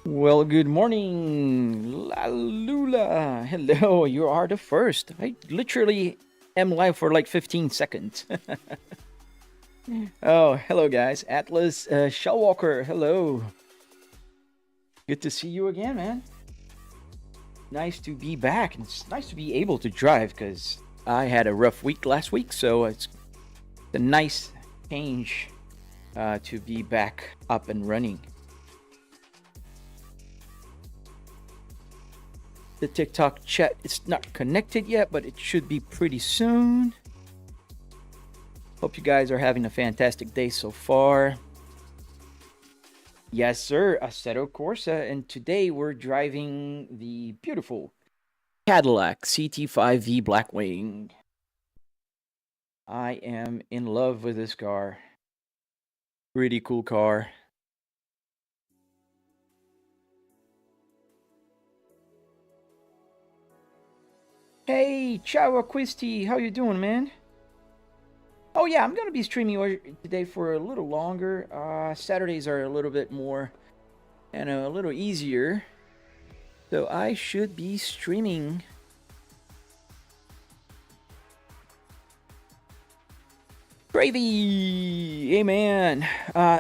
Well, good morning, La Lula. Hello, you are the first. I literally am live for like 15 seconds. Oh, hello, guys. Atlas Shellwalker, hello. Good to see you again, man. Nice to be back. It's nice to be able to drive because I had a rough week last week, so it's a nice change to be back up and running. The TikTok chat is not connected yet, but it should be pretty soon. Hope you guys are having a fantastic day so far. Yes, sir, Assetto Corsa, and today we're driving the beautiful Cadillac CT5V Blackwing. I am in love with this car. Pretty cool car. Hey, ciao Acquisti, how you doing, man? Oh yeah, I'm gonna be streaming today for a little longer. Saturdays are a little bit more and a little easier, so I should be streaming. Gravy, hey man.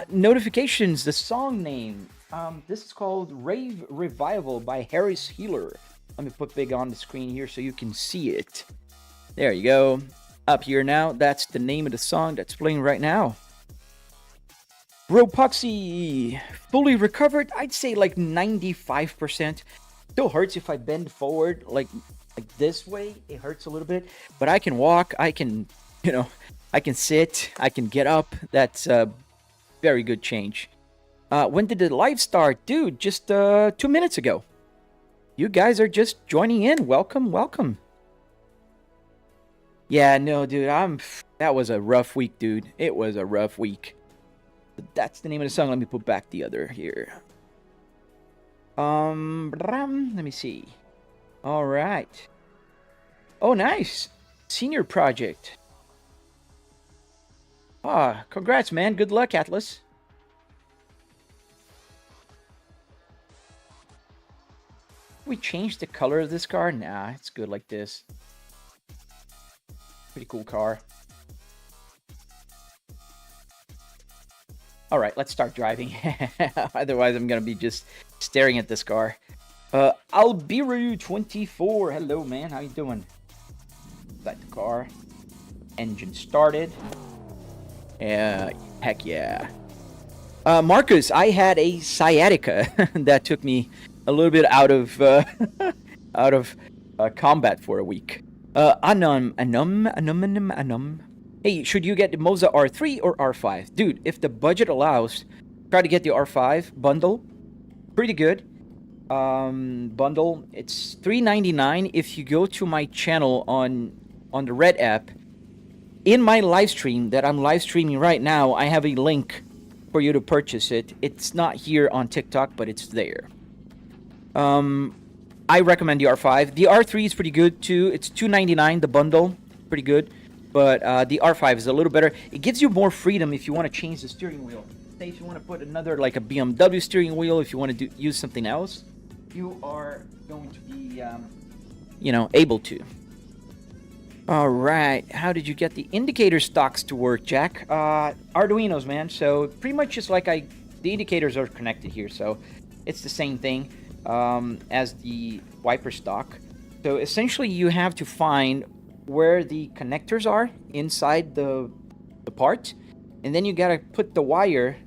Notifications. The song name. This is called Rave Revival by Harris Healer. Let me put big on the screen here so you can see it. There you go. Up here now. That's the name of the song that's playing right now. Ropoxy, fully recovered. I'd say like 95%. Still hurts if I bend forward like this way. It hurts a little bit, but I can walk. I can, I can sit. I can get up. That's a very good change. When did the live start? Dude, just 2 minutes ago. You guys are just joining in. Welcome, welcome. Yeah, no, dude, that was a rough week, dude. It was a rough week. That's the name of the song. Let me put back the other here. Let me see. All right. Oh, nice. Senior project. Ah, congrats, man. Good luck, Atlas. We changed the color of this car? Nah, it's good like this. Pretty cool car. All right, let's start driving. Otherwise, I'm going to be just staring at this car. Albiru24. Hello, man. How you doing? Got the car. Engine started. Yeah, heck yeah. Marcus, I had a sciatica that took me a little bit out of combat for a week. Anum. Hey, should you get the Moza R3 or R5? Dude, if the budget allows, try to get the R5 bundle. Pretty good. Bundle. It's $3.99 if you go to my channel on the Red app. In my live stream that I'm live streaming right now, I have a link for you to purchase it. It's not here on TikTok, but it's there. I recommend the R5. The R3 is pretty good too. It's $2.99 the bundle. Pretty good. But the R5 is a little better. It gives you more freedom if you want to change the steering wheel. Say if you want to put another, like a BMW steering wheel, if you want to use something else, you are going to be, able to. All right. How did you get the indicator stocks to work, Jack? Arduinos, man. So pretty much just like the indicators are connected here. So it's the same thing as the wiper stock. So essentially you have to find where the connectors are inside the part, and then you gotta put the wire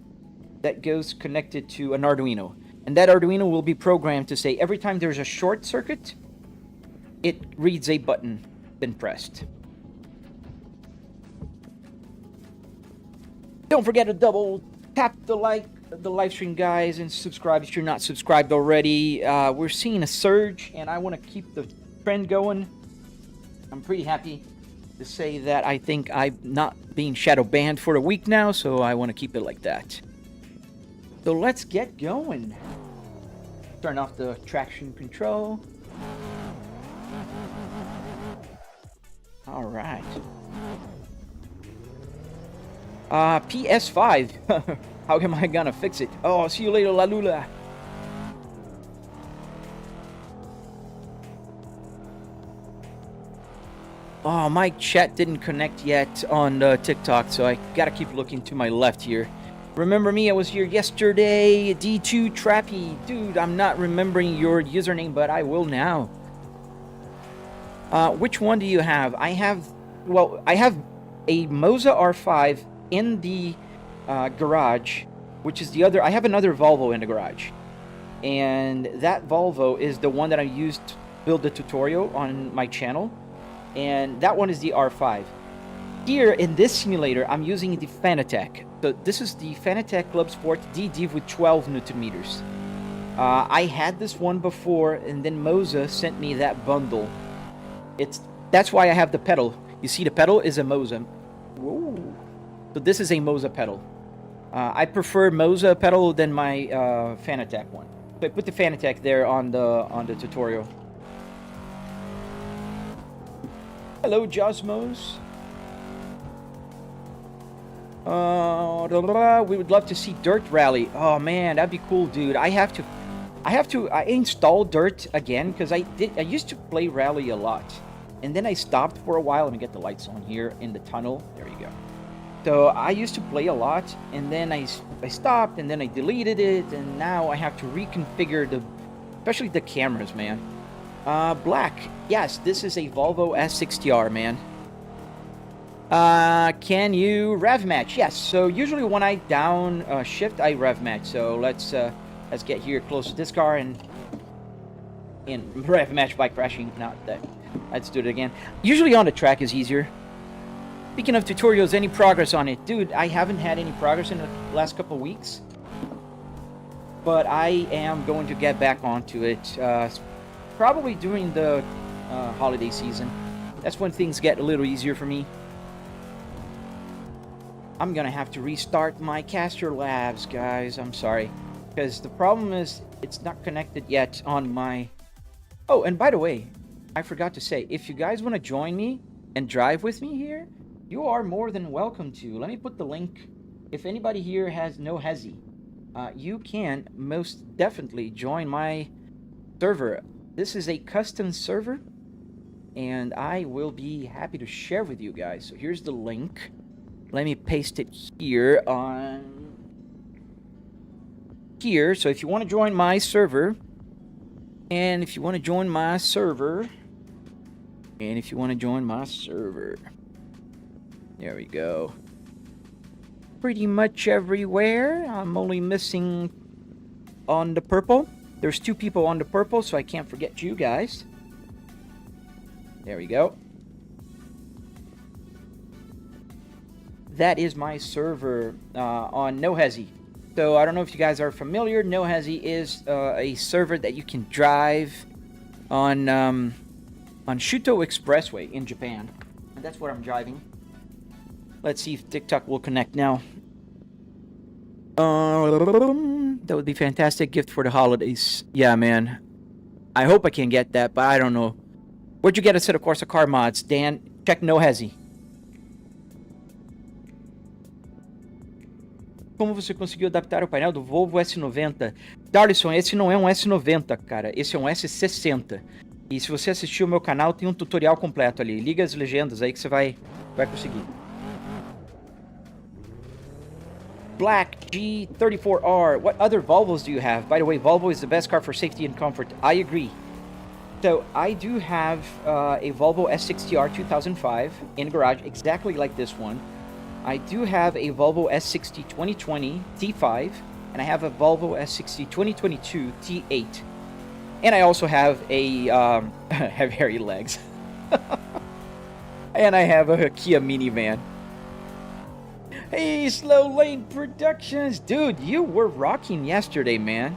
that goes connected to an Arduino, and that Arduino will be programmed to say every time there's a short circuit, it reads a button then pressed. Don't forget to double tap the live stream, guys, and subscribe if you're not subscribed already. We're seeing a surge, and I want to keep the trend going. I'm pretty happy to say that I think I'm not being shadow banned for a week now, so I want to keep it like that. So let's get going. Turn off the traction control. All right. PS5. How am I gonna fix it? Oh, see you later, La Lula. Oh, my chat didn't connect yet on TikTok, so I gotta keep looking to my left here. Remember me? I was here yesterday. D2 Trappy. Dude, I'm not remembering your username, but I will now. Which one do you have? I have a Moza R5 in the garage, which is the other. I have another Volvo in the garage. And that Volvo is the one that I used to build the tutorial on my channel. And that one is the R5. Here in this simulator, I'm using the Fanatec. So this is the Fanatec Clubsport DD with 12 Newton meters. I had this one before, and then Moza sent me that bundle. That's why I have the pedal. You see, the pedal is a Moza. Whoa. So this is a Moza pedal. I prefer Moza pedal than my Fanatec one. So I put the Fanatec there on the tutorial. Hello, Josmos. We would love to see Dirt Rally. Oh man, that'd be cool, dude. I installed Dirt again because I used to play Rally a lot, and then I stopped for a while. Let me get the lights on here in the tunnel. There you go. So I used to play a lot, and then I stopped, and then I deleted it, and now I have to reconfigure especially the cameras, man. Black. Yes, this is a Volvo S60R, man. Can you rev match? Yes. So usually when I down shift, I rev match. So let's get here close to this car and rev match by crashing. Not that. Let's do it again. Usually on the track is easier. Speaking of tutorials, any progress on it? Dude, I haven't had any progress in the last couple weeks, but I am going to get back onto it. Probably during the holiday season. That's when things get a little easier for me. I'm gonna have to restart my caster labs, guys. I'm sorry, because the problem is it's not connected yet on my... Oh, and by the way, I forgot to say, if you guys want to join me and drive with me here, you are more than welcome to. Let me put the link. If anybody here has no hezi, you can most definitely join my server. This is a custom server, and I will be happy to share with you guys. So here's the link. Let me paste it here on here. So if you want to join my server, there we go. Pretty much everywhere. I'm only missing on the purple. There's 2 people on the purple, so I can't forget you guys. There we go. That is my server on NoHezi. So I don't know if you guys are familiar. NoHezi is a server that you can drive on Shuto Expressway in Japan. And that's what I'm driving. Let's see if TikTok will connect now. That would be fantastic gift for the holidays. Yeah, man. I hope I can get that, but I don't know. Where'd you get Assetto Corsa car mods, Dan? Check NoHezi. Como você conseguiu adaptar o painel do Volvo S90? Darlison, esse não é um S90, cara. Esse é um S60. E se você assistir o meu canal, tem um tutorial completo ali. Liga as legendas aí que você vai conseguir. Black G34R. What other Volvos do you have? By the way, Volvo is the best car for safety and comfort. I agree. So I do have a Volvo S60R 2005 in garage, exactly like this one. I do have a Volvo S60 2020 T5, and I have a Volvo S60 2022 T8. And I also have a have hairy legs. And I have a Kia minivan. Hey, Slow Lane Productions. Dude, you were rocking yesterday, man.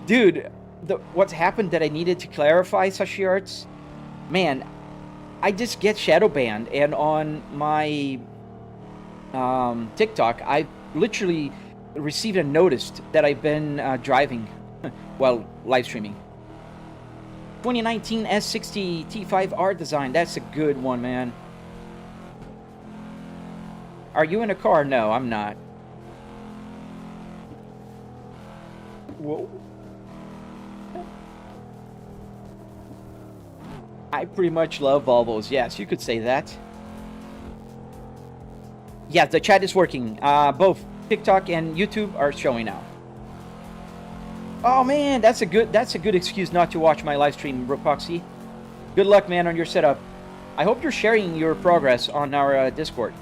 Dude, what's happened that I needed to clarify, Sashi Arts? Man, I just get shadow banned, and on my TikTok, I literally received a notice that I've been driving while live streaming. 2019 S60 T5R design. That's a good one, man. Are you in a car? No, I'm not. Whoa. I pretty much love Volvos. Yes, you could say that. Yeah, the chat is working. Both TikTok and YouTube are showing now. Oh man, that's a good excuse not to watch my live stream, Ropoxy. Good luck, man, on your setup. I hope you're sharing your progress on our Discord.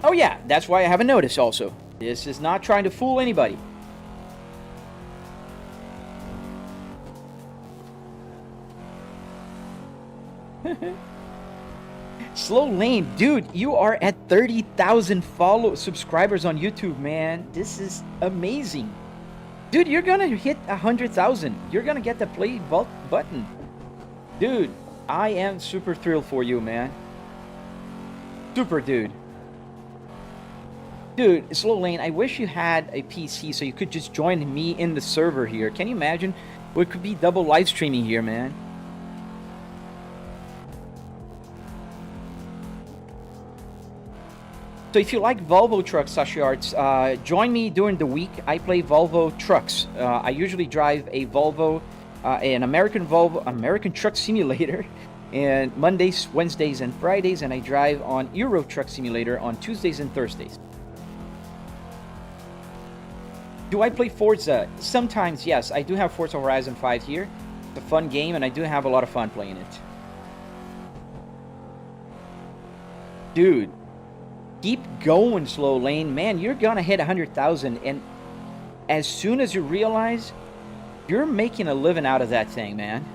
Oh yeah, that's why I haven't noticed also. This is not trying to fool anybody. Slow Lane, dude, you are at 30,000 subscribers on YouTube, man. This is amazing. Dude, you're gonna hit 100,000. You're gonna get the play button. Dude, I am super thrilled for you, man. Super, dude. Dude, Slow Lane, I wish you had a PC so you could just join me in the server here. Can you imagine? We could be double live streaming here, man. So if you like Volvo trucks, Sashi Arts, join me during the week. I play Volvo trucks. I usually drive a Volvo, an American Truck Simulator, and Mondays, Wednesdays, and Fridays, and I drive on Euro Truck Simulator on Tuesdays and Thursdays. Do I play Forza? Sometimes, yes. I do have Forza Horizon 5 here. It's a fun game, and I do have a lot of fun playing it. Dude. Keep going, Slow Lane. Man, you're gonna hit 100,000, and as soon as you realize you're making a living out of that thing, man.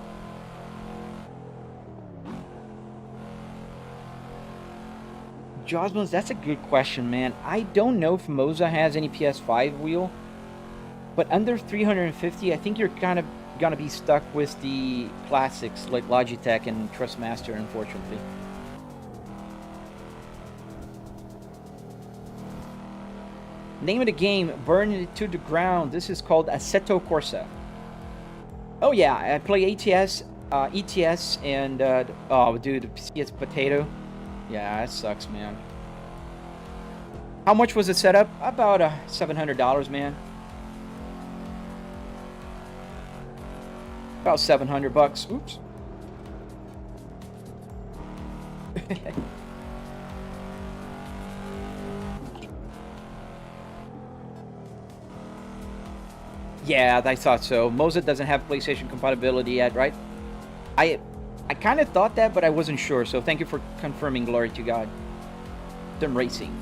Josmos, that's a good question, man. I don't know if Moza has any PS5 wheel, but under 350, I think you're kind of gonna be stuck with the classics like Logitech and Trustmaster, unfortunately. Name of the game, burn it to the ground. This is called Assetto Corsa. Oh yeah, I play ATS, ETS, and oh dude, it's potato. Yeah, that sucks, man. How much was the setup? About $700, man. About $700. Oops. Yeah, I thought so. Moza doesn't have PlayStation compatibility yet, right? I kind of thought that, but I wasn't sure. So thank you for confirming. Glory to God. Them racing.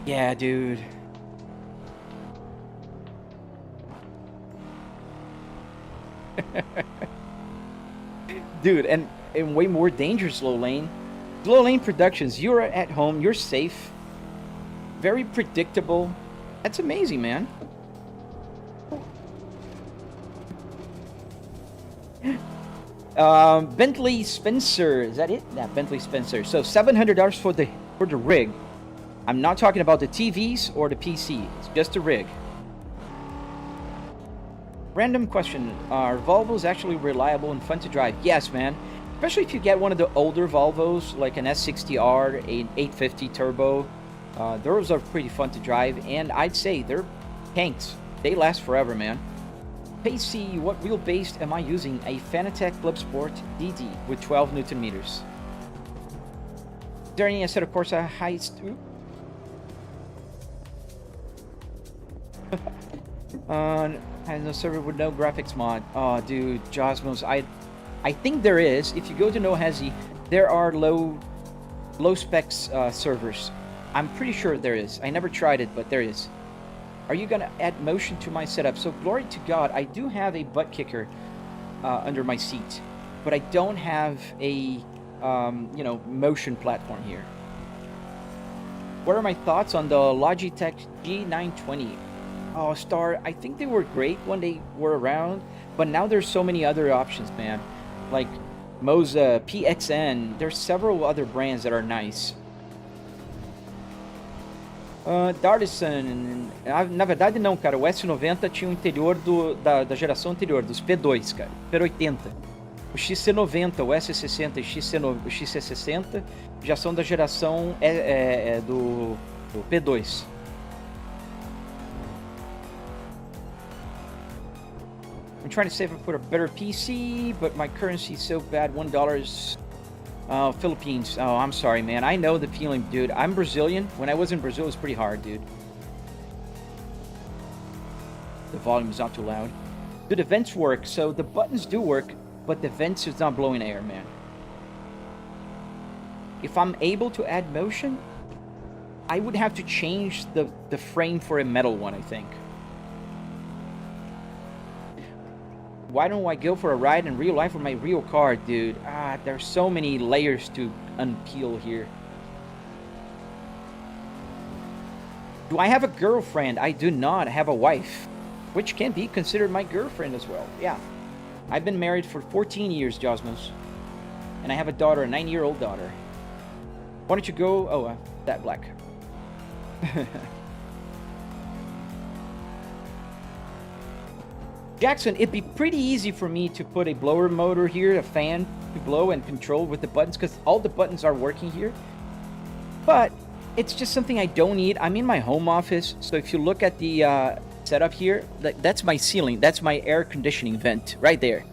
Yeah, dude. Dude, and way more dangerous, Slow Lane. Slow Lane Productions, you're at home, you're safe, very predictable. That's amazing, man. Bentley Spencer, is that it? Yeah, Bentley Spencer. So $700 for the rig. I'm not talking about the TVs or the PC. It's just a rig. Random question: are Volvos actually reliable and fun to drive? Yes, man. Especially if you get one of the older Volvos, like an S60R, an 850 turbo. Those are pretty fun to drive, and I'd say they're tanks. They last forever, man. Pacey, what wheelbase am I using? A Fanatec Clubsport DD with 12 Newton meters. Is there any Assetto Corsa heist? Has no server with no graphics mod. Oh, dude, Josmos, I think there is. If you go to NoHezi, there are low specs servers. I'm pretty sure there is. I never tried it, but there is. Are you gonna add motion to my setup? So glory to God, I do have a Buttkicker under my seat, but I don't have a motion platform here. What are my thoughts on the Logitech G920? Oh, Star, I think they were great when they were around, but now there's so many other options, man. Like Moza, PXN, there's several other brands that are nice. Dardison, na verdade não, cara, o S90 tinha o interior da geração anterior, dos P2, cara, P80. O XC90, o S60 e o XC60 já são da geração do P2. I'm trying to save up for a better PC, but my currency is so bad. $1 is Philippines. Oh, I'm sorry, man. I know the feeling, dude. I'm Brazilian. When I was in Brazil, it was pretty hard, dude. The volume is not too loud. Do the vents work? So the buttons do work, but the vents is not blowing air, man. If I'm able to add motion, I would have to change the frame for a metal one, I think. Why don't I go for a ride in real life with my real car, dude? There's so many layers to unpeel here. Do I have a girlfriend? I do not. I have a wife, which can be considered my girlfriend as well. Yeah. I've been married for 14 years, Josmos. And I have a daughter, a 9-year-old daughter. Why don't you go... Oh, that black. Jackson, it'd be pretty easy for me to put a blower motor here, a fan to blow and control with the buttons, because all the buttons are working here. But it's just something I don't need. I'm in my home office, so if you look at the setup here, that's my ceiling. That's my air conditioning vent right there.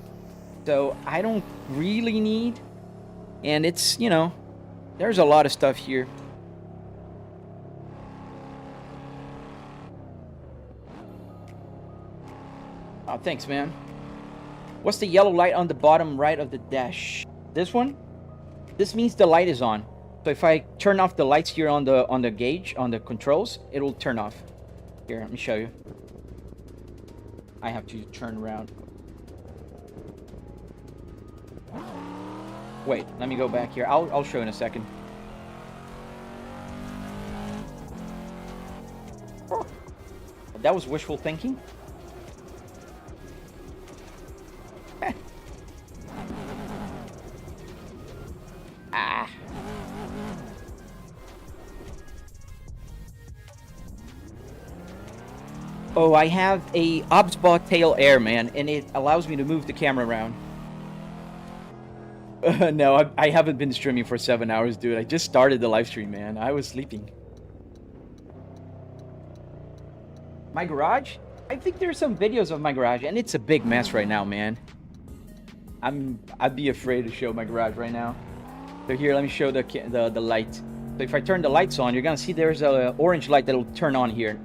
So I don't really need, and it's, you know, there's a lot of stuff here. Oh, thanks, man. What's the yellow light on the bottom right of the dash? This one? This means the light is on. So if I turn off the lights here on the gauge, on the controls, it'll turn off. Here, let me show you. I have to turn around. Wait, let me go back here. I'll show you in a second. That was wishful thinking. Oh, I have a Obsbot tail air, man, and it allows me to move the camera around. No, I haven't been streaming for 7 hours, dude. I just started the live stream, man. I was sleeping. My garage? I think there's some videos of my garage, and it's a big mess right now, man. I'd be afraid to show my garage right now. So here, let me show the light. So if I turn the lights on, you're gonna see there's a orange light that'll turn on here.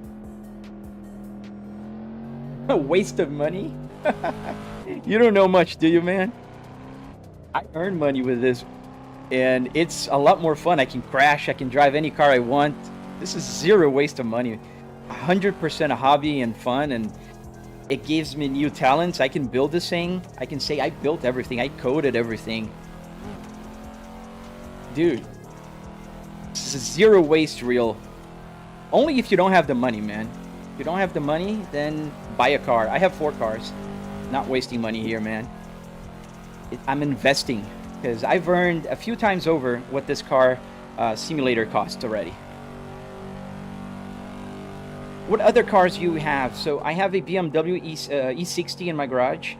A waste of money? You don't know much, do you, man? I earn money with this, and it's a lot more fun. I can crash, I can drive any car I want. This is zero waste of money. 100% a hobby and fun, and it gives me new talents. I can build this thing. I can say I built everything. I coded everything. Dude, this is zero waste reel. Only if you don't have the money, man. If you don't have the money, then buy a car. I have 4 cars. Not wasting money here, man. I'm investing, because I've earned a few times over what this car simulator costs already. What other cars do you have? So I have a BMW E60 in my garage,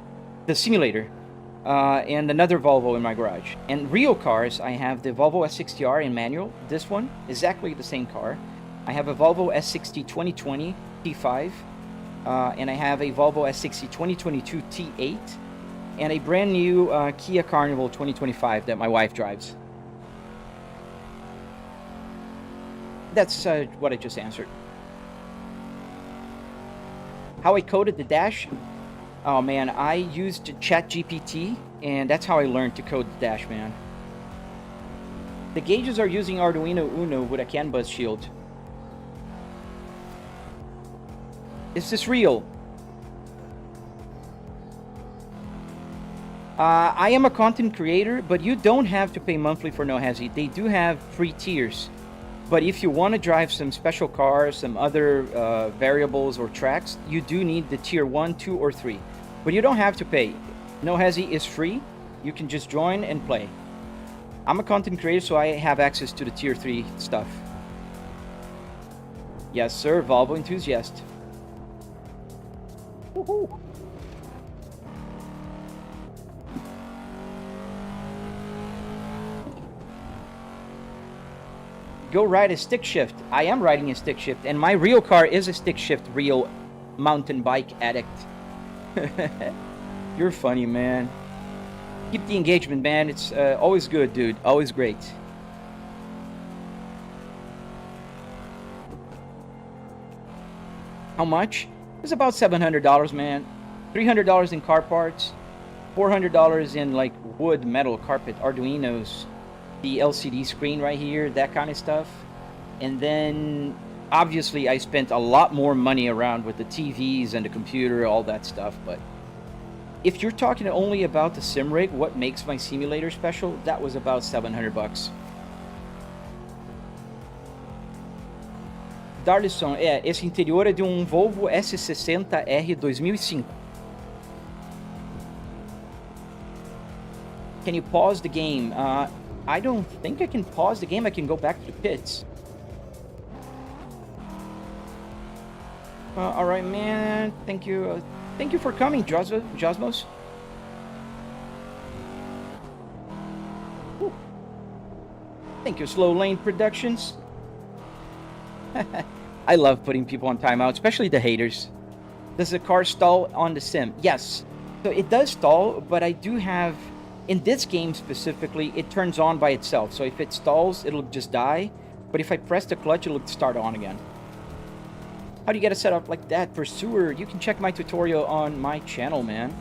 the simulator, and another Volvo in my garage. And real cars, I have the Volvo S60R in manual. This one, exactly the same car. I have a Volvo S60 2020 T5, and I have a Volvo S60 2022 T8, and a brand new Kia Carnival 2025 that my wife drives. That's what I just answered. How I coded the dash? Oh man, I used ChatGPT, and that's how I learned to code the dash, man. The gauges are using Arduino Uno with a CAN bus shield. Is this real? I am a content creator, but you don't have to pay monthly for No Hesi. They do have free tiers. But if you want to drive some special cars, some other variables or tracks, you do need the tier 1, 2, or 3. But you don't have to pay. No Hesi is free. You can just join and play. I'm a content creator, so I have access to the tier 3 stuff. Yes, sir, Volvo enthusiast. Woohoo! Go ride a stick shift. I am riding a stick shift, and my real car is a stick shift real mountain bike addict. You're funny, man. Keep the engagement, man. It's always good, dude. Always great. How much? It's about $700, man. $300 in car parts, $400 in like wood, metal, carpet, arduinos, the LCD screen right here, that kind of stuff. And then obviously I spent a lot more money around with the TVs and the computer, all that stuff. But if you're talking only about the sim rig, what makes my simulator special, that was about 700 bucks. Darlison, esse interior é de Volvo S60R 2005. Can you pause the game? I don't think I can pause the game. I can go back to the pits. All right, man. Thank you. Thank you for coming, Josmos. Ooh. Thank you, Slow Lane Productions. I love putting people on timeout, especially the haters. Does the car stall on the sim? Yes. So it does stall, but I do have, in this game specifically, it turns on by itself. So if it stalls, it'll just die. But if I press the clutch, it'll start on again. How do you get a setup like that? Pursuer, you can check my tutorial on my channel, man.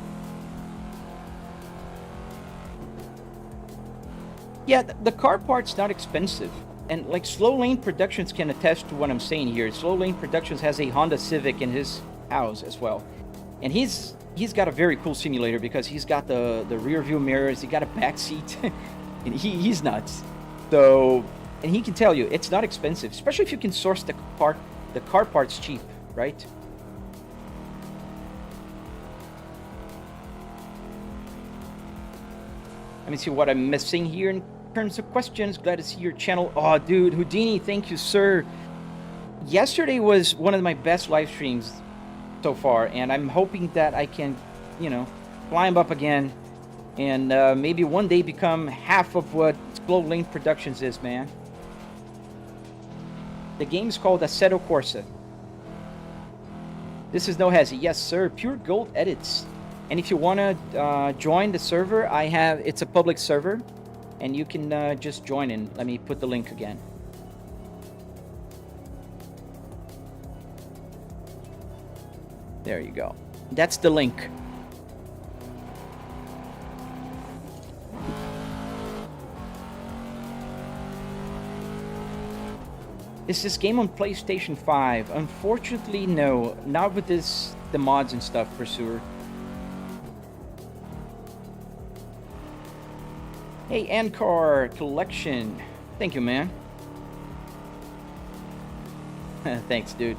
Yeah, the car part's not expensive. And like Slow Lane Productions can attest to what I'm saying here. Slow Lane Productions has a Honda Civic in his house as well. And he's got a very cool simulator because he's got the rear view mirrors, he got a back seat, and he's nuts. So, and he can tell you it's not expensive, especially if you can source the car parts cheap, right? Let me see what I'm missing here in terms of questions. Glad to see your channel. Oh, dude, Houdini, thank you, sir. Yesterday was one of my best live streams so far, and I'm hoping that I can, you know, climb up again and maybe one day become half of what Slow Lane Productions is, man. The game is called Assetto Corsa. This is no hezzy. Yes, sir. Pure Gold Edits. And if you want to join the server, it's a public server, and you can just join in. Let me put the link again. There you go. That's the link. Is this game on PlayStation 5? Unfortunately, no. Not with the mods and stuff, Pursuer. Hey, Ancar Collection. Thank you, man. Thanks, dude.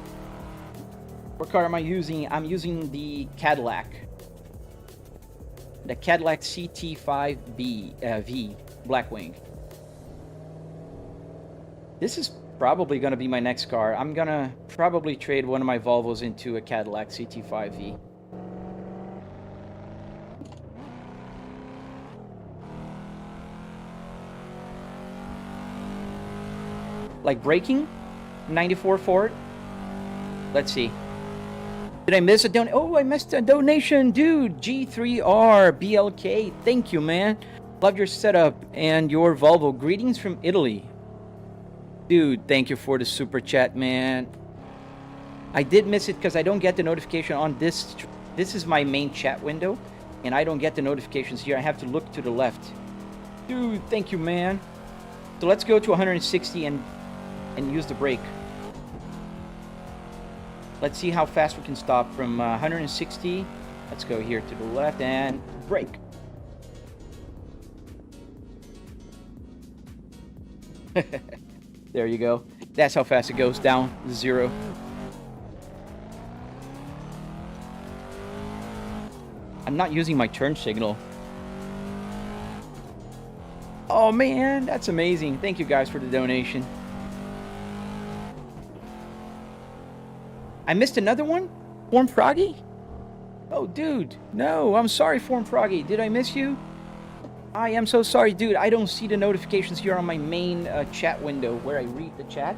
What car am I using? I'm using the Cadillac. The Cadillac CT5 V Blackwing. This is probably going to be my next car. I'm going to probably trade one of my Volvos into a Cadillac CT5V. Like braking? 94 Ford? Let's see. Did I miss a donation? Oh, I missed a donation, dude. G3R BLK. Thank you, man. Love your setup and your Volvo. Greetings from Italy. Dude, thank you for the super chat, man. I did miss it because I don't get the notification on this. This is my main chat window, and I don't get the notifications here. I have to look to the left. Dude, thank you, man. So let's go to 160 and use the brake. Let's see how fast we can stop from 160. Let's go here to the left and brake. There you go. That's how fast it goes down to 0. I'm not using my turn signal. Oh man, that's amazing. Thank you guys for the donation. I missed another one? Form Froggy? Oh, dude. No, I'm sorry, Form Froggy. Did I miss you? I am so sorry, dude. I don't see the notifications here on my main chat window where I read the chat.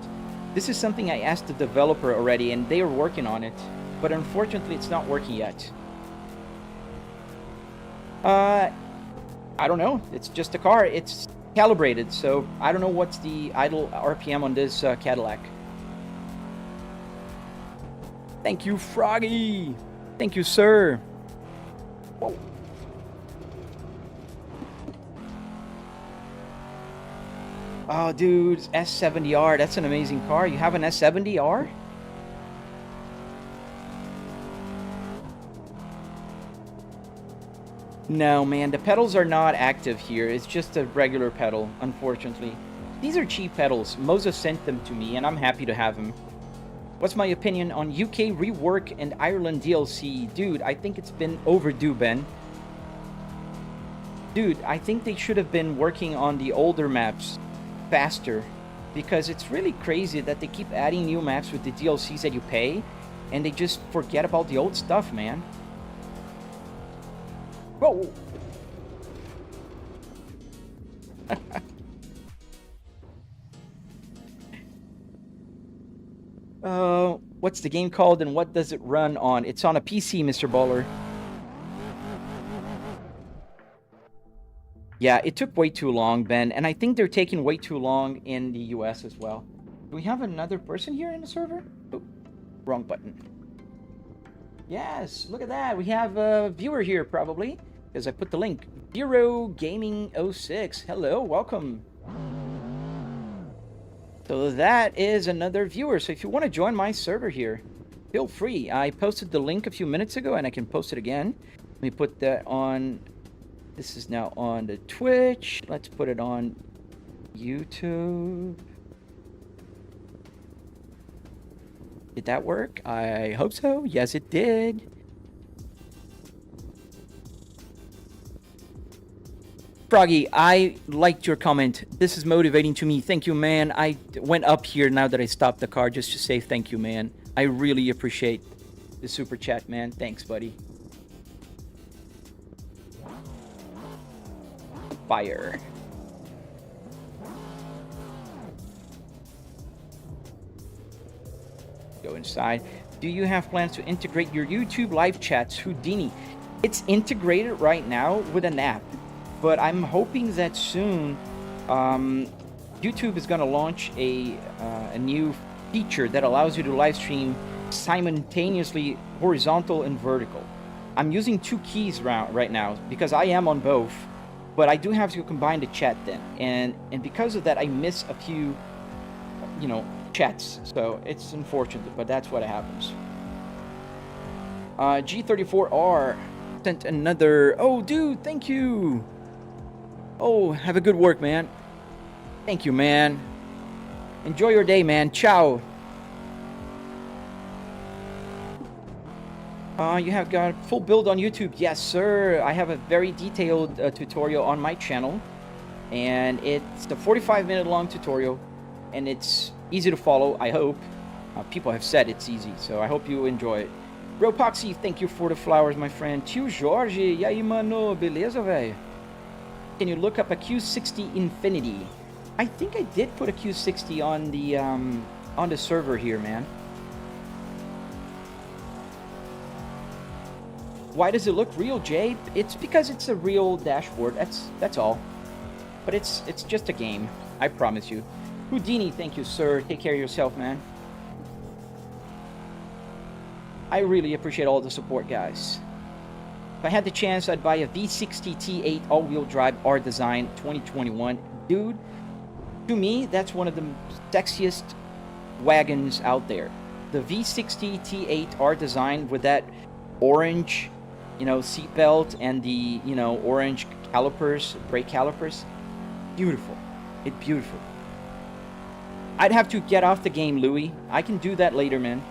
This is something I asked the developer already, and they are working on it. But unfortunately, it's not working yet. I don't know. It's just a car. It's calibrated, so I don't know what's the idle RPM on this Cadillac. Thank you, Froggy. Thank you, sir. Whoa. Oh, dude, S70R. That's an amazing car. You have an S70R? No, man, the pedals are not active here. It's just a regular pedal, unfortunately. These are cheap pedals. Moza sent them to me, and I'm happy to have them. What's my opinion on UK rework and Ireland DLC? Dude, I think it's been overdue, Ben. Dude, I think they should have been working on the older maps faster, because it's really crazy that they keep adding new maps with the DLCs that you pay, and they just forget about the old stuff, man. Whoa! What's the game called and what does it run on? It's on a PC, Mr. Baller. Yeah, it took way too long, Ben, and I think they're taking way too long in the US as well. Do we have another person here in the server? Oh, wrong button. Yes, look at that. We have a viewer here, probably, because I put the link. Bureau Gaming 06. Hello, welcome. So that is another viewer. So if you want to join my server here, feel free. I posted the link a few minutes ago, and I can post it again. Let me put that on. This is now on the Twitch. Let's put it on YouTube. Did that work? I hope so. Yes, it did. Froggy, I liked your comment. This is motivating to me. Thank you, man. I went up here now that I stopped the car just to say thank you, man. I really appreciate the super chat, man. Thanks, buddy. Fire. Go inside. Do you have plans to integrate your YouTube live chats, Houdini? It's integrated right now with an app, but I'm hoping that soon YouTube is going to launch a new feature that allows you to live stream simultaneously horizontal and vertical. I'm using two keys right now because I am on both, but I do have to combine the chat then, and because of that I miss a few, you know, chats, so it's unfortunate, but that's what happens. G34R sent another. Oh, dude, thank you. Oh, have a good work, man. Thank you, man. Enjoy your day, man. Ciao. You have got a full build on YouTube. Yes, sir. I have a very detailed tutorial on my channel, and it's a 45-minute long tutorial, and it's easy to follow, I hope. People have said it's easy, so I hope you enjoy it. Ropoxy, thank you for the flowers, my friend. Tio Jorge, e aí, mano? Beleza, velho? Can you look up a Q60 Infinity? I think I did put a Q60 on the server here, man. Why does it look real, Jay? It's because it's a real dashboard. That's all. But it's just a game. I promise you. Houdini, thank you, sir. Take care of yourself, man. I really appreciate all the support, guys. If I had the chance, I'd buy a V60 T8 all-wheel drive R Design 2021. Dude, to me, that's one of the sexiest wagons out there. The V60 T8 R Design with that orange, you know, seatbelt and the, you know, orange calipers, brake calipers. Beautiful. It's beautiful. I'd have to get off the game, Louis. I can do that later, man.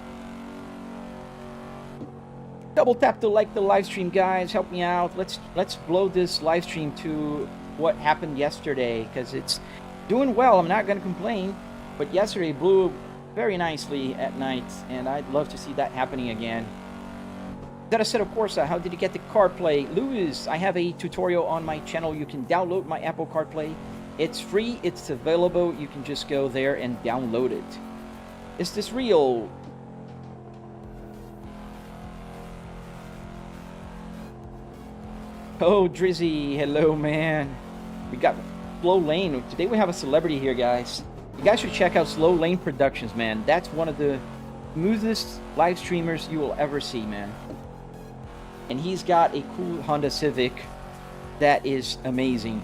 Double tap to like the live stream, guys. Help me out. Let's blow this live stream to what happened yesterday, because it's doing well. I'm not going to complain, but yesterday blew very nicely at night, and I'd love to see that happening again. Is that Assetto Corsa? How did you get the CarPlay? Lewis, I have a tutorial on my channel. You can download my Apple CarPlay. It's free. It's available. You can just go there and download it. Is this real? Oh, Drizzy, hello, man. We got Slow Lane. Today we have a celebrity here, guys. You guys should check out Slow Lane Productions, man. That's one of the smoothest live streamers you will ever see, man. And he's got a cool Honda Civic that is amazing.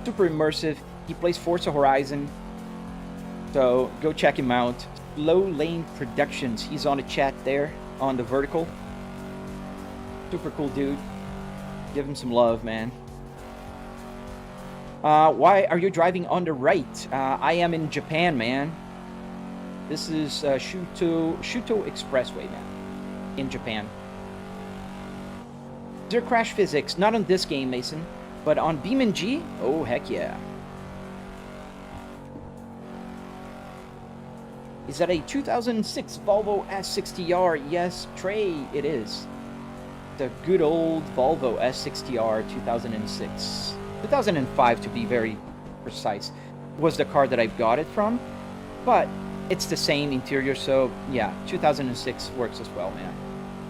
Super immersive. He plays Forza Horizon. So go check him out. Slow Lane Productions. He's on the chat there on the vertical. Super cool dude. Give him some love, man. Why are you driving on the right? I am in Japan, man. This is Shuto Expressway, man. In Japan. Zero crash physics. Not on this game, Mason. But on BeamNG? Oh, heck yeah. Is that a 2006 Volvo S60R? Yes, Trey, it is. The good old Volvo S60R 2006. 2005 to be very precise was the car that I got it from, but it's the same interior, so yeah, 2006 works as well, man.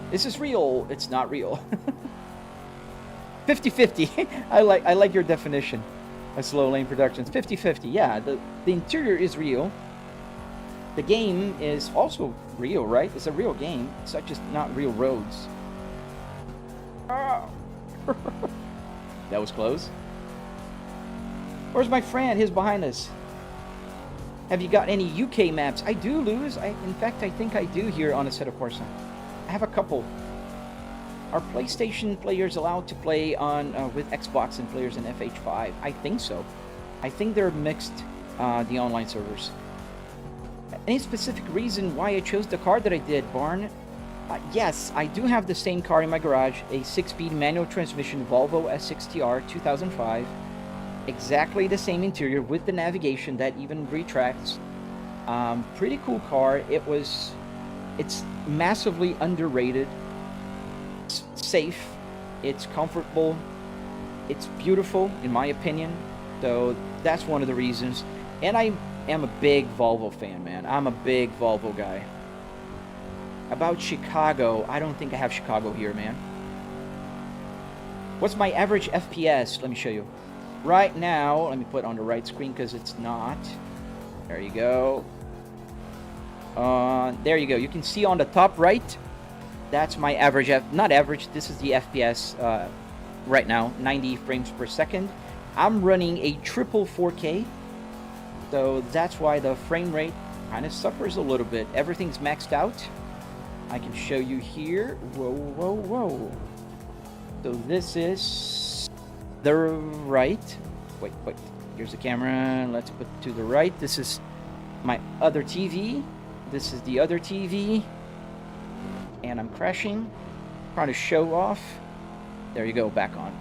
This is real. It's not real. 50-50. I like your definition of Slow Lane Productions. 50-50. Yeah, the interior is real. The game is also real, right? It's a real game. It's just not real roads. That was close. Where's my friend? He's behind us. Have you got any UK maps? I do, Luz. In fact, I think I do here on Assetto Corsa. I have a couple. Are PlayStation players allowed to play on with Xbox and players in FH5? I think so. I think they're mixed, the online servers. Any specific reason why I chose the car that I did, Barn? Yes, I do have the same car in my garage, a 6-speed manual transmission Volvo S60R 2005. Exactly the same interior with the navigation that even retracts. Pretty cool car. It's massively underrated. It's safe. It's comfortable. It's beautiful, in my opinion. So that's one of the reasons. And I am a big Volvo fan, man. I'm a big Volvo guy. About Chicago, I don't think I have Chicago here, man. What's my average FPS? Let me show you. Right now, let me put it on the right screen because it's not. There you go. There you go. You can see on the top right, that's my average, not average, this is the FPS right now, 90 frames per second. I'm running a triple 4K, so that's why the frame rate kind of suffers a little bit. Everything's maxed out. I can show you here. Whoa, whoa, whoa. So this is the right. Wait. Here's the camera. Let's put it to the right. This is my other TV. This is the other TV. And I'm crashing. Trying to show off. There you go, back on.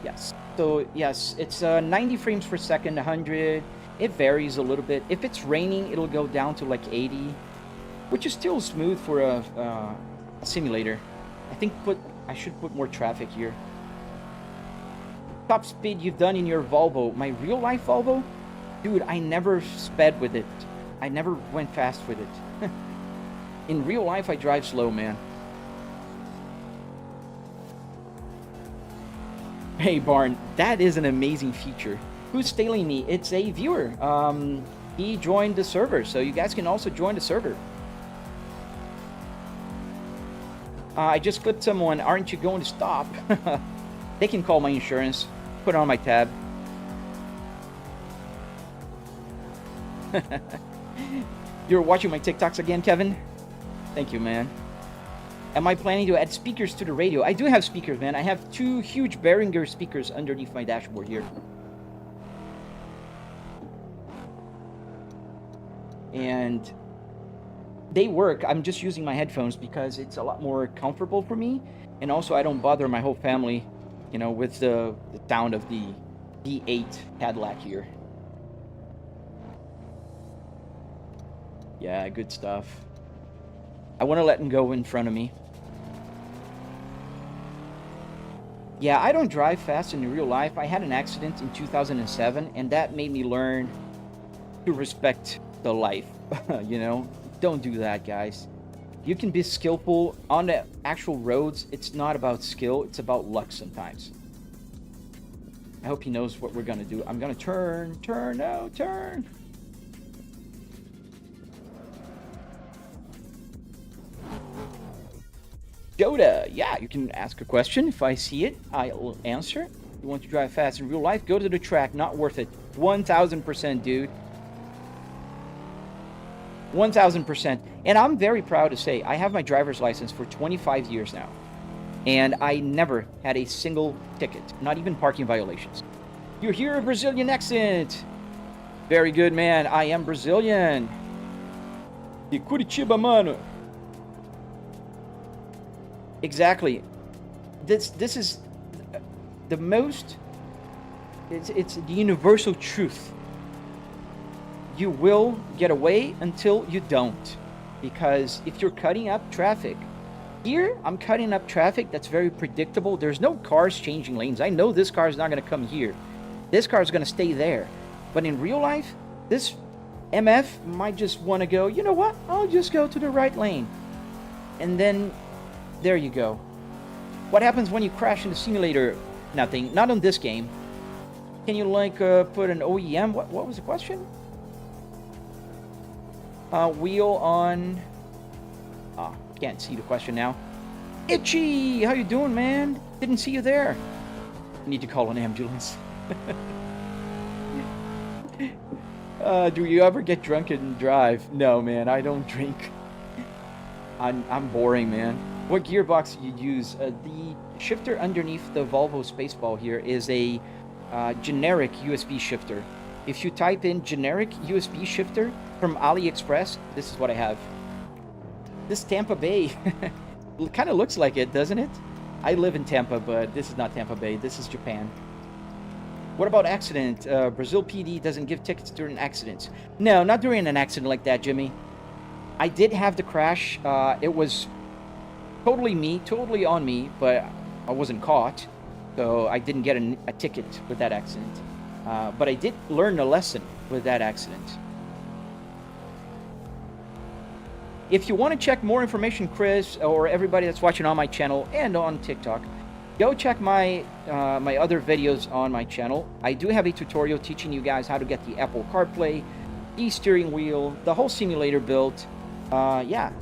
Yes. So, yes, it's 90 frames per second, 100. It varies a little bit. If it's raining, it'll go down to like 80. Which is still smooth for a simulator. I think I should put more traffic here. Top speed you've done in your Volvo. My real life Volvo? Dude, I never sped with it. I never went fast with it. In real life, I drive slow, man. Hey, Barn, that is an amazing feature. Who's stealing me? It's a viewer. He joined the server, so you guys can also join the server. I just clipped someone. Aren't you going to stop? They can call my insurance. Put it on my tab. You're watching my TikToks again, Kevin? Thank you, man. Am I planning to add speakers to the radio? I do have speakers, man. I have 2 huge Behringer speakers underneath my dashboard here. And they work. I'm just using my headphones because it's a lot more comfortable for me. And also, I don't bother my whole family, you know, with the sound of the D8 Cadillac here. Yeah, good stuff. I want to let him go in front of me. Yeah, I don't drive fast in real life. I had an accident in 2007, and that made me learn to respect the life. You know, don't do that, guys. You can be skillful on the actual roads. It's not about skill, it's about luck sometimes. I hope he knows what we're gonna do. I'm gonna turn, no, turn. Yoda, yeah, you can ask a question. If I see it, I will answer. You want to drive fast in real life? Go to the track. Not worth it. 1,000%, dude. 1,000%. And I'm very proud to say I have my driver's license for 25 years now. And I never had a single ticket, not even parking violations. You're here, a Brazilian accent. Very good, man. I am Brazilian. De Curitiba, mano. Exactly. This is the most. It's the universal truth. You will get away until you don't, because if you're cutting up traffic, here I'm cutting up traffic that's very predictable. There's no cars changing lanes. I know this car is not going to come here. This car is going to stay there. But in real life, this MF might just want to go, you know what? I'll just go to the right lane. And then there you go. What happens when you crash in the simulator? Nothing. Not on this game. Can you like put an OEM? What was the question? Wheel on. Can't see the question now. Itchy, how you doing, man? Didn't see you there. Need to call an ambulance. Do you ever get drunk and drive? No, man, I don't drink. I'm boring, man. What gearbox do you use? The shifter underneath the Volvo Spaceball here is a generic USB shifter. If you type in generic USB shifter from AliExpress, this is what I have. This Tampa Bay kind of looks like it, doesn't it? I live in Tampa, but this is not Tampa Bay. This is Japan. What about accident? Brazil PD doesn't give tickets during accidents. No, not during an accident like that, Jimmy. I did have the crash. It was totally on me, but I wasn't caught. So I didn't get a ticket with that accident. But I did learn a lesson with that accident. If you want to check more information, Chris, or everybody that's watching on my channel and on TikTok, go check my my other videos on my channel. I do have a tutorial teaching you guys how to get the Apple CarPlay, the steering wheel, the whole simulator built. Yeah.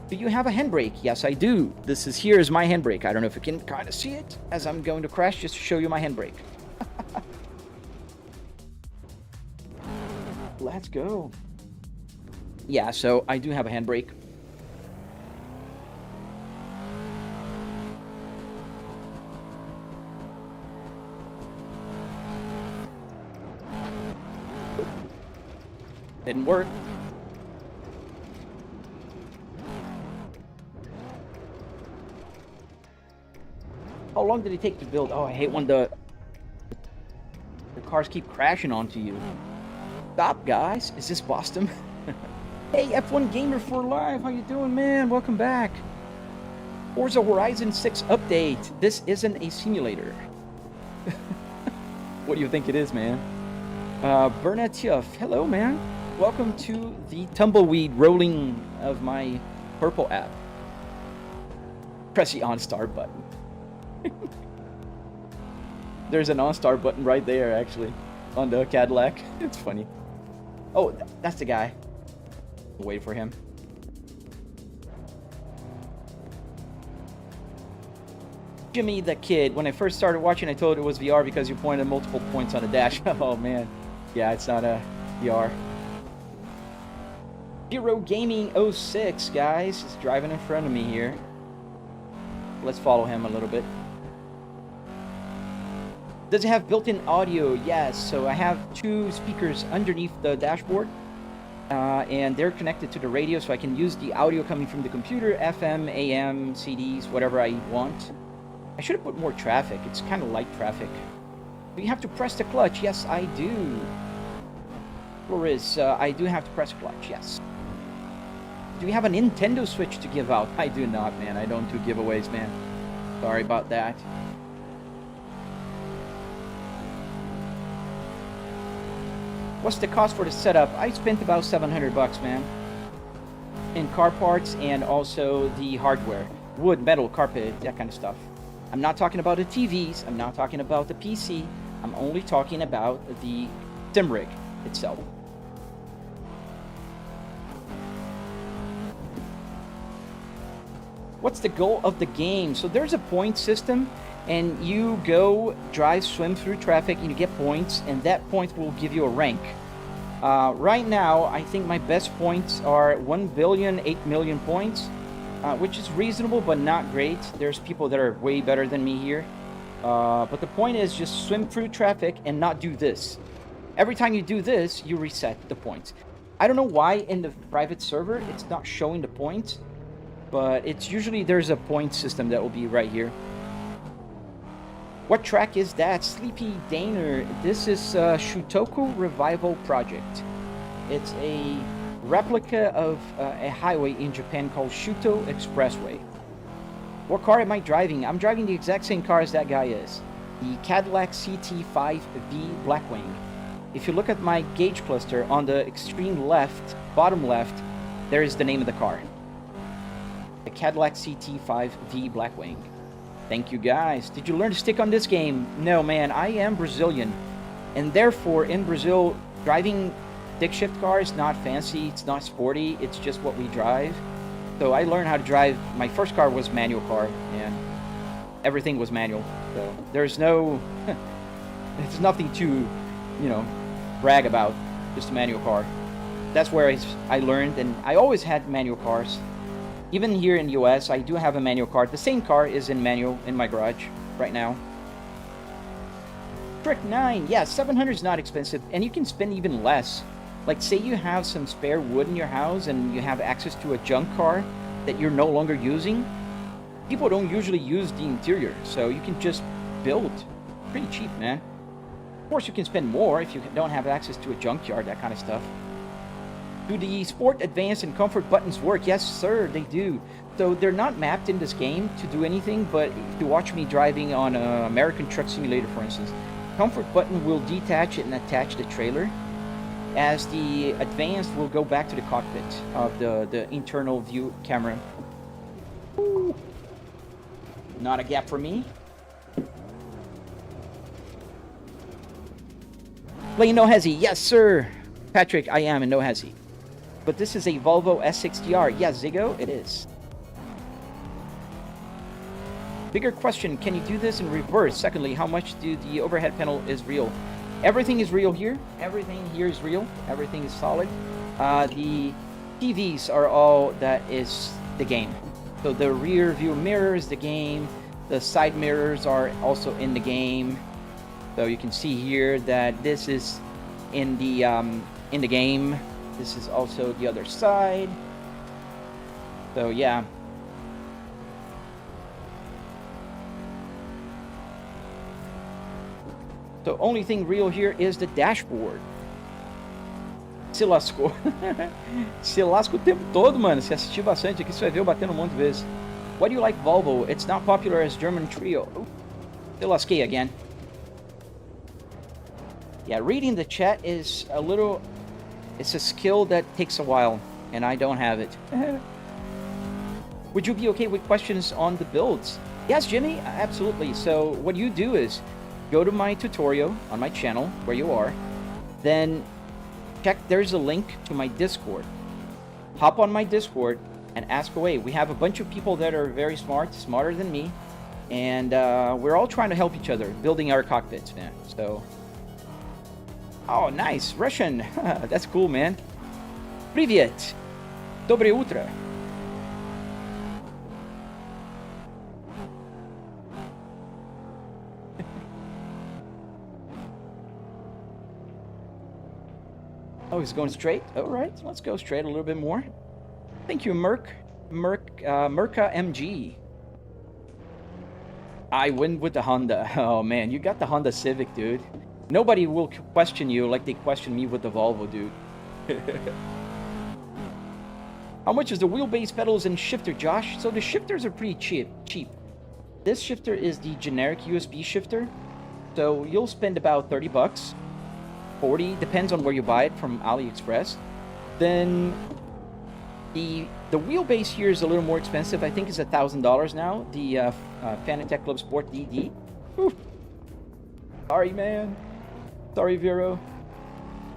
Do you have a handbrake? Yes, I do. Here is my handbrake. I don't know if you can kind of see it as I'm going to crash, just to show you my handbrake. Let's go. Yeah, so I do have a handbrake. Didn't work. How long did it take to build? Oh, I hate when the cars keep crashing onto you. Stop, guys. Is this Boston? Hey, F1 Gamer for Life. How you doing, man? Welcome back. Forza Horizon 6 update. This isn't a simulator. What do you think it is, man? Bernat Tuff. Hello, man. Welcome to the tumbleweed rolling of my purple app. Press the on-start button. There's an on-start button right there, actually, on the Cadillac. It's funny. Oh, that's the guy. Wait for him. Jimmy the Kid. When I first started watching, I told it was VR because you pointed multiple points on the dash. Oh, man. Yeah, it's not a VR. Hero Gaming 06, guys, is driving in front of me here. Let's follow him a little bit. Does it have built-in audio? Yes. So I have two speakers underneath the dashboard, and they're connected to the radio, so I can use the audio coming from the computer, FM, AM, CDs, whatever I want. I should have put more traffic. It's kind of light traffic. Do you have to press the clutch? Yes, I do. Flores, I do have to press clutch, yes. Do you have a Nintendo Switch to give out? I do not, man. I don't do giveaways, man. Sorry about that. What's the cost for the setup? I spent about $700 bucks, man. In car parts and also the hardware. Wood, metal, carpet, that kind of stuff. I'm not talking about the TVs. I'm not talking about the PC. I'm only talking about the sim rig itself. What's the goal of the game? So there's a point system, and you go drive, swim through traffic, and you get points, and that point will give you a rank. Right now, I think my best points are 1 billion, 8 million points, which is reasonable, but not great. There's people that are way better than me here. But the point is just swim through traffic and not do this. Every time you do this, you reset the points. I don't know why in the private server it's not showing the points, but it's usually there's a point system that will be right here. What track is that? Sleepy Daner. This is Shutoku Revival Project. It's a replica of a highway in Japan called Shuto Expressway. What car am I driving? I'm driving the exact same car as that guy is. The Cadillac CT5V Blackwing. If you look at my gauge cluster on the extreme left, bottom left, there is the name of the car. The Cadillac CT5V Blackwing. Thank you guys. Did you learn to stick on this game? No, man. I am Brazilian. And therefore, in Brazil, driving stick shift car is not fancy. It's not sporty. It's just what we drive. So I learned how to drive. My first car was manual car, and everything was manual. So there's no... there's nothing to, you know, brag about. Just a manual car. That's where I learned, and I always had manual cars. Even here in the US, I do have a manual car. The same car is in manual in my garage right now. Trick 9. Yeah, 700 is not expensive, and you can spend even less. Like, say you have some spare wood in your house and you have access to a junk car that you're no longer using. People don't usually use the interior, so you can just build. Pretty cheap, man. Of course, you can spend more if you don't have access to a junkyard, that kind of stuff. Do the Sport, Advanced, and Comfort buttons work? Yes, sir, they do. So they're not mapped in this game to do anything, but if you watch me driving on American Truck Simulator, for instance, Comfort button will detach it and attach the trailer, as the Advanced will go back to the cockpit of the internal view camera. Ooh. Not a gap for me. Playing No Hezi? Yes, sir. Patrick, I am in No Hezi. But this is a Volvo S60R. Yeah, Ziggo, it is. Bigger question, can you do this in reverse? Secondly, how much do the overhead panel is real? Everything is real here. Everything here is real. Everything is solid. The TVs are all that is the game. So the rear view mirror is the game. The side mirrors are also in the game. So you can see here that this is in the game. This is also the other side. So yeah. So only thing real here is the dashboard. Se lascou. Se lasca o tempo todo, mano. Se assistir bastante aqui, você vai ver eu batendo um monte de vezes. Why do you like Volvo? It's not popular as German trio. Oh, se lasquei again. Yeah, reading the chat is a little... It's a skill that takes a while, and I don't have it. Would you be okay with questions on the builds? Yes, Jimmy, absolutely. So what you do is go to my tutorial on my channel, where you are, then check, there's a link to my Discord. Hop on my Discord and ask away. We have a bunch of people that are very smart, smarter than me, and we're all trying to help each other, building our cockpits, man. So... Oh, nice. Russian. That's cool, man. Привет. Доброе утро. Oh, he's going straight? All right. Let's go straight a little bit more. Thank you, Merca MG. I win with the Honda. Oh, man. You got the Honda Civic, dude. Nobody will question you like they question me with the Volvo, dude. How much is the wheelbase pedals and shifter, Josh? So the shifters are pretty cheap. This shifter is the generic USB shifter. So you'll spend about 30 bucks. 40, depends on where you buy it from AliExpress. Then the wheelbase here is a little more expensive. I think it's $1,000 now. The Fanatec Clubsport DD. Whew. Sorry, man. Sorry, Vero.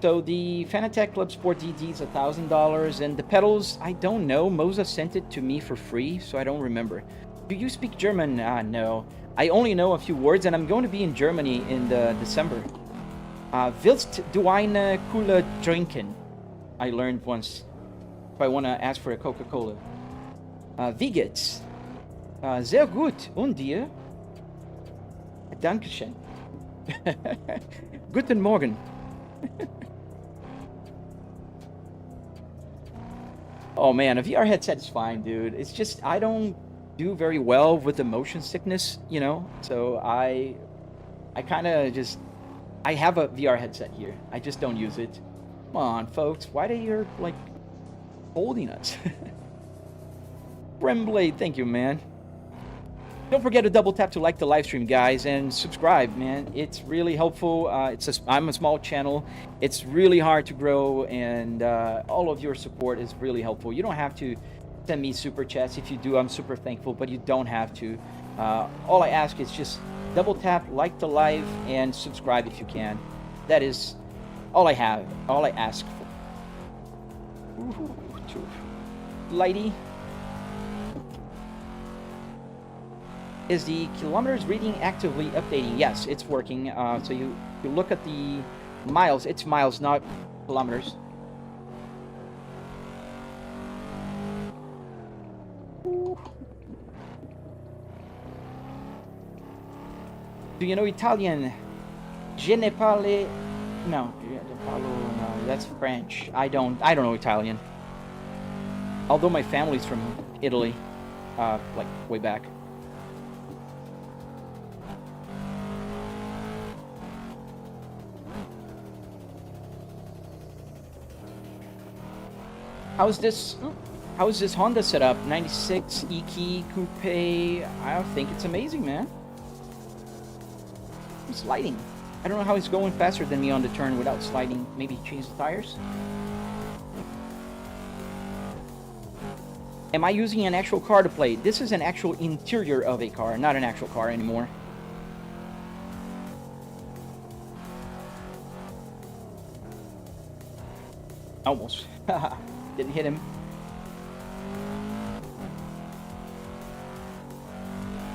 So the Fanatec Clubsport DD is $1,000, and the pedals, I don't know. Moza sent it to me for free, so I don't remember. Do you speak German? No. I only know a few words, and I'm going to be in Germany in December. Willst du eine Cola trinken? I learned once. If I want to ask for a Coca-Cola. Wie geht's? Sehr gut. Und dir? Dankeschön. Guten Morgen. Oh man, a VR headset is fine, dude. It's just I don't do very well with the motion sickness, you know. So I kind of just I have a VR headset here. I just don't use it. Come on, folks. Why are you like holding us? Remblade, thank you, man. Don't forget to double tap to like the live stream, guys, and subscribe, man. It's really helpful. I'm a small channel. It's really hard to grow, and all of your support is really helpful. You don't have to send me super chats. If you do, I'm super thankful, but you don't have to. All I ask is just double tap, like the live, and subscribe if you can. That is all I have. All I ask for. Ooh, lighty. Is the kilometers reading actively updating? Yes, it's working. So you look at the miles. It's miles, not kilometers. Do you know Italian? Je ne parle... No, that's French. I don't know Italian. Although my family's from Italy, like way back. How's this Honda setup? 96 E-Key Coupe. I think it's amazing, man. I'm sliding. I don't know how he's going faster than me on the turn without sliding. Maybe change the tires? Am I using an actual car to play? This is an actual interior of a car, not an actual car anymore. Almost. Didn't hit him.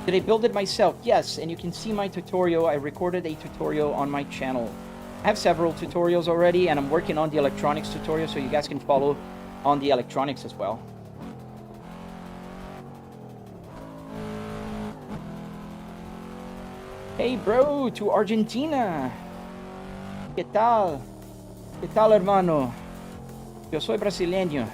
Did I build it myself? Yes, and you can see my tutorial. I recorded a tutorial on my channel. I have several tutorials already, and I'm working on the electronics tutorial, so you guys can follow on the electronics as well. Hey bro, to Argentina. ¿Qué tal? ¿Qué tal, hermano? Yo soy brasileño.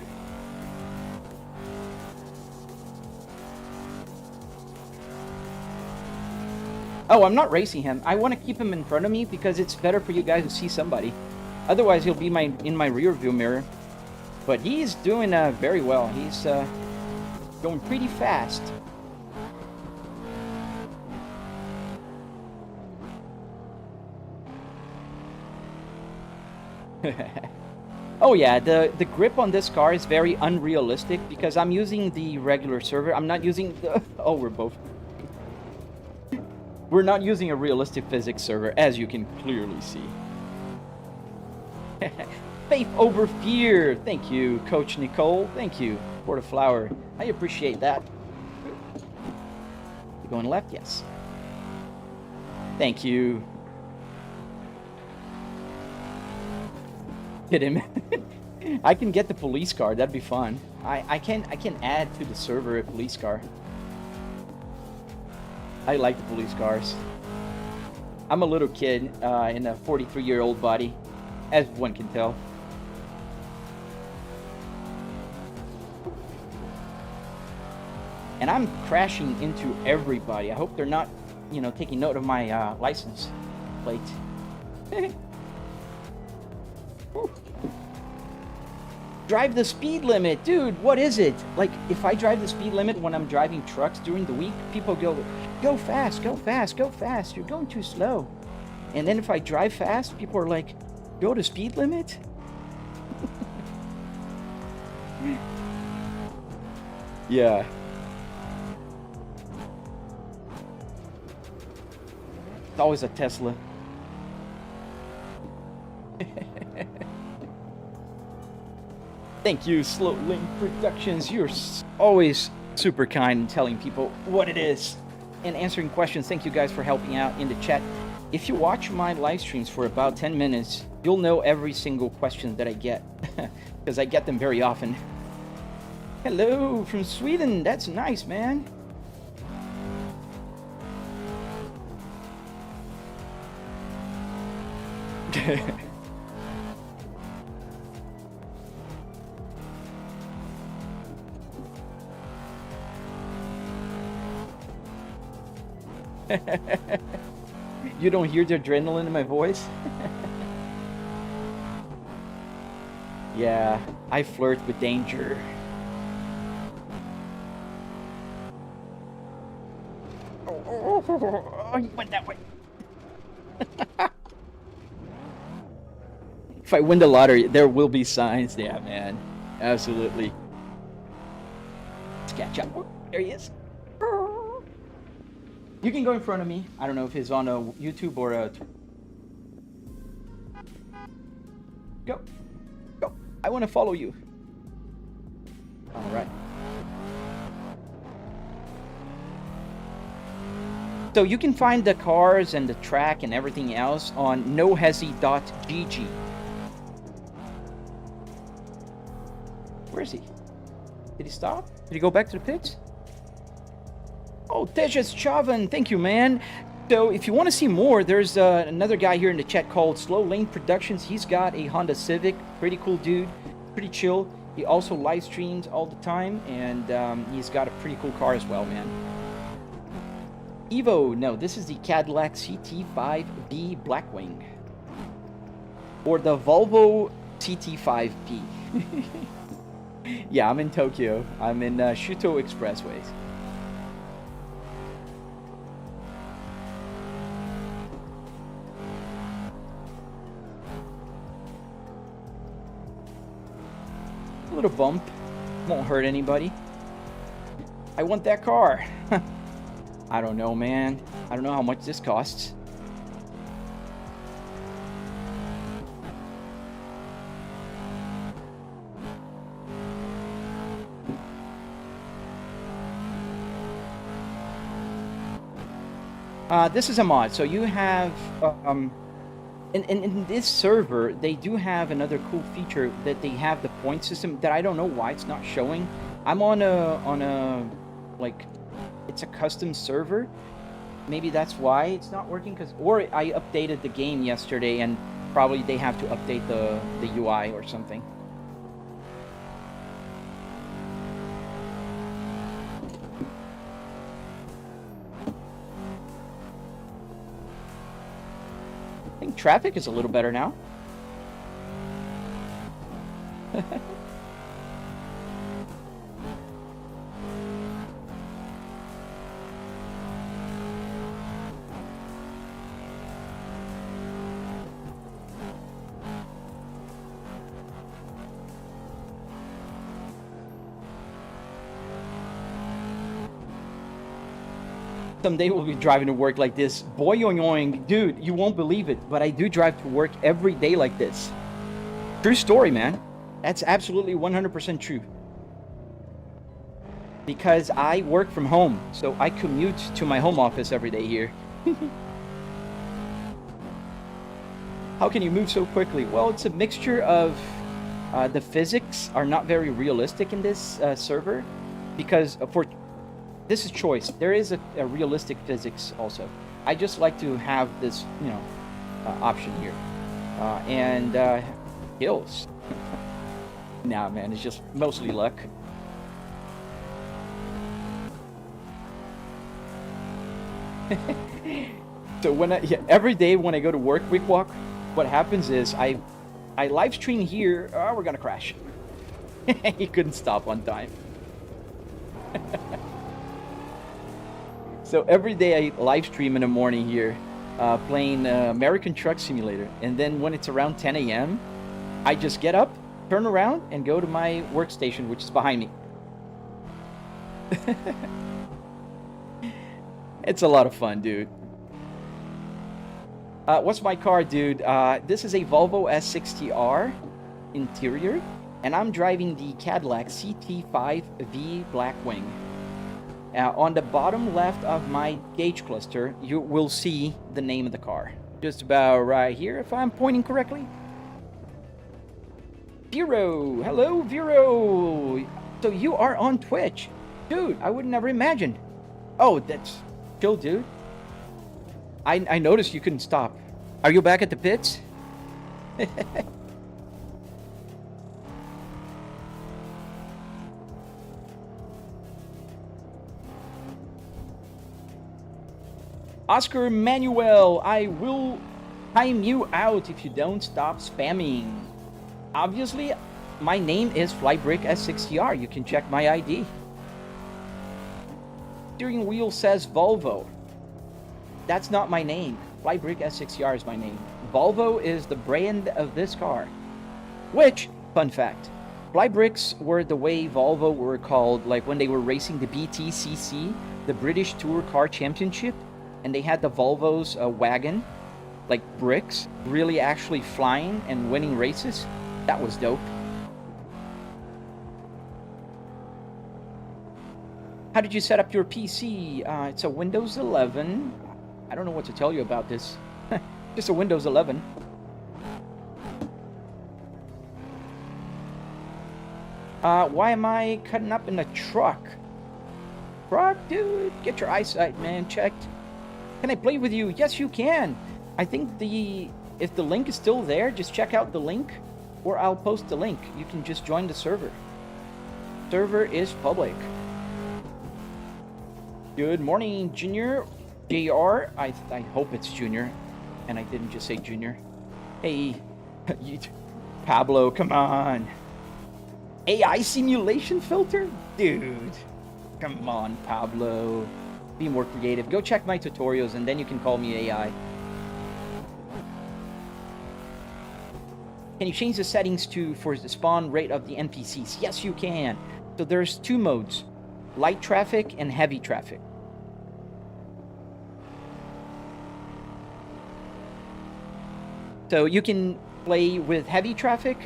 Oh, I'm not racing him. I want to keep him in front of me because it's better for you guys to see somebody. Otherwise, he'll be in my rear view mirror. But he's doing very well. He's going pretty fast. Oh yeah, the grip on this car is very unrealistic because I'm using the regular server. I'm not using the... Oh, we're not using a realistic physics server, as you can clearly see. Faith over fear. Thank you, Coach Nicole. Thank you for the flower. I appreciate that. You going left? Yes. Thank you. Hit him. I can get the police car. That'd be fun. I can add to the server a police car. I like the police cars. I'm a little kid in a 43-year-old body, as one can tell. And I'm crashing into everybody. I hope they're not, you know, taking note of my license plate. Drive the speed limit, dude. What is it? Like, if I drive the speed limit when I'm driving trucks during the week, people go fast, go fast, go fast. You're going too slow. And then if I drive fast, people are like, go to speed limit? Yeah. It's always a Tesla. Thank you, Slow Link Productions. You're always super kind in telling people what it is and answering questions. Thank you guys for helping out in the chat. If you watch my live streams for about 10 minutes, you'll know every single question that I get because I get them very often. Hello from Sweden. That's nice, man. You don't hear the adrenaline in my voice? Yeah, I flirt with danger. Oh, you went that way. If I win the lottery, there will be signs. Yeah, man. Absolutely. Let's catch up. Oh, there he is. You can go in front of me. I don't know if it's on a YouTube or a... Go. Go. I want to follow you. All right. So you can find the cars and the track and everything else on nohesi.gg. Where is he? Did he stop? Did he go back to the pits? Oh, Tejas Chavan, thank you, man. So if you want to see more, there's another guy here in the chat called Slow Lane Productions. He's got a Honda Civic. Pretty cool dude. Pretty chill. He also live streams all the time, and he's got a pretty cool car as well, man. Evo, no, this is the Cadillac CT5B Blackwing. Or the Volvo CT5P. Yeah, I'm in Tokyo. I'm in Shuto Expressways. A little bump. Won't hurt anybody. I want that car. I don't know, man. I don't know how much this costs. This is a mod. So you have, in this server, they do have another cool feature that they have the point system that I don't know why it's not showing. I'm on a like, it's a custom server. Maybe that's why it's not working, or I updated the game yesterday and probably they have to update the UI or something. I think traffic is a little better now. Someday we'll be driving to work like this. Boing, dude, you won't believe it, but I do drive to work every day like this. True story, man. That's absolutely 100% true. Because I work from home, so I commute to my home office every day here. How can you move so quickly? Well, it's a mixture of the physics are not very realistic in this server, because this is choice. There is a realistic physics also. I just like to have this, you know, option here. And hills. Nah, man, it's just mostly luck. So every day when I go to work, Quick Walk, what happens is I live stream here. Oh, we're gonna crash. He couldn't stop on time. So every day I live stream in the morning here, playing American Truck Simulator. And then when it's around 10 a.m., I just get up, turn around, and go to my workstation, which is behind me. It's a lot of fun, dude. What's my car, dude? This is a Volvo S60R interior. and I'm driving the Cadillac CT5V Blackwing. On the bottom left of my gauge cluster, you will see the name of the car. Just about right here, if I'm pointing correctly. Vero! Hello, Vero! So you are on Twitch. Dude, I would never imagine. Oh, that's chill, dude. I noticed you couldn't stop. Are you back at the pits? Oscar Manuel, I will time you out if you don't stop spamming. Obviously, my name is Flybrick S60R. You can check my ID. Steering wheel says Volvo. That's not my name. Flybrick S60R is my name. Volvo is the brand of this car. Which, fun fact, Flybricks were the way Volvo were called, like when they were racing the BTCC, the British Tour Car Championship, and they had the Volvo's wagon, like bricks, really actually flying and winning races. That was dope. How did you set up your PC? It's a Windows 11. I don't know what to tell you about this. Just a Windows 11. Why am I cutting up in a truck? Truck, dude, get your eyesight, man, checked. Can I play with you? Yes, you can. I think if the link is still there, just check out the link, or I'll post the link. You can just join the server. Server is public. Good morning, Junior. JR, I hope it's Junior, and I didn't just say Junior. Hey, Pablo, come on. AI simulation filter? Dude, come on, Pablo. Be more creative. Go check my tutorials, and then you can call me AI. Can you change the settings for the spawn rate of the NPCs? Yes, you can. So there's two modes, light traffic and heavy traffic. So you can play with heavy traffic,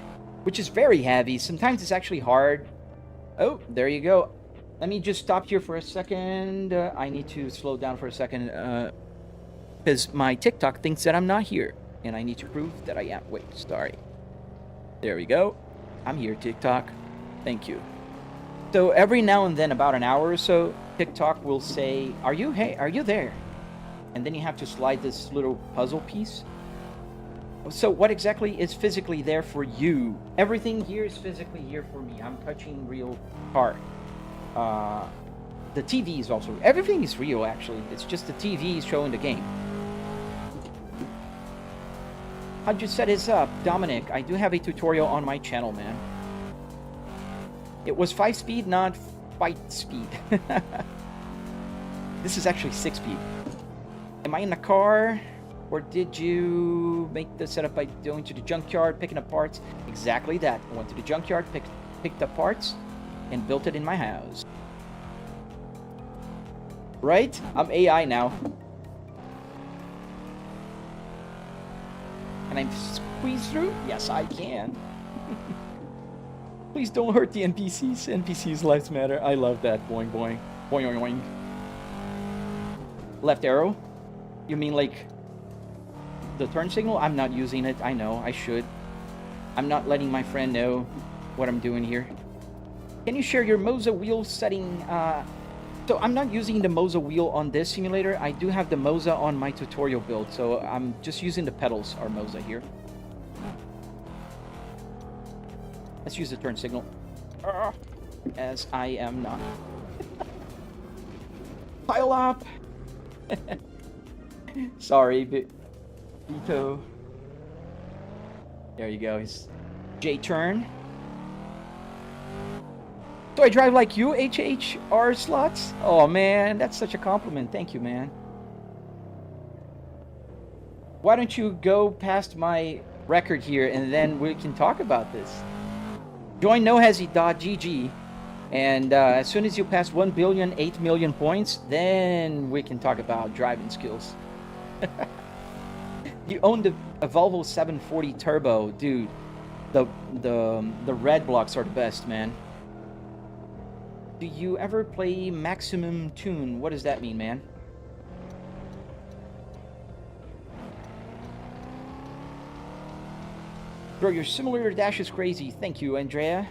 which is very heavy. Sometimes it's actually hard. Oh, there you go. Let me just stop here for a second. I need to slow down for a second because my TikTok thinks that I'm not here, and I need to prove that I am. Wait, sorry. There we go. I'm here, TikTok. Thank you. So every now and then, about an hour or so, TikTok will say, are you there? And then you have to slide this little puzzle piece. So what exactly is physically there for you? Everything here is physically here for me. I'm touching real car. The TV is also... Everything is real, actually. It's just the TV is showing the game. How'd you set this up? Dominic, I do have a tutorial on my channel, man. It was 5-speed, not fight speed. This is actually 6-speed. Am I in the car? Or did you make the setup by going to the junkyard, picking up parts? Exactly that. I went to the junkyard, picked up parts, and built it in my house. Right? I'm AI now. Can I squeeze through? Yes, I can. Please don't hurt the NPCs. NPCs' lives matter. I love that. Boing, boing. Boing, boing, boing. Left arrow? You mean like the turn signal? I'm not using it. I know. I should. I'm not letting my friend know what I'm doing here. Can you share your Moza wheel setting? So I'm not using the Moza wheel on this simulator. I do have the Moza on my tutorial build. So I'm just using the pedals, our Moza here. Let's use the turn signal. As I am not. Pile up! Sorry, Vito. There you go. It's J-turn. Do I drive like you, HHR slots? Oh man, that's such a compliment. Thank you, man. Why don't you go past my record here and then we can talk about this. Join nohesi.gg and as soon as you pass 1,008 million points, then we can talk about driving skills. You owned a Volvo 740 Turbo, dude. The red blocks are the best, man. Do you ever play maximum tune? What does that mean, man? Bro, your simulator dash is crazy. Thank you, Andrea.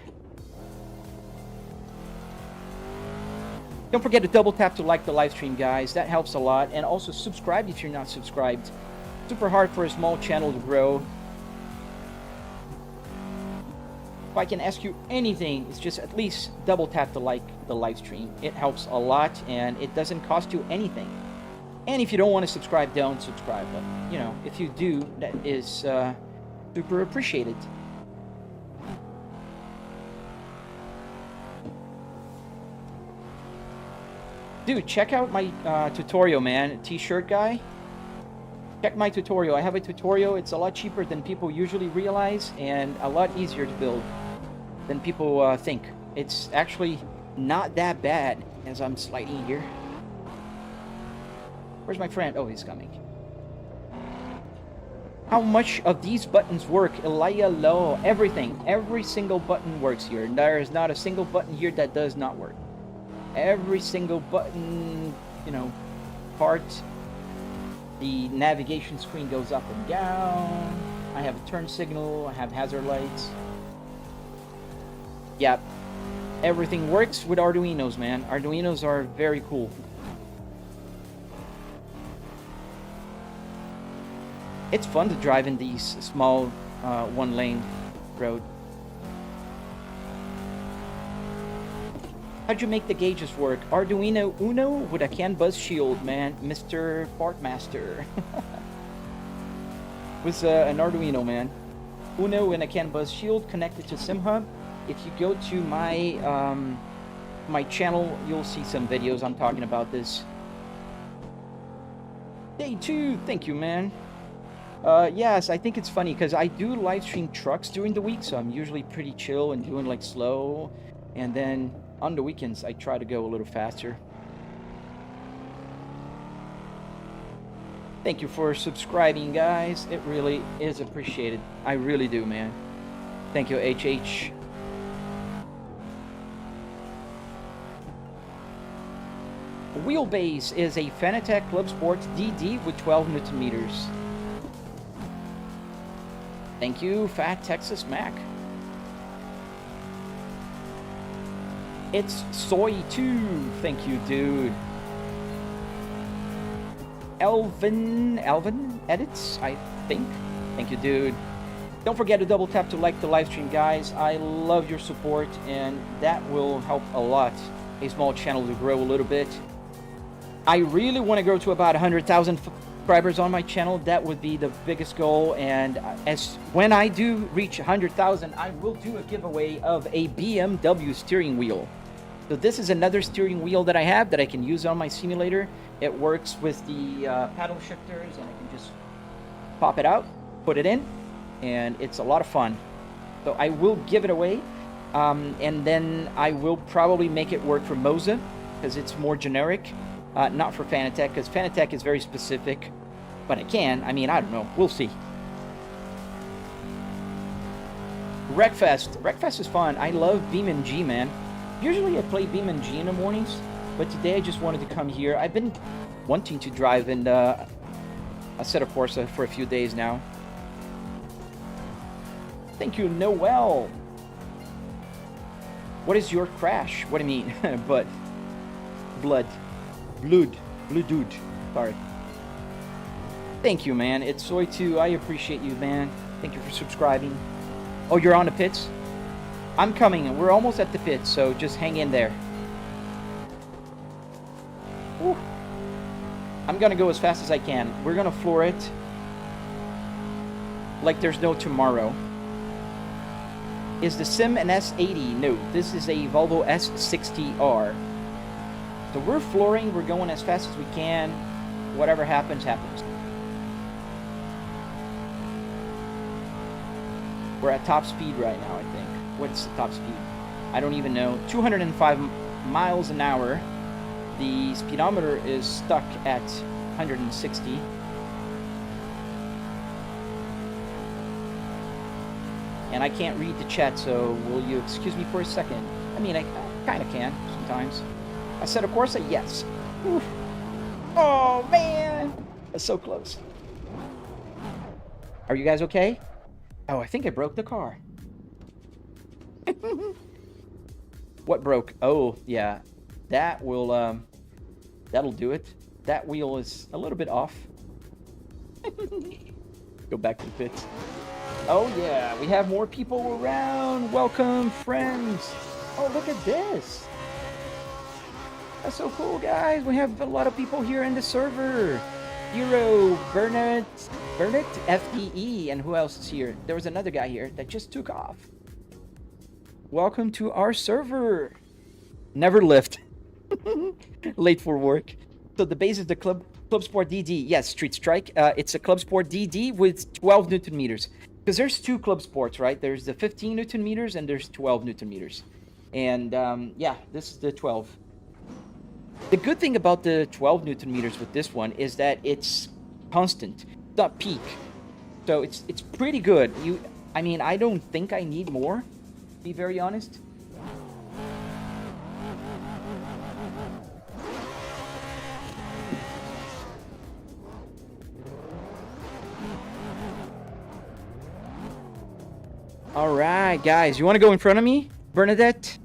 Don't forget to double tap to like the live stream, guys. That helps a lot. And also subscribe if you're not subscribed. Super hard for a small channel to grow. If I can ask you anything, it's just at least double tap to like the live stream. It helps a lot, and it doesn't cost you anything. And if you don't want to subscribe, don't subscribe. But, you know, if you do, that is super appreciated. Dude, check out my tutorial, man. T-shirt guy. Check my tutorial. I have a tutorial. It's a lot cheaper than people usually realize, and a lot easier to build than people think. It's actually not that bad, as I'm sliding here. Where's my friend? Oh, he's coming. How much of these buttons work? Elia Low. Everything. Every single button works here. There is not a single button here that does not work. Every single button, you know, part. The navigation screen goes up and down. I have a turn signal. I have hazard lights. Yep. Everything works with Arduinos, man. Arduinos are very cool. It's fun to drive in these small one-lane road. How'd you make the gauges work? Arduino Uno with a CAN bus shield, man. Mr. Fartmaster. With an Arduino, man. Uno and a CAN bus shield connected to SimHub. If you go to my my channel, you'll see some videos I'm talking about this. Day 2, thank you, man. Yes, I think it's funny because I do live stream trucks during the week, so I'm usually pretty chill and doing like slow, and then on the weekends I try to go a little faster. Thank you for subscribing, guys. It really is appreciated. I really do, man. Thank you, HH. Wheelbase is a Fanatec Clubsport DD with 12 Newton meters. Thank you, Fat Texas Mac. It's Soy 2. Thank you, dude. Elvin edits, I think. Thank you, dude. Don't forget to double tap to like the live stream, guys. I love your support, and that will help a lot a small channel to grow a little bit. I really want to grow to about 100,000 subscribers on my channel. That would be the biggest goal, and when I do reach 100,000, I will do a giveaway of a BMW steering wheel. So this is another steering wheel that I have that I can use on my simulator. It works with the paddle shifters, and I can just pop it out, put it in, and it's a lot of fun. So I will give it away, and then I will probably make it work for Moza, because it's more generic. Not for Fanatec, because Fanatec is very specific, but it can. I mean, I don't know. We'll see. Wreckfest is fun. I love BeamNG, man. Usually I play BeamNG in the mornings, but today I just wanted to come here. I've been wanting to drive in Assetto Corsa for a few days now. Thank you, Noel. What is your crash? What do you mean? But blood dude. Sorry. Thank you, man. It's Soy 2. I appreciate you, man. Thank you for subscribing. Oh, you're on the pits? I'm coming. We're almost at the pits, so just hang in there. Whew. I'm gonna go as fast as I can. We're gonna floor it like there's no tomorrow. Is the Sim an S80? No, this is a Volvo S60R. So we're flooring, we're going as fast as we can. Whatever happens, happens. We're at top speed right now, I think. What's the top speed? I don't even know. 205 miles an hour. The speedometer is stuck at 160. and I can't read the chat, so will you excuse me for a second? I mean, I kind of can sometimes. Assetto Corsa, yes. Oof. Oh, man. That's so close. Are you guys okay? Oh, I think I broke the car. What broke? Oh, yeah. That will, that'll do it. That wheel is a little bit off. Go back to the pits. Oh, yeah. We have more people around. Welcome, friends. Oh, look at this. That's so cool, guys. We have a lot of people here in the server. Hero, Bernard, FDE, and who else is here? There was another guy here that just took off. Welcome to our server. Never lift. Late for work. So the base is the Clubsport DD. Yes, Street Strike. It's a Clubsport DD with 12 Newton meters. Because there's two Clubsports, right? There's the 15 Newton meters and there's 12 Newton meters. And yeah, this is the 12. The good thing about the 12 Newton meters with this one is that it's constant, it's not peak. So it's pretty good. I mean, I don't think I need more, to be very honest. All right, guys, you want to go in front of me? Bernadette?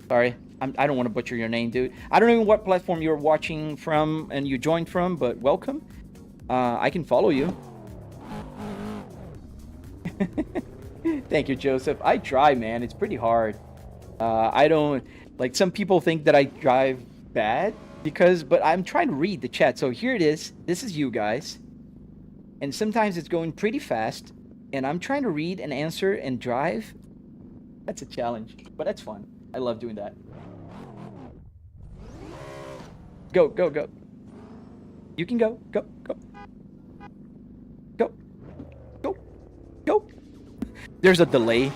Sorry. I don't want to butcher your name, dude. I don't know what platform you're watching from and you joined from, but welcome. I can follow you. Thank you, Joseph. I try, man. It's pretty hard. I don't... Like, some people think that I drive bad but I'm trying to read the chat. So here it is. This is you guys. And sometimes it's going pretty fast. And I'm trying to read and answer and drive. That's a challenge, but that's fun. I love doing that. Go, go, go. You can go, go, go. Go, go, go. There's a delay.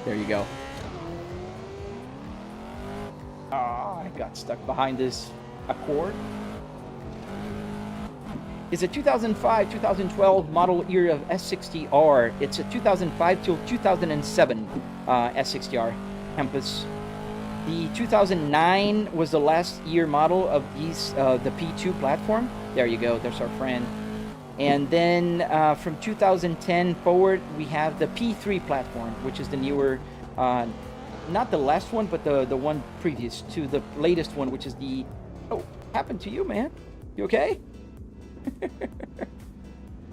There you go. Ah, I got stuck behind this Accord. It's a 2005, 2012 model year of S60R. It's a 2005 till 2007 S60R Campus. The 2009 was the last year model of these, the P2 platform. There you go, there's our friend. And then from 2010 forward, we have the P3 platform, which is the newer, not the last one, but the one previous to the latest one, which is the... Oh, happened to you, man? You okay?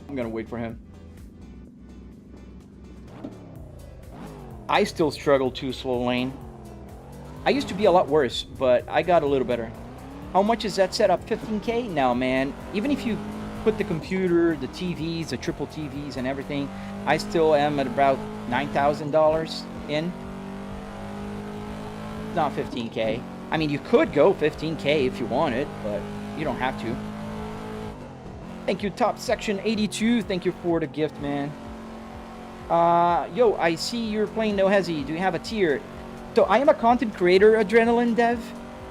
I'm gonna wait for him. I still struggle too, slow lane. I used to be a lot worse, but I got a little better. How much is that setup? 15K? No, man. Even if you put the computer, the TVs, the triple TVs and everything, I still am at about $9,000 in. Not 15K. I mean, you could go 15K if you wanted, but you don't have to. Thank you, Top Section 82. Thank you for the gift, man. Yo, I see you're playing No Hezi. Do you have a tier? So I am a content creator, Adrenaline Dev,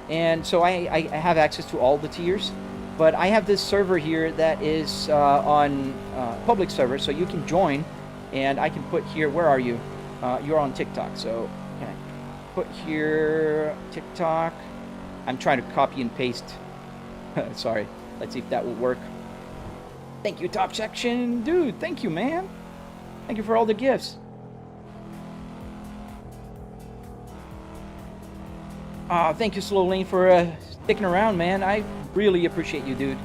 and so I have access to all the tiers. But I have this server here that is on public server, so you can join, and I can put here. Where are you? You're on TikTok, so can I put here TikTok? I'm trying to copy and paste. Sorry. Let's see if that will work. Thank you, Top Section. Dude, thank you, man. Thank you for all the gifts. Thank you, Slow Lane, for sticking around, man. I really appreciate you, dude.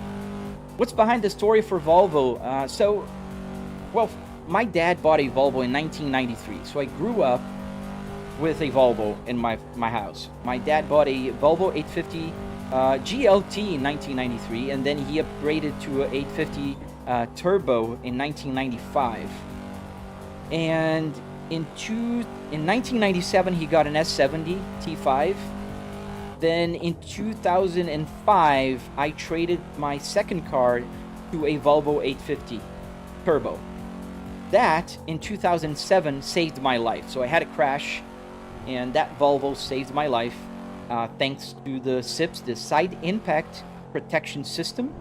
What's behind the story for Volvo? Well, my dad bought a Volvo in 1993, so I grew up with a Volvo in my house. My dad bought a Volvo 850 GLT in 1993, and then he upgraded to a 850 Turbo in 1995. And in 1997, he got an S70 T5. Then in 2005, I traded my second car to a Volvo 850 Turbo. That, in 2007, saved my life. So I had a crash, and that Volvo saved my life thanks to the SIPS, the Side Impact Protection System.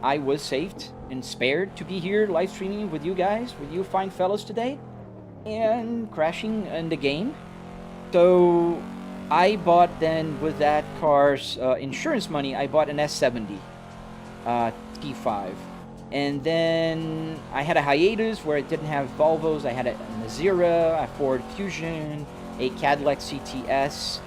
I was saved. inspired to be here live streaming with you guys, with you fine fellows today, and crashing in the game. So I bought then with that car's insurance money, I bought an S70 T5. And then I had a hiatus where I didn't have Volvos. I had a Nazira, a Ford Fusion, a Cadillac CTS.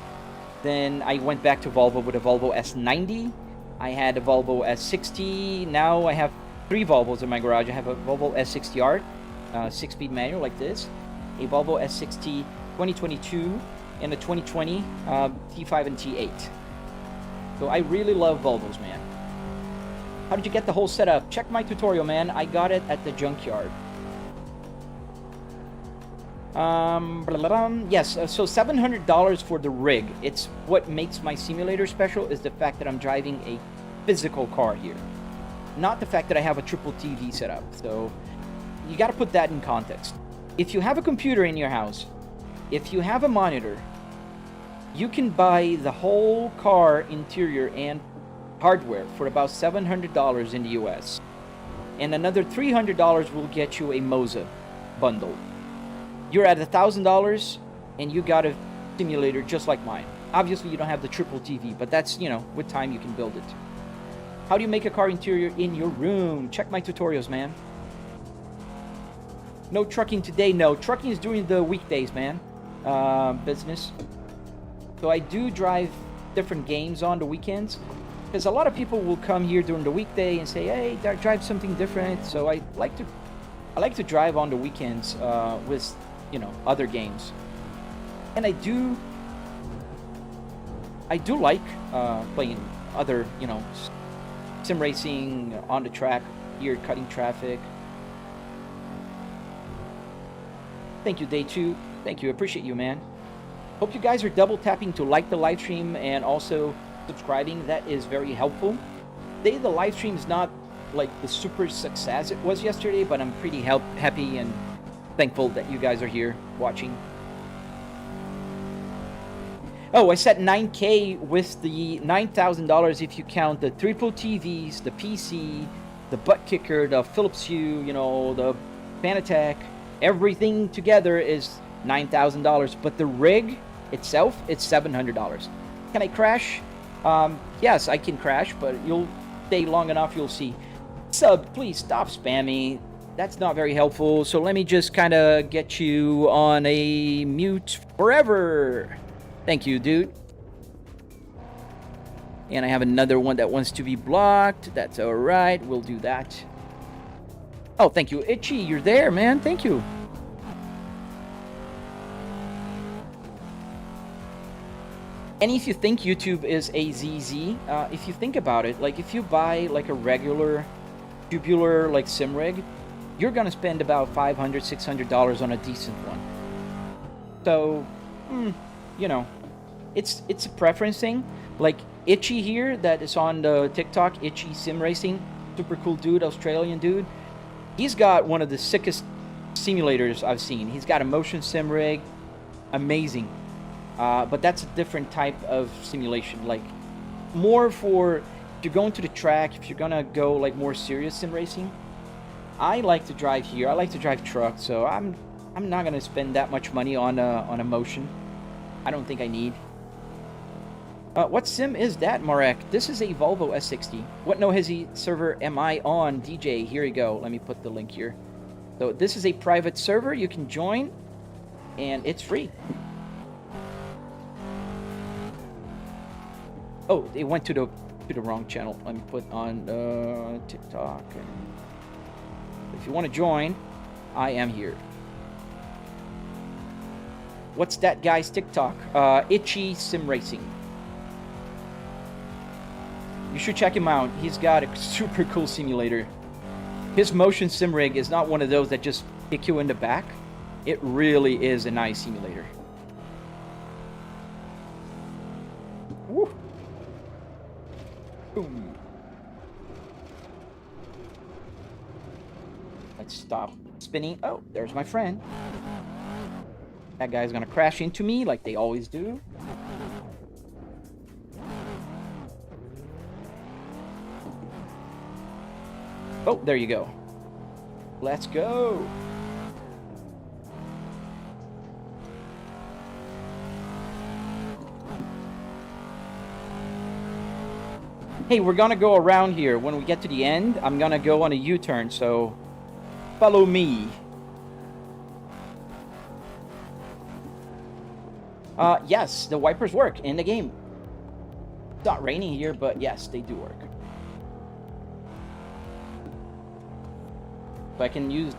Then I went back to Volvo with a Volvo S90. I had a Volvo S60. Now I have 3 Volvos in my garage. I have a Volvo S60R, 6-speed manual like this, a Volvo S60 2022, and a 2020 T5 and T8. So I really love Volvos, man. How did you get the whole setup? Check my tutorial, man. I got it at the Junkyard. Yes, so $700 for the rig. It's what makes my simulator special is the fact that I'm driving a physical car here. Not the fact that I have a triple TV setup. So you got to put that in context. If you have a computer in your house, if you have a monitor, you can buy the whole car interior and hardware for about $700 in the US. And another $300 will get you a Moza bundle. You're at $1,000 and you got a simulator just like mine. Obviously you don't have the triple TV, but that's, you know, with time you can build it. How do you make a car interior in your room? Check my tutorials, man. No trucking today, no. Trucking is during the weekdays, man. Business. So I do drive different games on the weekends. Because a lot of people will come here during the weekday and say, hey, drive something different. So I like to drive on the weekends with, you know, other games. And I do like playing other, you know, sim racing on the track here, cutting traffic. Thank you, Day 2. Thank you. Appreciate you, man. Hope you guys are double tapping to like the live stream and also subscribing. That is very helpful. Today the live stream is not like the super success it was yesterday, but I'm pretty happy and thankful that you guys are here watching. Oh, I set 9K with the $9,000 if you count the triple TVs, the PC, the Buttkicker, the Philips Hue, you know, the Fanatec. Everything together is $9,000, but the rig itself, it's $700. Can I crash? Yes, I can crash, but you'll stay long enough, you'll see. Sub, please stop spamming. That's not very helpful. So let me just kind of get you on a mute forever. Thank you, dude. And I have another one that wants to be blocked. That's all right. We'll do that. Oh, thank you. Itchy, you're there, man. Thank you. And if you think YouTube is a ZZ, if you think about it, like if you buy like a regular tubular like sim rig, you're gonna spend about $500, $600 on a decent one. So, you know, it's a preference thing. Like Itchy here, that is on the TikTok, Itchy Sim Racing, super cool dude, Australian dude. He's got one of the sickest simulators I've seen. He's got a motion sim rig, amazing. But that's a different type of simulation, like more for if you're going to the track, if you're gonna go like more serious sim racing. I like to drive here. I like to drive trucks, so I'm not gonna spend that much money on a motion. I don't think I need. What sim is that, Marek? This is a Volvo S60. What no hizzy server am I on, DJ? Here you go. Let me put the link here. So this is a private server you can join, and it's free. Oh, it went to the wrong channel. Let me put on TikTok. If you want to join, I am here. What's that guy's TikTok? Itchy Sim Racing. You should check him out. He's got a super cool simulator. His motion sim rig is not one of those that just kick you in the back. It really is a nice simulator. Woo. Boom. Let's stop spinning. Oh, there's my friend. That guy's gonna crash into me like they always do. Oh, there you go. Let's go. Hey, we're gonna go around here. When we get to the end, I'm gonna go on a U-turn, so follow me. Yes, the wipers work in the game. It's not raining here, but yes, they do work. So I can use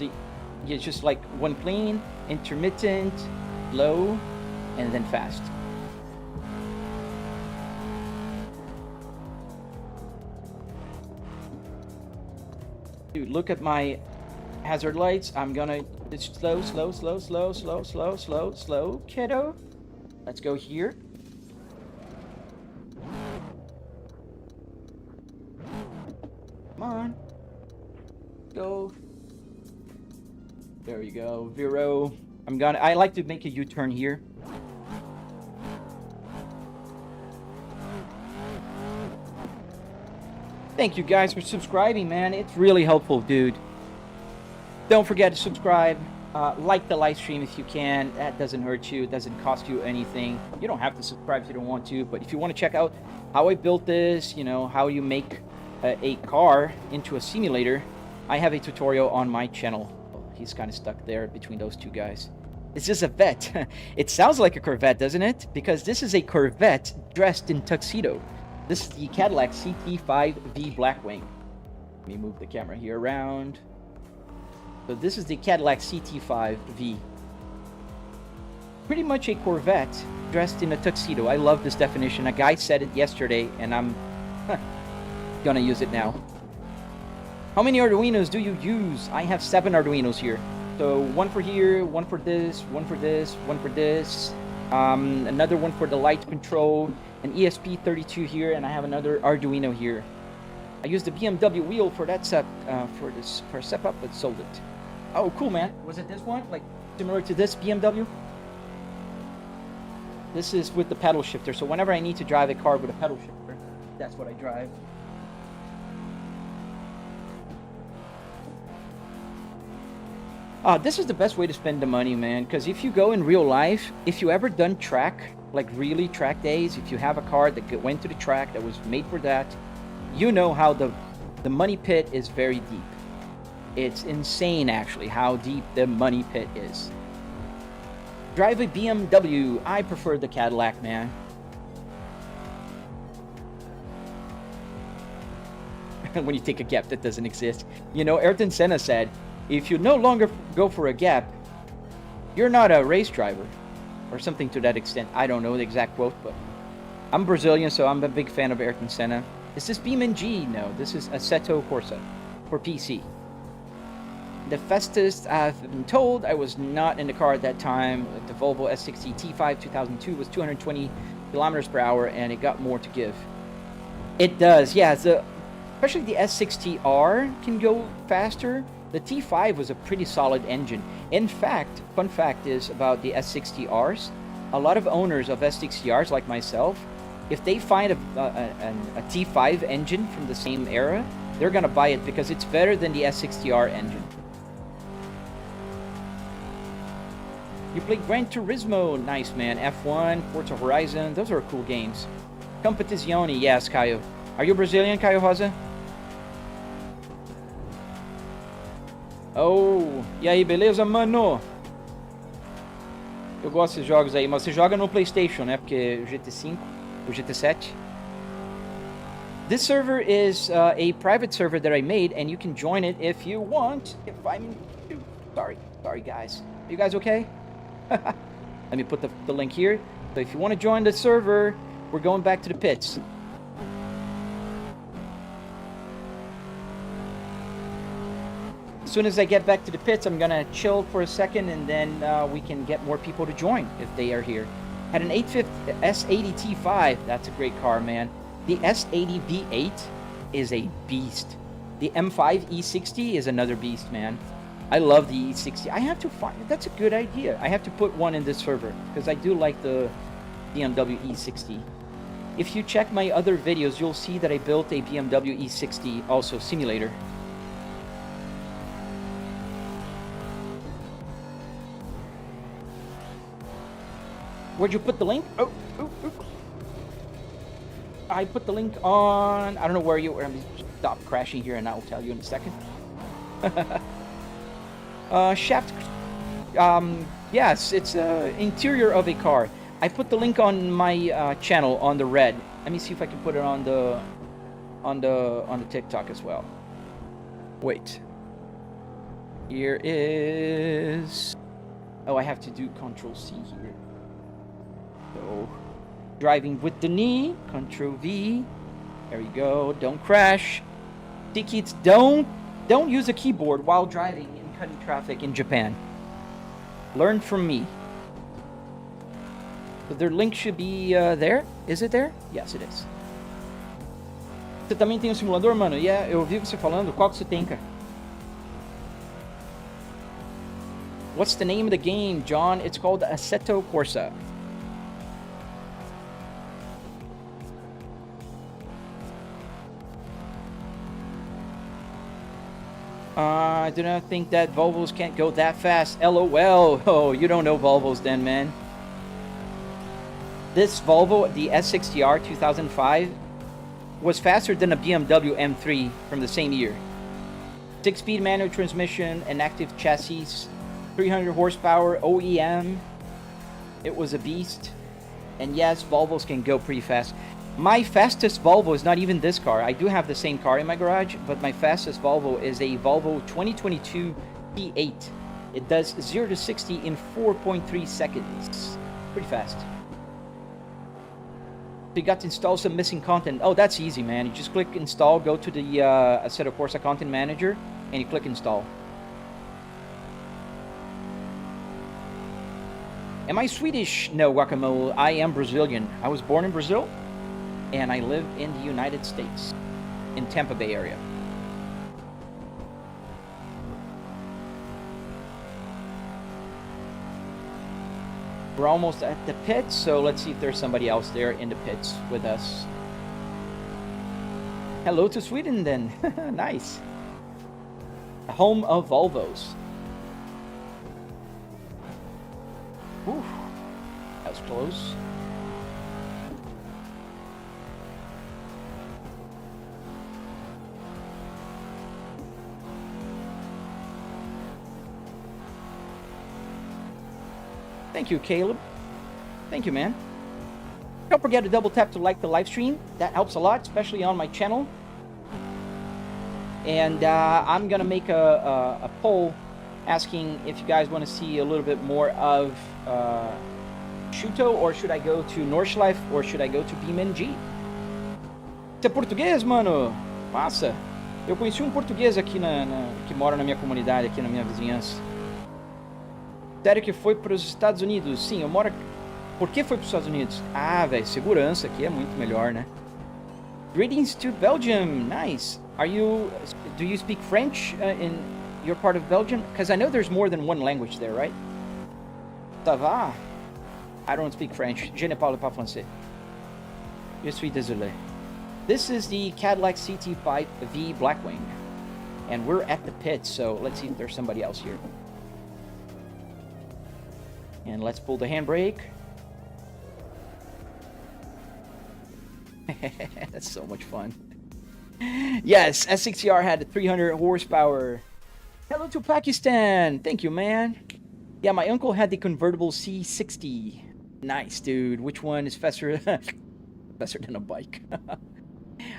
it's just like one clean, intermittent, low, and then fast. Dude, look at my hazard lights. I'm gonna slow, slow, slow, slow, slow, slow, slow, slow, kiddo. Let's go here. Come on. Go. There we go. Vero. I like to make a U-turn here. Thank you guys for subscribing, man. It's really helpful, dude. Don't forget to subscribe. Like the live stream if you can. That doesn't hurt you. It doesn't cost you anything. You don't have to subscribe if you don't want to, but if you want to check out how I built this, you know, how you make a car into a simulator, I have a tutorial on my channel. Oh, he's kind of stuck there between those two guys. It's just a Vette. It sounds like a Corvette, doesn't it? Because this is a Corvette dressed in tuxedo. This is the Cadillac CT5V Blackwing. Let me move the camera here around. So this is the Cadillac CT5V. Pretty much a Corvette dressed in a tuxedo. I love this definition. A guy said it yesterday, and I'm gonna use it now. How many Arduinos do you use? I have 7 Arduinos here. So one for here, one for this, one for this, one for this. Another one for the light control, an ESP32 here, and I have another Arduino here. I used the BMW wheel for that for setup, but sold it. Oh, cool, man. Was it this one? Like similar to this BMW? This is with the pedal shifter. So whenever I need to drive a car with a pedal shifter, that's what I drive. This is the best way to spend the money, man, because if you go in real life, if you ever done track, like really track days, if you have a car that went to the track that was made for that, you know how the money pit is very deep. It's insane, actually, how deep the money pit is. Drive a BMW. I prefer the Cadillac, man. When you take a gap that doesn't exist. You know, Ayrton Senna said, if you no longer go for a gap, you're not a race driver. Or something to that extent. I don't know the exact quote, but I'm Brazilian, so I'm a big fan of Ayrton Senna. Is this BeamNG? No, this is Assetto Corsa for PC. The fastest I've been told, I was not in the car at that time. The Volvo S60 2002 was 220 kilometers per hour, and it got more to give. It does, yeah. Especially the S60R can go faster. The T5 was a pretty solid engine. In fact, fun fact is about the S60Rs, a lot of owners of S60Rs like myself, if they find a T5 engine from the same era, they're gonna buy it because it's better than the S60R engine. You play Gran Turismo, nice man. F1, Forza Horizon, those are cool games. Competizione, yes, Caio. Are you Brazilian, Caio Rosa? Oh, e aí, beleza, mano? Eu gosto desses jogos aí, mas você joga no PlayStation, né? Porque o GT5, o GT7. This server is a private server that I made, and you can join it if you want. If I'm... Sorry, guys. Are you guys okay? Let me put the link here. So if you want to join the server, we're going back to the pits. As soon as I get back to the pits, I'm gonna chill for a second, and then we can get more people to join if they are here. Had an 850 S80 T5. That's a great car, man. The S80 V8 is a beast. The M5 E60 is another beast, man. I love the E60. I have to find... That's a good idea. I have to put one in this server because I do like the BMW E60. If you check my other videos, you'll see that I built a BMW E60 also simulator. Where'd you put the link? Oh. I put the link on... I don't know where you... Let me stop crashing here and I'll tell you in a second. Shaft... yes, it's interior of a car. I put the link on my channel on the red. Let me see if I can put it on the TikTok as well. Wait. Here is... Oh, I have to do Control C here. So, driving with the knee, Control V. There you go. Don't crash. Tickets, don't use a keyboard while driving and cutting traffic in Japan. Learn from me. So their link should be there. Is it there? Yes, it is. Você também tem um simulador, mano? Yeah, eu ouvi você falando. Qual que você tem, cara? What's the name of the game, John? It's called Assetto Corsa. I do not think that Volvos can't go that fast. LOL. Oh, you don't know Volvos then, man. This Volvo, the S60R 2005, was faster than a BMW M3 from the same year. 6-speed manual transmission, an active chassis, 300 horsepower, OEM. It was a beast. And yes, Volvos can go pretty fast. My fastest Volvo is not even this car. I do have the same car in my garage, but my fastest Volvo is a Volvo 2022 P8. It does 0 to 60 in 4.3 seconds. Pretty fast. You got to install some missing content. Oh, that's easy, man. You just click install, go to the Assetto Corsa Content Manager, and you click install. Am I Swedish? No, Guacamole. I am Brazilian. I was born in Brazil, and I live in the United States, in Tampa Bay area. We're almost at the pits, so let's see if there's somebody else there in the pits with us. Hello to Sweden, then. Nice. The home of Volvos. Whew. That was close. Thank you, Caleb. Thank you, man. Don't forget to double tap to like the live stream. That helps a lot, especially on my channel. And I'm gonna make a poll asking if you guys want to see a little bit more of Shuto, or should I go to Nordschleife, or should I go to BeamNG? Você é português, mano? Massa. Eu conheci um português aqui que mora na minha comunidade, aqui na minha vizinhança. Sério que foi para os Estados Unidos? Sim, eu moro... Por que foi para os Estados Unidos? Ah, velho, segurança aqui é muito melhor, né? Greetings to Belgium. Nice. Do you speak French in your part of Belgium? Because I know there's more than one language there, right? Ça va? I don't speak French. Je ne parle pas français. Je suis désolé. This is the Cadillac CT5V Blackwing. And we're at the pit, so let's see if there's somebody else here. And let's pull the handbrake. That's so much fun. Yes, S60R had 300 horsepower. Hello to Pakistan. Thank you, man. Yeah, my uncle had the convertible C60. Nice, dude. Which one is faster? Faster than a bike.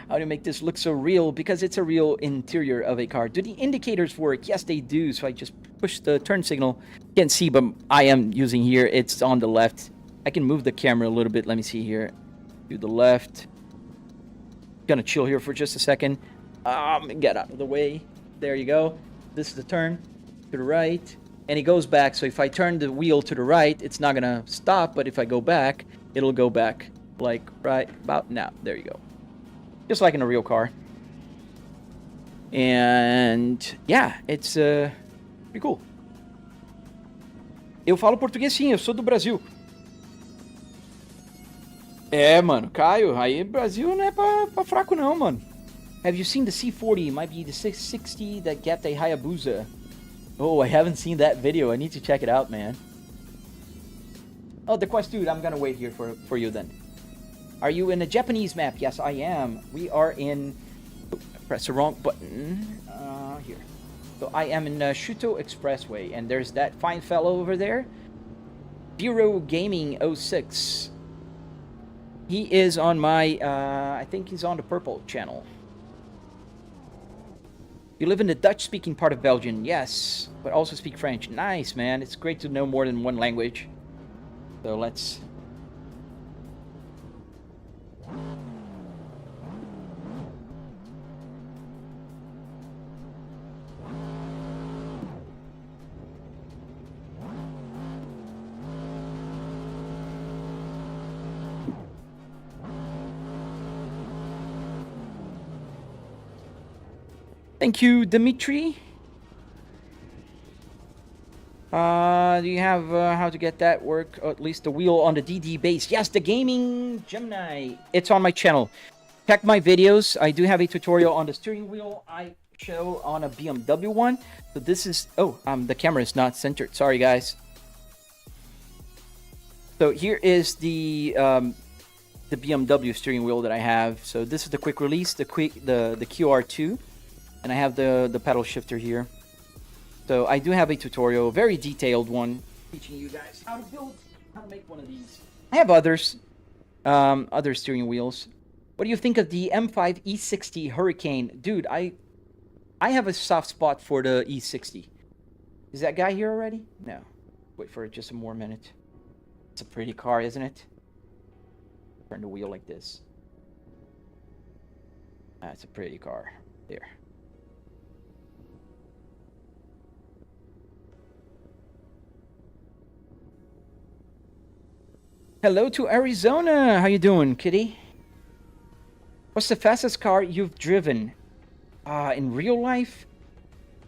How do you make this look so real? Because it's a real interior of a car. Do the indicators work? Yes, they do. So I just push the turn signal. You can't see, but I am using here. It's on the left. I can move the camera a little bit. Let me see here. To the left. Gonna chill here for just a second. Get out of the way. There you go. This is the turn. To the right. And it goes back. So if I turn the wheel to the right, it's not gonna stop. But if I go back, it'll go back. Like right about now. There you go. Just like in a real car. And yeah, it's pretty cool. Eu falo português sim, eu sou do Brasil. É, mano, Caio, aí Brasil não é pra fraco não, mano. Have you seen the C40? Might be the 660 that get a Hayabusa. Oh, I haven't seen that video. I need to check it out, man. Oh, the quest dude, I'm gonna wait here for you then. Are you in a Japanese map? Yes, I am. We are in... Press the wrong button. Here. So I am in Shuto Expressway, and there's that fine fellow over there. Bureau Gaming 06. He is on my, I think he's on the purple channel. You live in the Dutch-speaking part of Belgium, yes, but also speak French. Nice, man. It's great to know more than one language. So let's... Thank you, Dimitri. Do you have how to get that work? Or at least the wheel on the DD base. Yes, the Gaming Gemini. It's on my channel. Check my videos. I do have a tutorial on the steering wheel. I show on a BMW one. So this is... Oh, the camera is not centered. Sorry, guys. So here is the BMW steering wheel that I have. So this is the quick release, the QR2. And I have the pedal shifter here. So I do have a tutorial, a very detailed one, teaching you guys how to make one of these. I have others, other steering wheels. What do you think of the M5 E60 Hurricane? Dude, I have a soft spot for the E60. Is that guy here already? No. Wait for just a more minute. It's a pretty car, isn't it? Turn the wheel like this. That's a pretty car. There. Hello to Arizona. How you doing, kitty? What's the fastest car you've driven? In real life,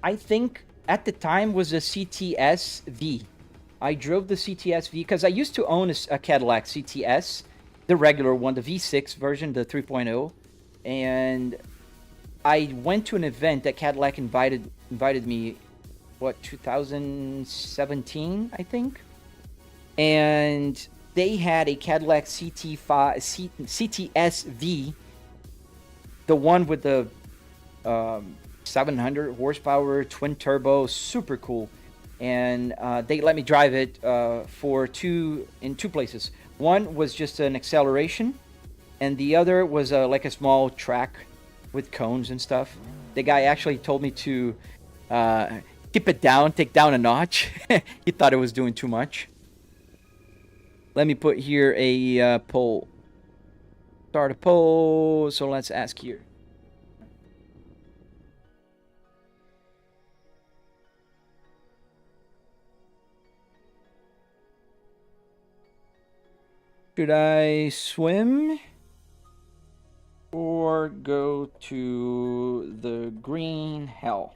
I think at the time was a CTS V. I drove the CTS V because I used to own a Cadillac CTS, the regular one, the V6 version, the 3.0, and I went to an event that Cadillac invited me, what, 2017, I think, and they had a Cadillac CTS V, the one with the 700 horsepower twin turbo, super cool. And they let me drive it in two places. One was just an acceleration, and the other was like a small track with cones and stuff. The guy actually told me to keep it down, take down a notch. He thought it was doing too much. Let me put here a poll. Start a poll. So let's ask here. Should I swim or go to the green hell?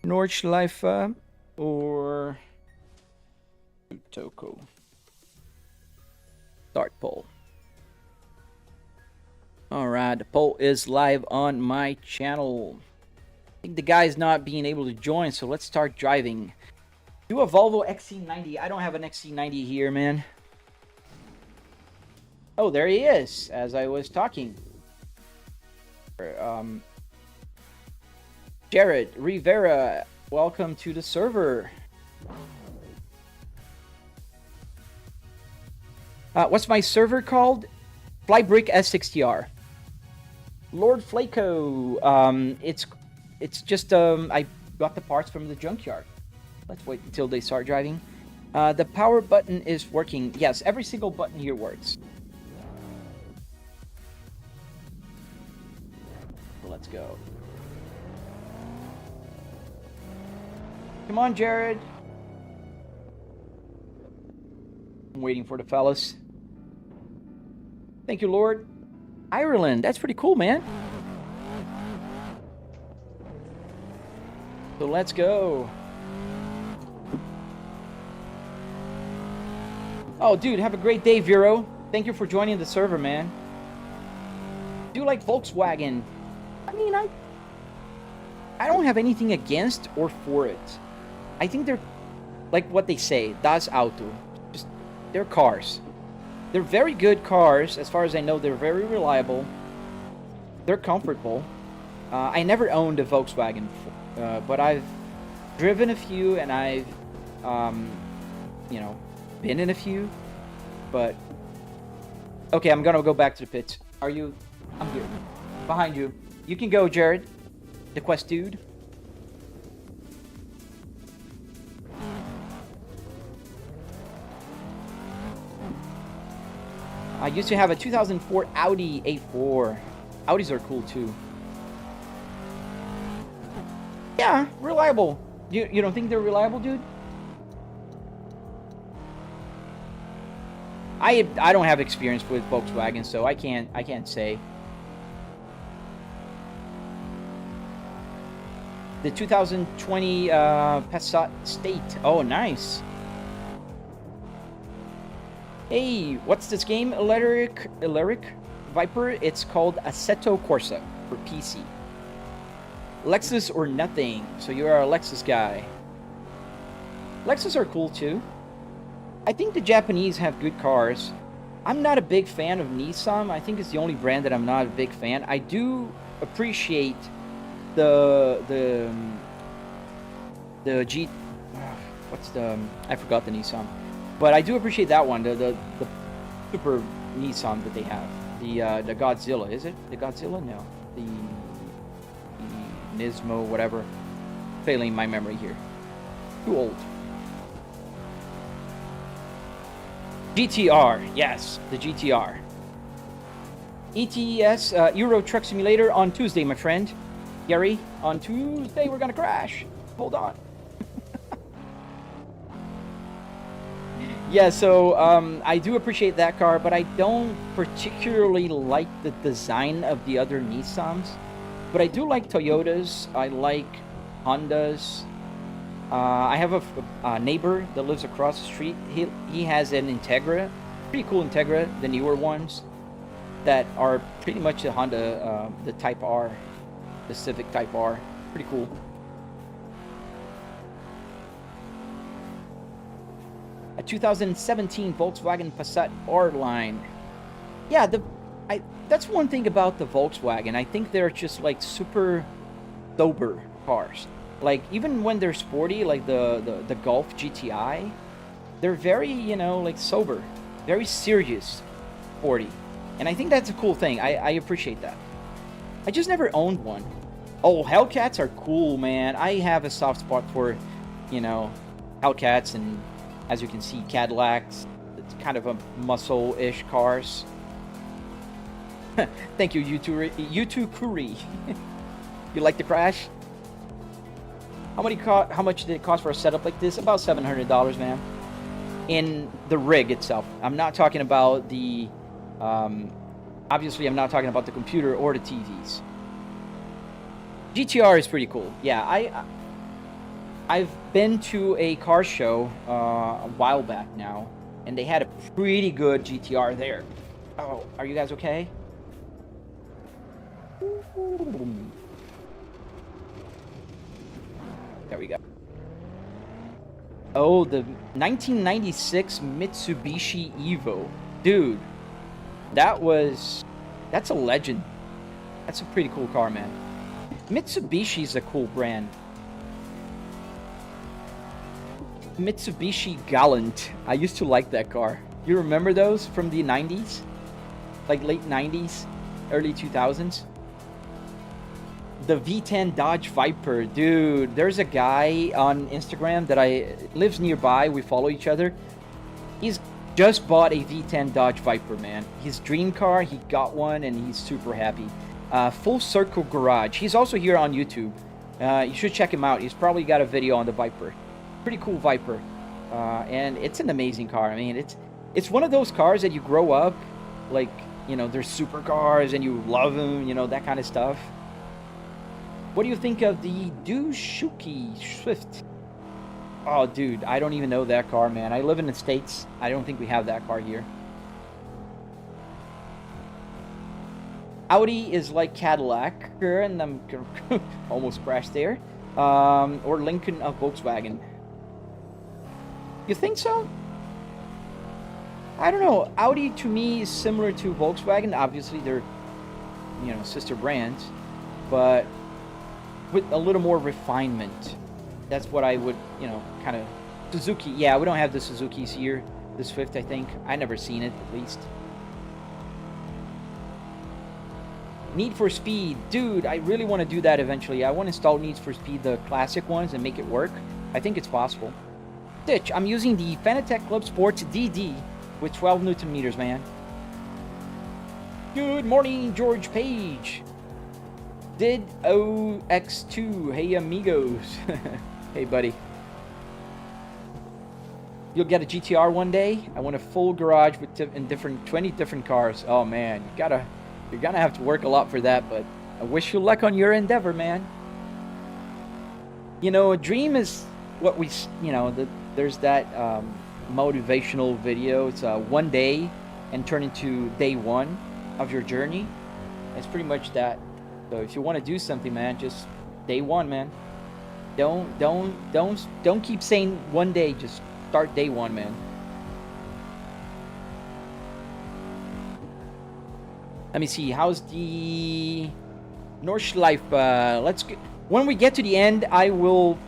Nordschleife or Toko? Start poll. Alright, the poll is live on my channel. I think the guy's not being able to join, so let's start driving. Do a Volvo XC90. I don't have an XC90 here, man. Oh, there he is, as I was talking. Jared Rivera, welcome to the server. What's my server called? Flybrick S60R. Lord Flaco, it's just I got the parts from the junkyard. Let's wait until they start driving. The power button is working. Yes, every single button here works. So let's go. Come on, Jared. I'm waiting for the fellas. Thank you, Lord. Ireland, that's pretty cool, man. So let's go. Oh, dude, have a great day, Vero. Thank you for joining the server, man. Do you like Volkswagen? I mean, I don't have anything against or for it. I think they're like what they say, das Auto. Just they're cars. They're very good cars, as far as I know. They're very reliable. They're comfortable. I never owned a Volkswagen before, but I've driven a few, and I've, you know, been in a few. But okay, I'm gonna go back to the pits. Are you? I'm here, behind you. You can go, Jared, the Quest dude. I used to have a 2004 Audi A4. Audis are cool too. Yeah, reliable. You don't think they're reliable, dude? I don't have experience with Volkswagen, so I can't say. The 2020 Passat State. Oh, nice. Hey, what's this game? Electric Viper? It's called Assetto Corsa for PC. Lexus or nothing. So you're a Lexus guy. Lexus are cool too. I think the Japanese have good cars. I'm not a big fan of Nissan. I think it's the only brand that I'm not a big fan. I do appreciate the I forgot the Nissan. But I do appreciate that one, the super Nissan that they have. The Godzilla, is it? The Godzilla? No. The Nismo, whatever. Failing my memory here. Too old. GTR, yes, the GTR. ETS, Euro Truck Simulator on Tuesday, my friend. Gary, on Tuesday we're gonna crash. Hold on. Yeah, so I do appreciate that car, but I don't particularly like the design of the other Nissans. But I do like Toyotas. I like Hondas. I have a neighbor that lives across the street. He has an Integra, pretty cool Integra, the newer ones that are pretty much the Honda, the Type R, the Civic Type R. Pretty cool. A 2017 Volkswagen Passat R line. Yeah, that's one thing about the Volkswagen. I think they're just like super sober cars. Like even when they're sporty, like the Golf GTI, they're very, like sober, very serious, sporty. And I think that's a cool thing. I appreciate that. I just never owned one. Oh, Hellcats are cool, man. I have a soft spot for, Hellcats and, as you can see, Cadillacs. It's kind of a muscle-ish cars. Thank you, U2 Kuri. You like the crash? How much did it cost for a setup like this? About $700, man. In the rig itself. I'm not talking about the... obviously, I'm not talking about the computer or the TVs. GTR is pretty cool. Yeah, I've been to a car show a while back now, and they had a pretty good GTR there. Oh, are you guys okay? There we go. Oh, the 1996 Mitsubishi Evo. Dude, that's a legend. That's a pretty cool car, man. Mitsubishi's a cool brand. Mitsubishi Galant. I used to like that car. You remember those from the 90s? Like late 90s, early 2000s? The V10 Dodge Viper. Dude, there's a guy on Instagram that lives nearby. We follow each other. He's just bought a V10 Dodge Viper, man. His dream car, he got one, and he's super happy. Full Circle Garage. He's also here on YouTube. You should check him out. He's probably got a video on the Viper. Pretty cool Viper. And it's an amazing car. I mean, it's one of those cars that you grow up, like, they're supercars, and you love them, that kind of stuff. What do you think of the Dushuki Swift? Oh, dude, I don't even know that car, man. I live in the States. I don't think we have that car here. Audi is like Cadillac, and I'm almost crashed there. Or Lincoln of Volkswagen. You think so? I don't know. Audi to me is similar to Volkswagen. Obviously, they're, you know, sister brands, but with a little more refinement. That's what I would, you know, kind of. Suzuki. Yeah, we don't have the Suzukis here. The Swift, I think. I never seen it, at least. Need for Speed. Dude, I really want to do that eventually. I want to install Need for Speed, the classic ones, and make it work. I think it's possible. Stitch, I'm using the Fanatec Clubsport DD with 12 Newton meters, man. Good morning, George Page. Did OX2. Hey, amigos. Hey, buddy. You'll get a GTR one day. I want a full garage with 20 different cars. Oh, man. You're gonna have to work a lot for that, but I wish you luck on your endeavor, man. You know, a dream is what we, you know, there's that motivational video. It's one day and turn into day one of your journey. It's pretty much that. So if you want to do something, man, just day one, man. Don't keep saying one day. Just start day one, man. Let me see. How's the Nordschleife? Let's get. When we get to the end, I will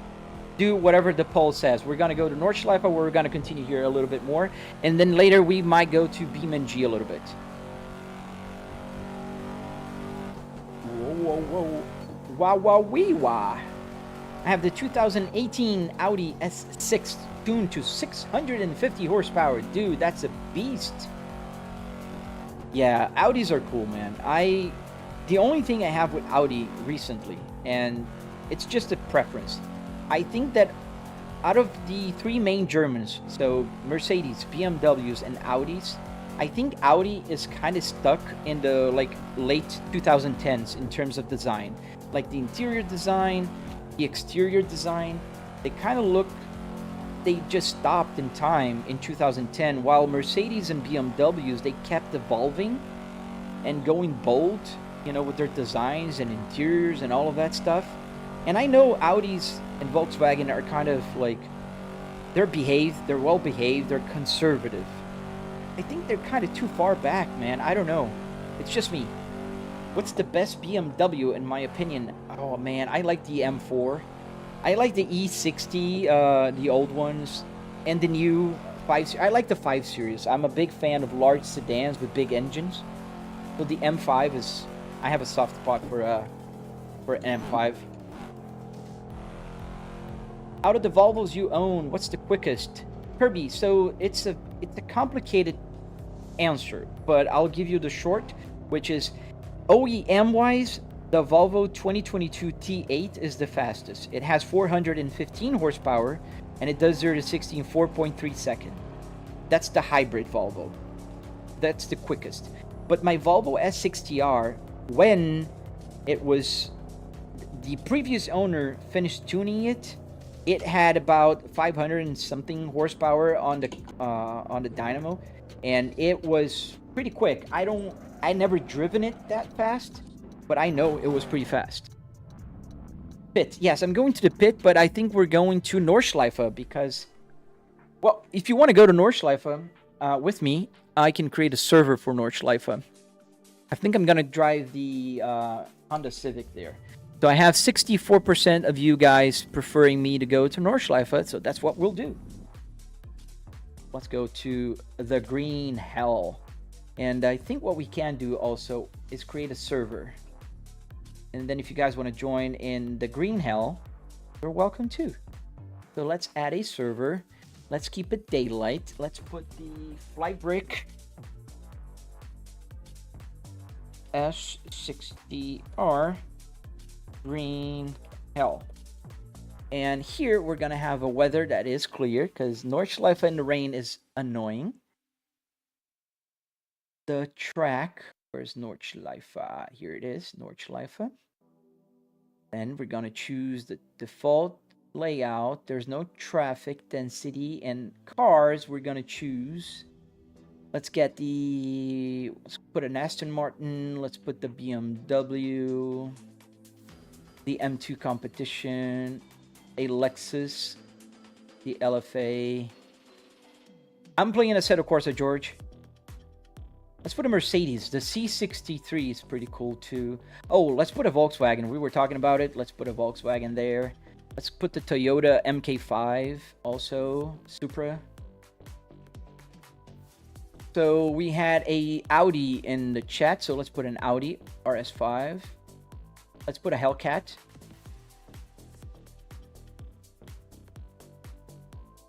do whatever the poll says. We're gonna go to Nordschleife, where we're gonna continue here a little bit more, and then later we might go to BeamNG a little bit. Whoa. Wow, wee wah. I have the 2018 Audi S6 tuned to 650 horsepower. Dude, that's a beast. Yeah, Audis are cool, man. The only thing I have with Audi recently, and it's just a preference, I think that out of the three main Germans, so Mercedes, BMWs, and Audis, I think Audi is kind of stuck in the like late 2010s in terms of design. Like the interior design, the exterior design, they kind of look, they just stopped in time in 2010, while Mercedes and BMWs, they kept evolving and going bold, you know, with their designs and interiors and all of that stuff. And I know Audis and Volkswagen are kind of like, they're well behaved, they're conservative. I think they're kind of too far back, man. I don't know. It's just me. What's the best BMW in my opinion? Oh man, I like the M4. I like the E60, the old ones, and the new 5. I like the 5 Series. I'm a big fan of large sedans with big engines. So the M5 is. I have a soft spot for an M5. Out of the Volvos you own, what's the quickest? Kirby. So it's a complicated answer, but I'll give you the short, which is OEM wise. The Volvo 2022 T8 is the fastest. It has 415 horsepower, and it does 0 to 60 in 4.3 seconds. That's the hybrid Volvo. That's the quickest. But my Volvo S60R, when it was the previous owner finished tuning it, it had about 500 and something horsepower on the dynamo, and it was pretty quick. I never driven it that fast, but I know it was pretty fast. Pit. Yes, I'm going to the pit, but I think we're going to Nordschleife because, well, if you want to go to Nordschleife with me, I can create a server for Nordschleife. I think I'm going to drive the Honda Civic there. So I have 64% of you guys preferring me to go to Nordschleife, so that's what we'll do. Let's go to the Green Hell. And I think what we can do also is create a server. And then if you guys want to join in the Green Hell, you're welcome too. So let's add a server. Let's keep it daylight. Let's put the flight brick S60R Green Hell. And here we're going to have a weather that is clear because Nordschleife in the rain is annoying. The track, where's Nordschleife? Here it is, Nordschleife. Then we're going to choose the default layout. There's no traffic density, and cars we're going to choose Let's get the... Let's put an Aston Martin. Let's put the BMW. The M2 competition. A Lexus. The LFA. I'm playing Assetto Corsa, George. Let's put a Mercedes. The C63 is pretty cool too. Oh, let's put a Volkswagen. We were talking about it. Let's put a Volkswagen there. Let's put the Toyota MK5 also. Supra. So we had a Audi in the chat. So let's put an Audi RS5. Let's put a Hellcat.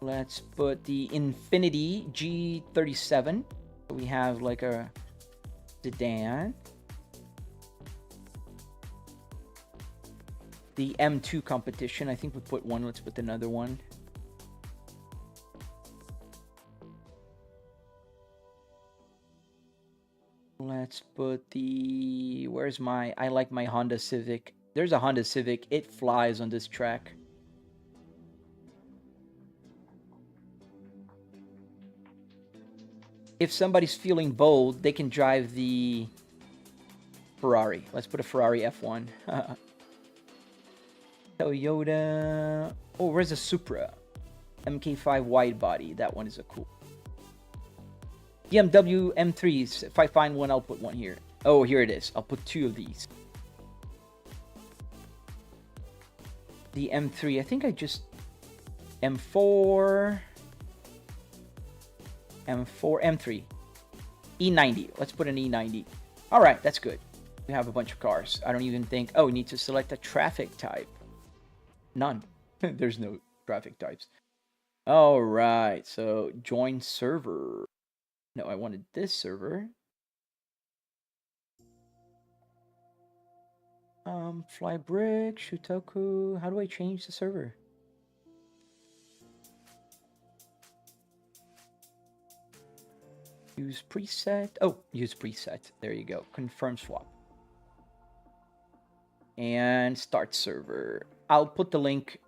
Let's put the Infiniti G37. We have like a sedan. The M2 competition. I think we put one. Let's put another one. Let's put the... Where's my... I like my Honda Civic. There's a Honda Civic. It flies on this track. If somebody's feeling bold, they can drive the Ferrari. Let's put a Ferrari F1. Toyota. Oh, where's the Supra? MK5 wide body. That one is a cool. BMW M3s. If I find one, I'll put one here. Oh, here it is. I'll put two of these. The M3. I think I just... M4... M4, M3, E90. Let's put an E90. All right, that's good. We have a bunch of cars. I don't even think... Oh, we need to select a traffic type. None. There's no traffic types. All right, so join server. No, I wanted this server. Flybrick, Shutoku. How do I change the server? Use preset. Oh, use preset. There you go. Confirm swap. And start server. I'll put the link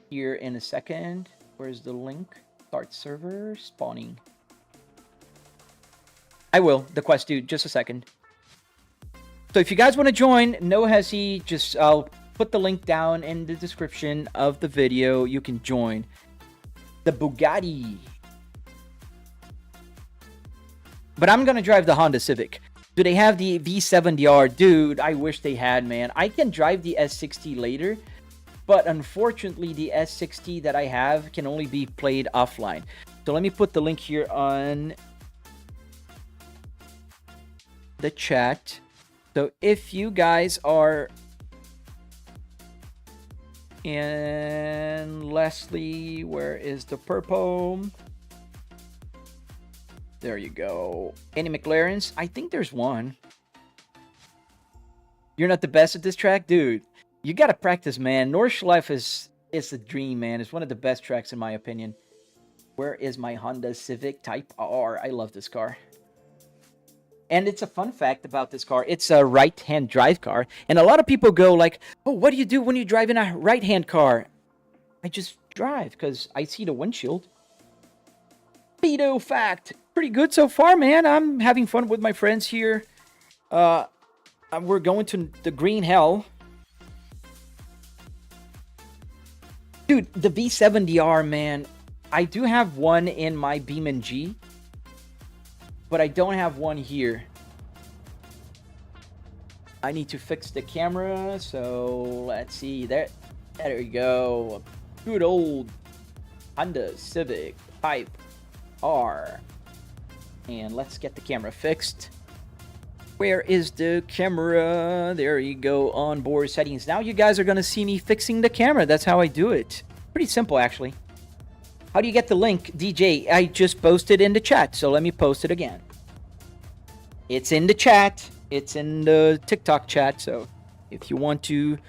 here in a second. Where's the link? Start server. Spawning. I will. The quest, dude. Just a second. So if you guys want to join, no hesi. Just I'll put the link down in the description of the video. You can join. The Bugatti. But I'm going to drive the Honda Civic. Do they have the V70R? Dude, I wish they had, man. I can drive the S60 later. But unfortunately, the S60 that I have can only be played offline. So let me put the link here on the chat. So if you guys are... And Leslie, where is the purple? There you go. Any McLarens? I think there's one. You're not the best at this track? Dude, you got to practice, man. Nordschleife is the dream, man. It's one of the best tracks in my opinion. Where is my Honda Civic Type R? I love this car. And it's a fun fact about this car. It's a right-hand drive car. And a lot of people go like, oh, what do you do when you drive in a right-hand car? I just drive because I see the windshield. Speedo fact. Pretty good so far, man. I'm having fun with my friends here. We're going to the green hell. Dude, the V70R, man. I do have one in my BeamNG. But I don't have one here. I need to fix the camera. So let's see. There we go. Good old Honda Civic Type R. And let's get the camera fixed. Where is the camera? There you go. Onboard settings. Now you guys are going to see me fixing the camera. That's how I do it. Pretty simple, actually. How do you get the link? DJ, I just posted in the chat. So let me post it again. It's in the chat. It's in the TikTok chat. So if you want to...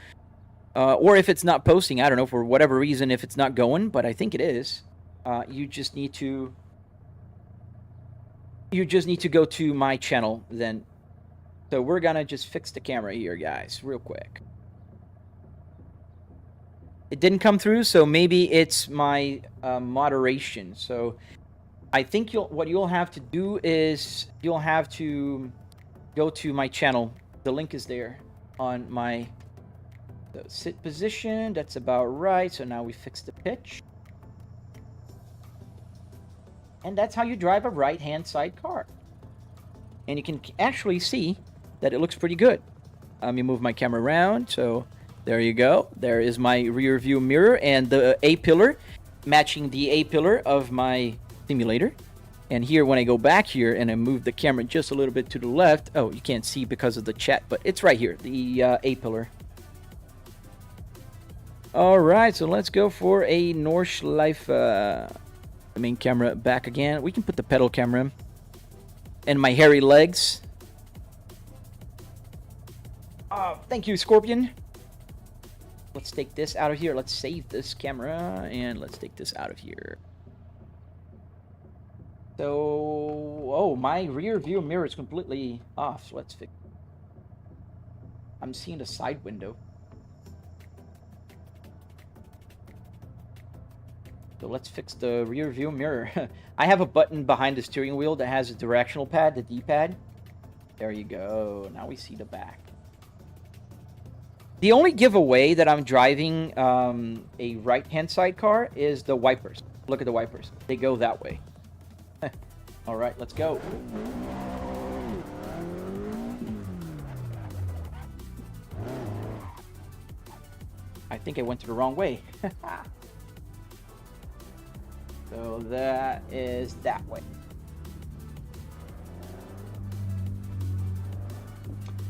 or if it's not posting, I don't know, for whatever reason, if it's not going. But I think it is. You just need to... go to my channel then. So we're gonna just fix the camera here, guys, real quick. It didn't come through, so maybe it's my moderation. So I think what you'll have to do is you'll have to go to my channel. The link is there on my sit position. That's about right. So now we fix the pitch. And that's how you drive a right-hand side car. And you can actually see that it looks pretty good. Let me move my camera around. So there you go. There is my rear view mirror and the A-pillar matching the A-pillar of my simulator. And here, when I go back here and I move the camera just a little bit to the left, oh, you can't see because of the chat, but it's right here, the A-pillar. All right, so let's go for a Nordschleife. The main camera back again. We can put the pedal camera in. And my hairy legs. Oh, thank you, Scorpion. Let's take this out of here. Let's save this camera, and let's take this out of here. So, oh, my rear view mirror is completely off. So let's fix it. I'm seeing the side window. So let's fix the rear view mirror. I have a button behind the steering wheel that has a directional pad, the D-pad. There you go. Now we see the back. The only giveaway that I'm driving a right-hand side car is the wipers. Look at the wipers. They go that way. All right, let's go. I think I went to the wrong way. So that is that way.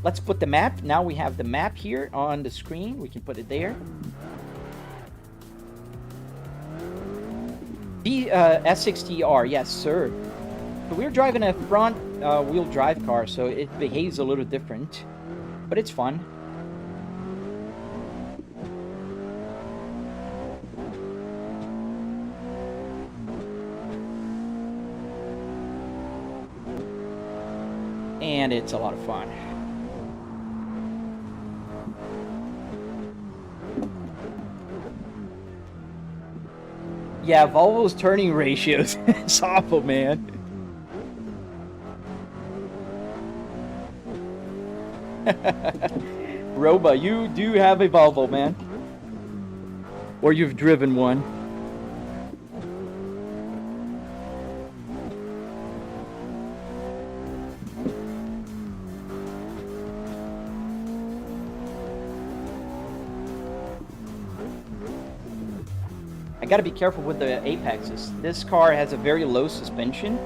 Let's put the map. Now we have the map here on the screen. We can put it there. The S60R, yes, sir. So we're driving a front wheel drive car, so it behaves a little different, but it's fun. And it's a lot of fun. Yeah, Volvo's turning ratios. It's awful, man. Roba, you do have a Volvo, man. Or you've driven one. I gotta be careful with the apexes. This car has a very low suspension,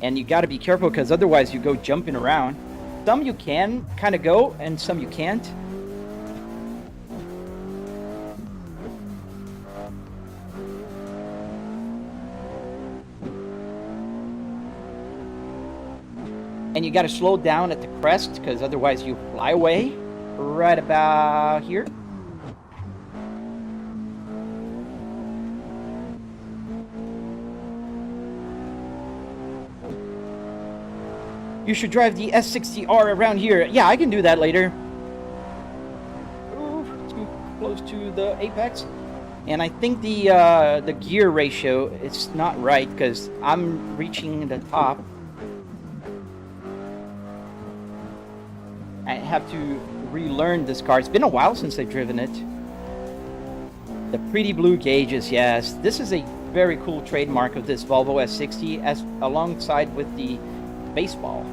and you gotta be careful because otherwise you go jumping around. Some you can kind of go, and some you can't. And you gotta slow down at the crest because otherwise you fly away. Right about here. You should drive the S60R around here. Yeah, I can do that later. Ooh, too close to the apex. And I think the gear ratio is not right because I'm reaching the top. I have to relearn this car. It's been a while since I've driven it. The pretty blue gauges, yes. This is a very cool trademark of this Volvo S60 as alongside with the baseball.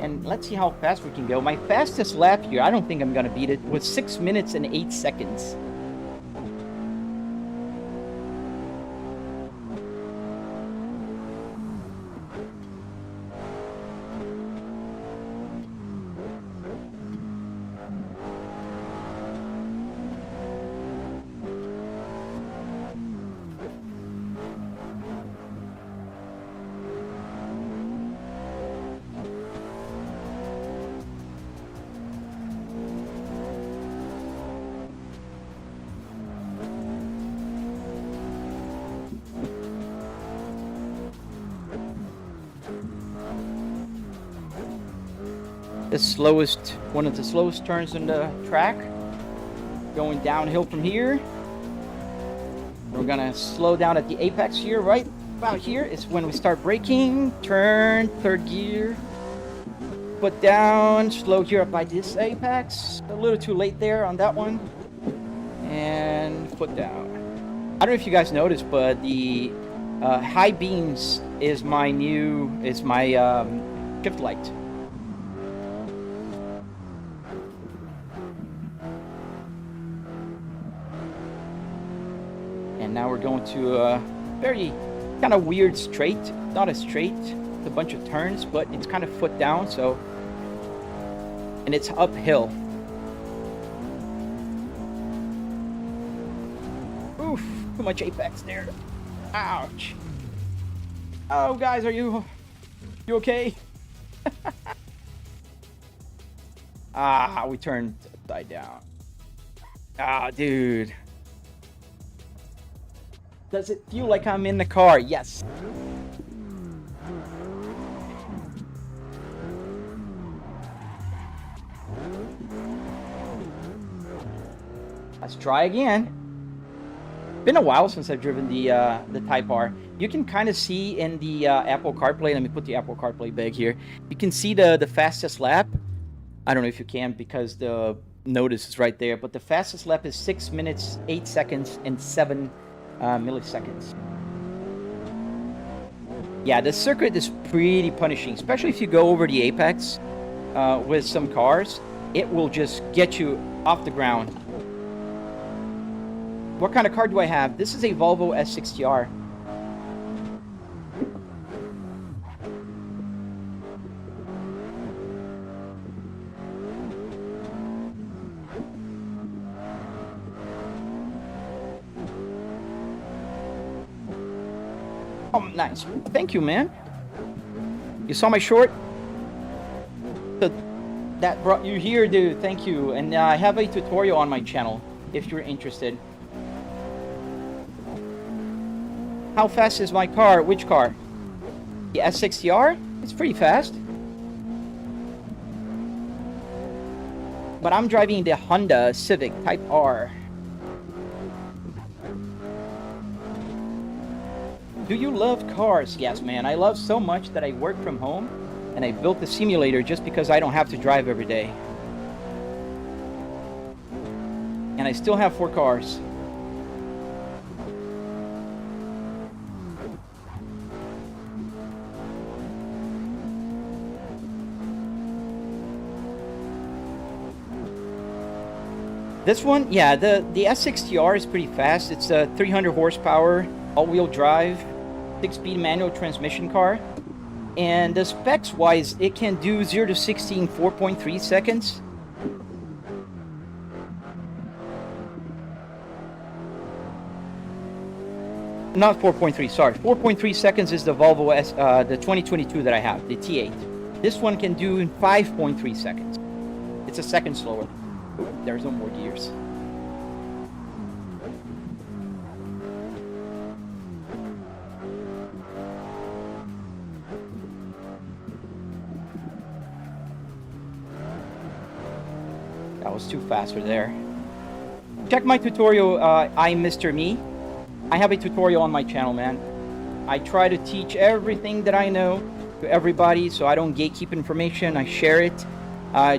And let's see how fast we can go. My fastest lap here, I don't think I'm going to beat it, was 6 minutes and 8 seconds. one of the slowest turns in the track. Going downhill from here. We're gonna slow down at the apex here, right about here is when we start braking. Turn, third gear. Foot down, slow here up by this apex. A little too late there on that one. And foot down. I don't know if you guys noticed, but the high beams is my shift light. And now we're going to a very kind of weird straight. Not a straight, it's a bunch of turns, but it's kind of foot down, so, and it's uphill. Oof, too much apex there. Ouch. Oh, guys, are you okay? Ah, we turned upside down. Ah, dude. Does it feel like I'm in the car? Yes. Let's try again. Been a while since I've driven the Type R. You can kind of see in the Apple CarPlay. Let me put the Apple CarPlay back here. You can see the fastest lap. I don't know if you can because the notice is right there. But the fastest lap is 6 minutes, 8 seconds, and 7 milliseconds. Yeah, the circuit is pretty punishing, especially if you go over the apex with some cars. It will just get you off the ground. What kind of car do I have? This is a Volvo S60R. Oh, nice. Thank you, man. You saw my short? That brought you here, dude. Thank you. And I have a tutorial on my channel if you're interested. How fast is my car? Which car? The S60R? It's pretty fast. But I'm driving the Honda Civic Type R. Do you love cars? Yes, man. I love so much that I work from home and I built the simulator just because I don't have to drive every day. And I still have 4 cars. This one, yeah, the S60R is pretty fast. It's a 300 horsepower, all-wheel drive, 6-speed manual transmission car. And the specs-wise, it can do 0 to 60 in 4.3 seconds. Not 4.3, sorry. 4.3 seconds is the Volvo S, the 2022 that I have, the T8. This one can do in 5.3 seconds. It's a second slower. There's no more gears. That was too fast for there. Check my tutorial, I'm Mr. Me. I have a tutorial on my channel, man. I try to teach everything that I know to everybody, so I don't gatekeep information. I share it.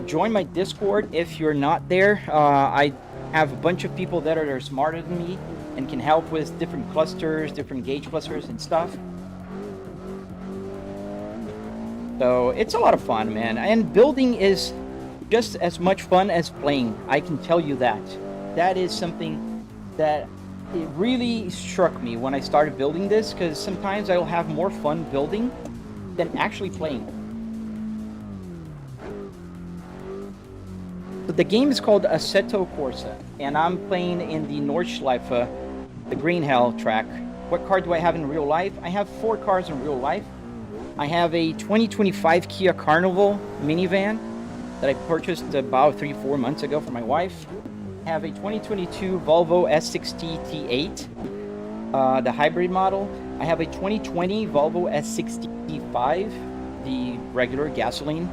Join my Discord if you're not there. I have a bunch of people that are smarter than me and can help with different clusters, different gauge clusters and stuff. So it's a lot of fun, man. And building is just as much fun as playing. I can tell you that. That is something that it really struck me when I started building this, because sometimes I'll have more fun building than actually playing. But the game is called Assetto Corsa, and I'm playing in the Nordschleife, the Green Hell track. What car do I have in real life? I have 4 cars in real life. I have a 2025 Kia Carnival minivan that I purchased about 3-4 months ago for my wife. I have a 2022 Volvo S60 T8, the hybrid model. I have a 2020 Volvo S60 T5, the regular gasoline.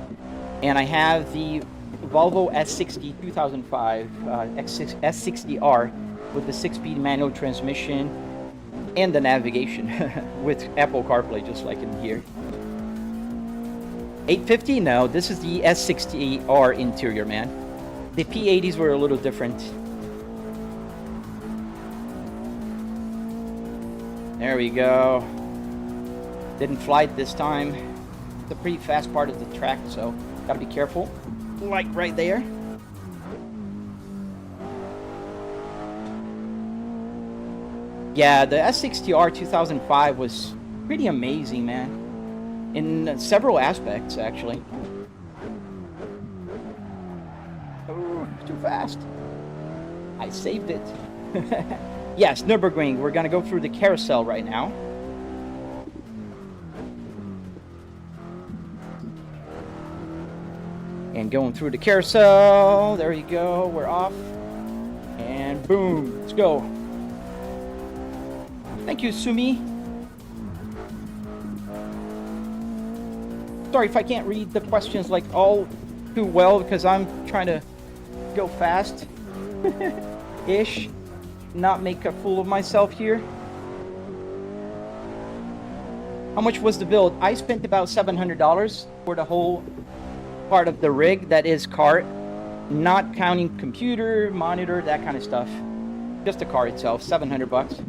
And I have the Volvo S60 2005 S60R with the 6-speed manual transmission and the navigation with Apple CarPlay, just like in here. 850? No, this is the S60R interior, man. The P80s were a little different. There we go. Didn't fly it this time. It's a pretty fast part of the track, so gotta be careful. Like right there. Yeah, the S60R 2005 was pretty amazing, man. In several aspects, actually. Oh, too fast. I saved it. Yes, Nürburgring. We're gonna go through the carousel right now. And going through the carousel. There you go. We're off. And boom. Let's go. Thank you, Sumi. Sorry if I can't read the questions like all too well because I'm trying to go fast. Ish. Not make a fool of myself here. How much was the build? I spent about $700 for the whole part of the rig that is car, not counting computer, monitor, that kind of stuff. Just the car itself, 700 bucks.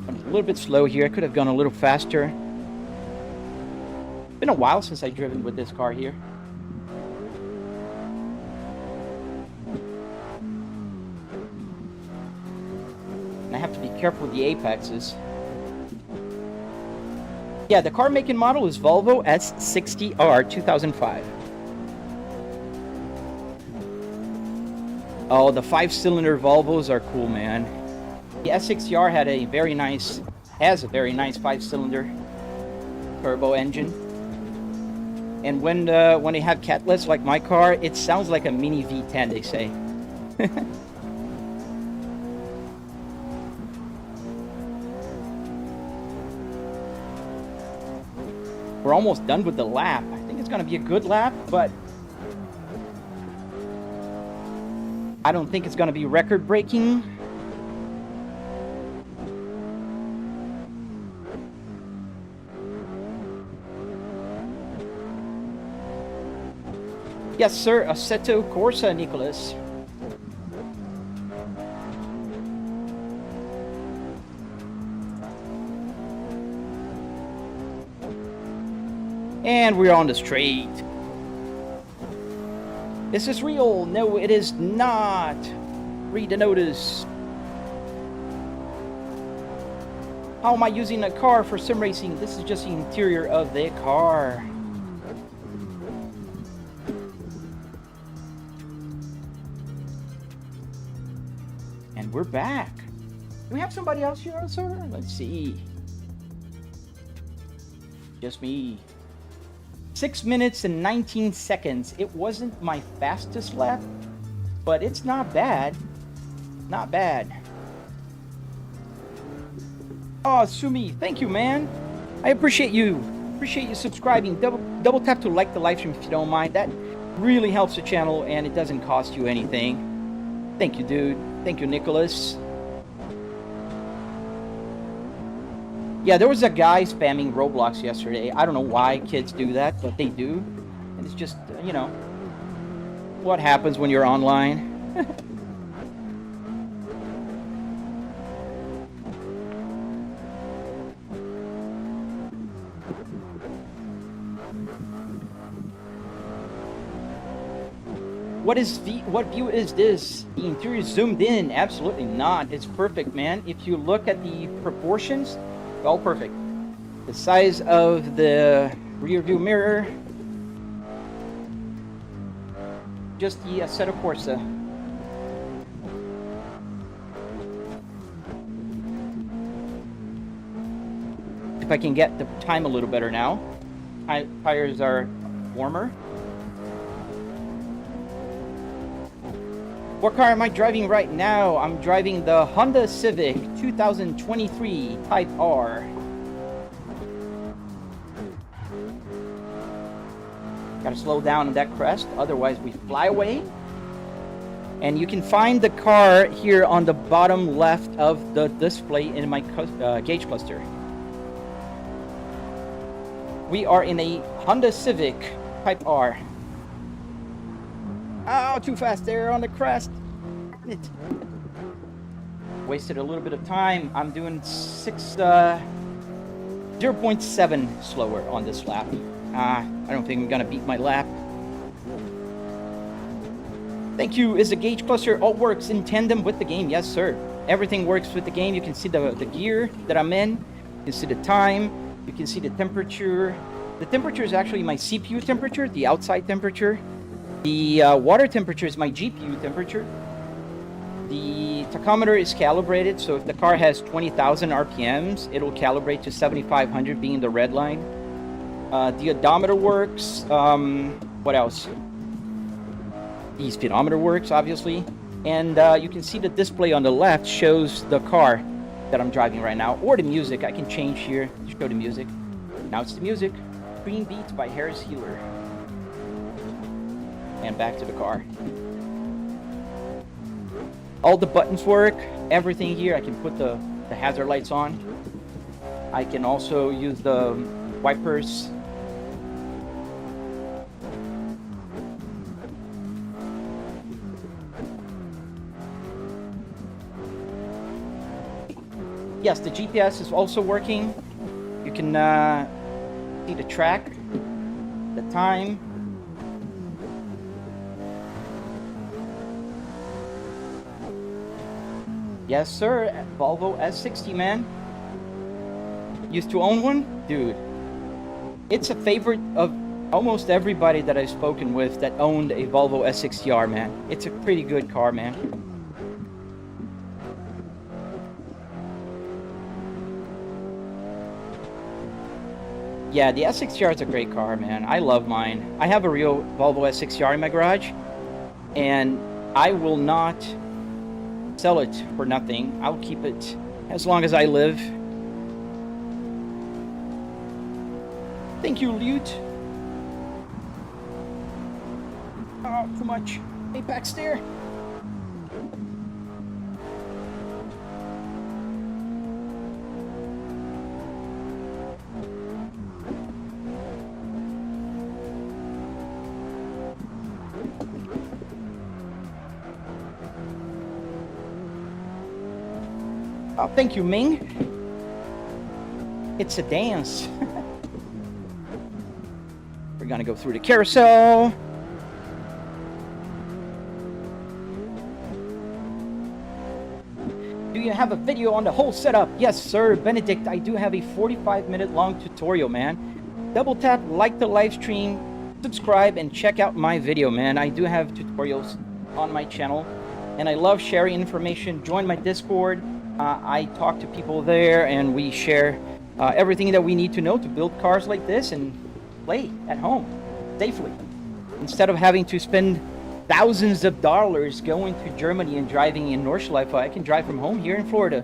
I'm a little bit slow here. I could have gone a little faster. Been a while since I've driven with this car here. And I have to be careful with the apexes. Yeah, the car make and model is Volvo S60R 2005. Oh, the 5-cylinder Volvos are cool, man. The S60R has a very nice 5-cylinder turbo engine. And when they have catlets like my car, it sounds like a mini V10, they say. We're almost done with the lap. I think it's going to be a good lap, but I don't think it's going to be record-breaking. Yes, sir. Assetto Corsa, Nicholas. And we're on the straight. This is real. No, it is not. Read the notice. How am I using a car for sim racing? This is just the interior of the car. And we're back. Do we have somebody else here, sir? Let's see. Just me. 6 minutes and 19 seconds. It wasn't my fastest lap, but it's not bad. Not bad. Oh, Sumi, thank you, man. I appreciate you. Appreciate you subscribing. Double tap to like the live stream if you don't mind. That really helps the channel and it doesn't cost you anything. Thank you, dude. Thank you, Nicholas. Yeah, there was a guy spamming Roblox yesterday. I don't know why kids do that, but they do. And it's just, you know, what happens when you're online. What view is this? The interior is zoomed in? Absolutely not. It's perfect, man. If you look at the proportions, all perfect. The size of the rear view mirror. Just the Assetto Corsa. If I can get the time a little better now. Tires are warmer. What car am I driving right now? I'm driving the Honda Civic 2023 Type R. Gotta slow down on that crest, otherwise we fly away. And you can find the car here on the bottom left of the display in my gauge cluster. We are in a Honda Civic Type R. Oh, too fast there on the crest. Wasted a little bit of time. I'm doing 0.7 slower on this lap. I don't think I'm gonna beat my lap. Thank you. Is the gauge cluster all works in tandem with the game? Yes, sir. Everything works with the game. You can see the gear that I'm in. You can see the time. You can see the temperature. The temperature is actually my CPU temperature, the outside temperature. The water temperature is my GPU temperature. The tachometer is calibrated, so if the car has 20,000 RPMs, it'll calibrate to 7,500, being the red line. The odometer works. What else? The speedometer works, obviously. And you can see the display on the left shows the car that I'm driving right now, or the music. I can change here to show the music. Now it's the music. Green Beats by Harris Healer. And back to the car. All the buttons work, everything here. I can put the hazard lights on. I can also use the wipers. Yes, the GPS is also working. You can see the track, the time. Yes, sir. Volvo S60, man. Used to own one? Dude. It's a favorite of almost everybody that I've spoken with that owned a Volvo S60R, man. It's a pretty good car, man. Yeah, the S60R is a great car, man. I love mine. I have a real Volvo S60R in my garage, and I will not sell it for nothing. I'll keep it as long as I live. Thank you, Lute. Oh, too much apex there. Oh, thank you, Ming. It's a dance. We're gonna go through the carousel. Do you have a video on the whole setup? Yes, sir, Benedict. I do have a 45-minute long tutorial, man. Double tap, like the live stream, subscribe, and check out my video, man. I do have tutorials on my channel, and I love sharing information. Join my Discord. I talk to people there, and we share everything that we need to know to build cars like this and play at home safely, instead of having to spend thousands of dollars going to Germany and driving in Nordschleife. I can drive from home here in Florida.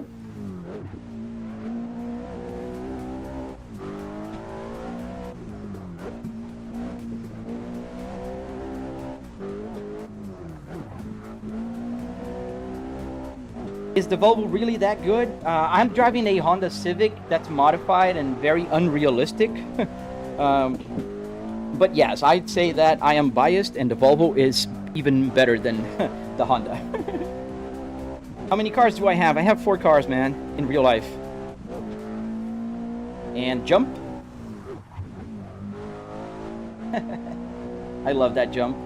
Is the Volvo really that good? I'm driving a Honda Civic that's modified and very unrealistic. But yes, I'd say that I am biased, and the Volvo is even better than the Honda. How many cars do I have? I have 4 cars, man, in real life. And jump. I love that jump.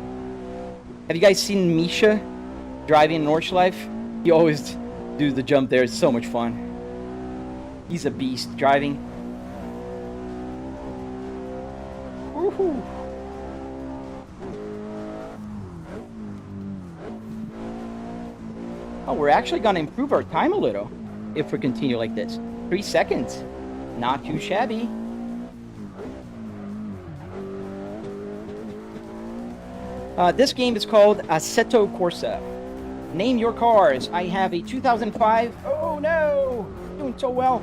Have you guys seen Misha driving in Nordschleife? He always do the jump there. It's so much fun. He's a beast driving. Woohoo! Oh, we're actually gonna improve our time a little if we continue like this. 3 seconds. Not too shabby. This game is called Assetto Corsa. Name your cars. I have a 2005. Oh no! Doing so well.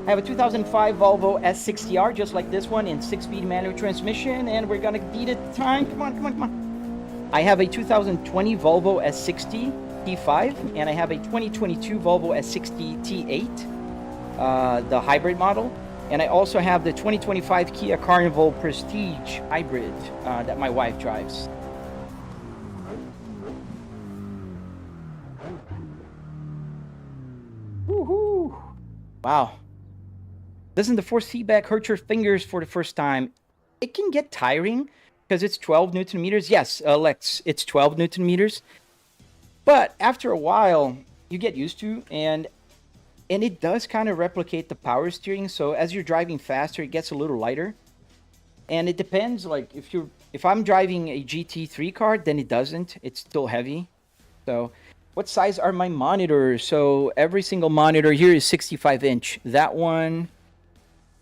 I I have a 2005 Volvo S60R, just like this one, in 6-speed manual transmission, and we're gonna beat it time. Come on, come on, come on. I have a 2020 Volvo S60 T5, and I have a 2022 Volvo S60 T8, the hybrid model. And I also have the 2025 Kia Carnival Prestige hybrid that my wife drives. Woohoo! Wow. Doesn't the force feedback hurt your fingers for the first time? It can get tiring because it's 12 Newton meters. Yes, Lex, it's 12 Newton meters. But after a while, you get used to, and it does kind of replicate the power steering. So as you're driving faster, it gets a little lighter. And it depends, like if I'm driving a GT3 car, then it doesn't. It's still heavy. So what size are my monitors? So every single monitor here is 65 inch. That one,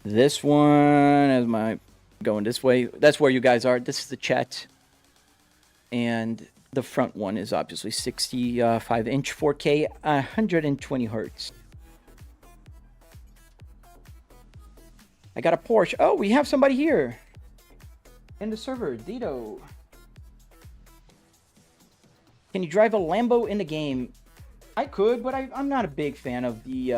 this one, as my going this way, that's where you guys are. This is the chat. And the front one is obviously 65 inch 4K, 120 hertz. I got a Porsche. Oh, we have somebody here in the server. Dito. Can you drive a Lambo in the game? I could, but I'm not a big fan of the...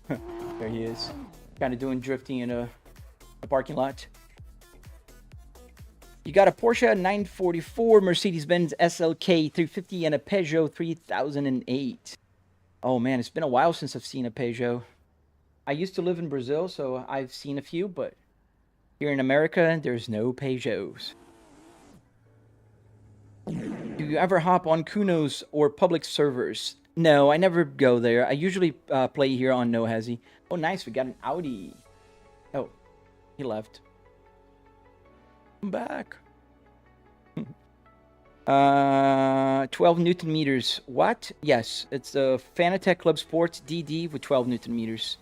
there he is. Kind of doing drifting in a parking lot. You got a Porsche 944, Mercedes-Benz SLK 350, and a Peugeot 3008. Oh man, it's been a while since I've seen a Peugeot. I used to live in Brazil, so I've seen a few, but here in America, there's no Peugeots. Do you ever hop on Kunos or public servers? No, I never go there. I usually play here on No Hezzy. Oh, nice. We got an Audi. Oh, he left. I'm back. 12 Newton meters. What? Yes, it's a Fanatec Clubsport DD with 12 Newton meters.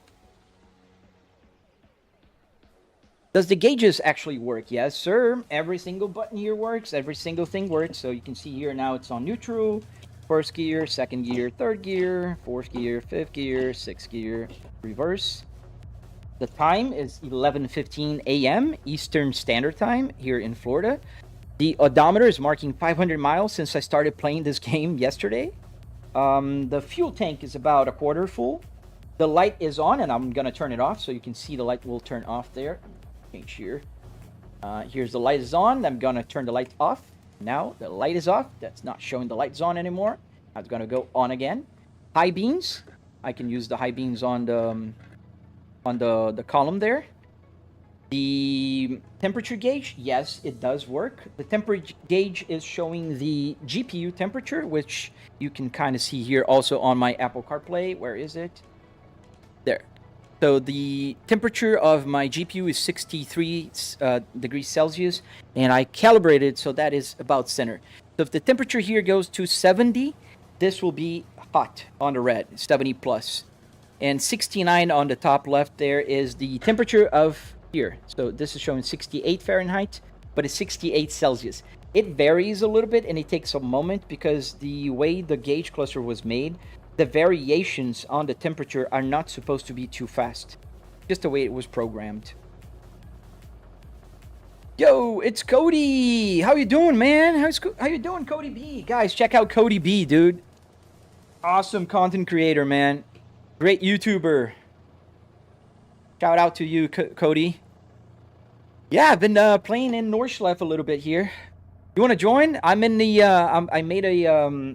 Does the gauges actually work? Yes, sir. Every single button here works. Every single thing works. So you can see here now it's on neutral. First gear, second gear, third gear, fourth gear, fifth gear, sixth gear, reverse. The time is 11:15 a.m. Eastern Standard Time here in Florida. The odometer is marking 500 miles since I started playing this game yesterday. The fuel tank is about a quarter full. The light is on, and I'm going to turn it off so you can see the light will turn off there. Change here. Here's the light is on. I'm going to turn the light off. Now the light is off. That's not showing the lights on anymore. It's going to go on again. High beams. I can use the high beams on the column there. The temperature gauge, yes, it does work. The temperature gauge is showing the GPU temperature, which you can kind of see here also on my Apple CarPlay. Where is it? There. So the temperature of my GPU is 63 degrees Celsius, and I calibrated so that is about center. So if the temperature here goes to 70, this will be hot on the red, 70 plus. And 69 on the top left there is the temperature of here. So this is showing 68 Fahrenheit, but it's 68 Celsius. It varies a little bit, and it takes a moment because the way the gauge cluster was made, the variations on the temperature are not supposed to be too fast. Just the way it was programmed. Yo, it's Cody! How you doing, man? How you doing, Cody B? Guys, check out Cody B, dude. Awesome content creator, man. Great YouTuber. Shout out to you, Cody. Yeah, I've been playing in Nordschleife a little bit here. You want to join? I'm in the... I made a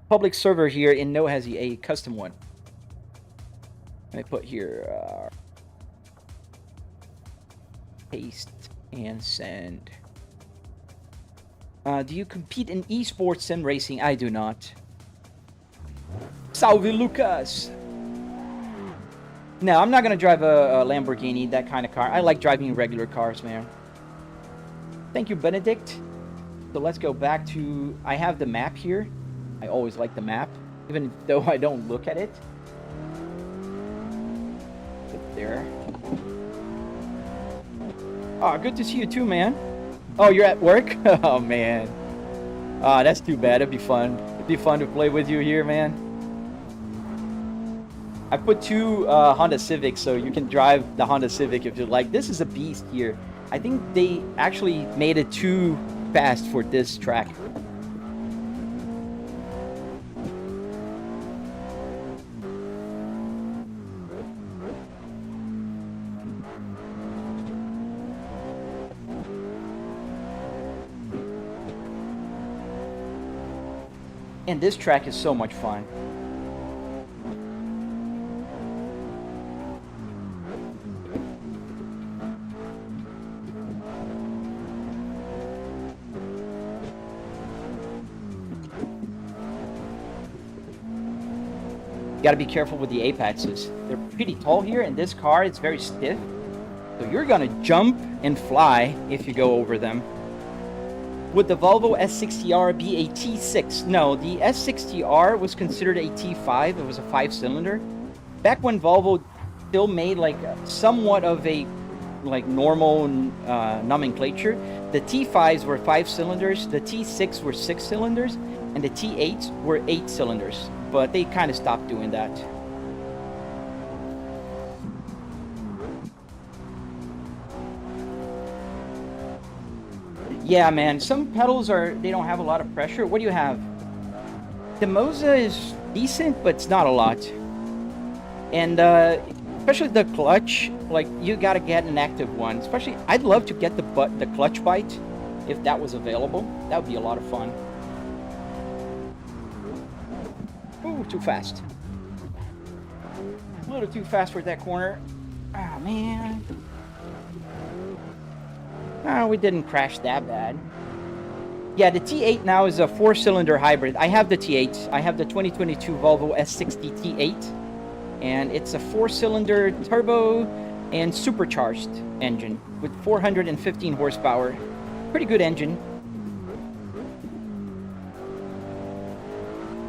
public server here in No Hezzy, a custom one. Let me put here... paste and send. Do you compete in esports and racing? I do not. Salve, Lucas! No, I'm not going to drive a Lamborghini, that kind of car. I like driving regular cars, man. Thank you, Benedict. So let's go back to... I have the map here. I always like the map, even though I don't look at it. Up there. Oh, good to see you too, man. Oh, you're at work? Oh, man. Ah, that's too bad. It'd be fun. It'd be fun to play with you here, man. I put two Honda Civics, so you can drive the Honda Civic if you like. This is a beast here. I think they actually made it too fast for this track. And this track is so much fun. You gotta be careful with the apexes. They're pretty tall here, and this car is very stiff. So you're gonna jump and fly if you go over them. Would the Volvo S60R be a T6? No, the S60R was considered a T5. It was a 5-cylinder. Back when Volvo still made like somewhat of a like normal nomenclature, the T5s were 5 cylinders, the T6 were 6 cylinders, and the T8s were 8 cylinders. But they kind of stopped doing that. Yeah, man, some pedals they don't have a lot of pressure. What do you have? The Moza is decent, but it's not a lot. And especially the clutch, like you gotta get an active one. Especially, I'd love to get the clutch bite if that was available. That would be a lot of fun. Ooh, too fast. A little too fast for that corner. Ah, man. Oh, we didn't crash that bad. Yeah, the T8 now is a 4-cylinder hybrid. I have the T8. I have the 2022 Volvo S60 T8. And it's a 4-cylinder turbo and supercharged engine with 415 horsepower. Pretty good engine.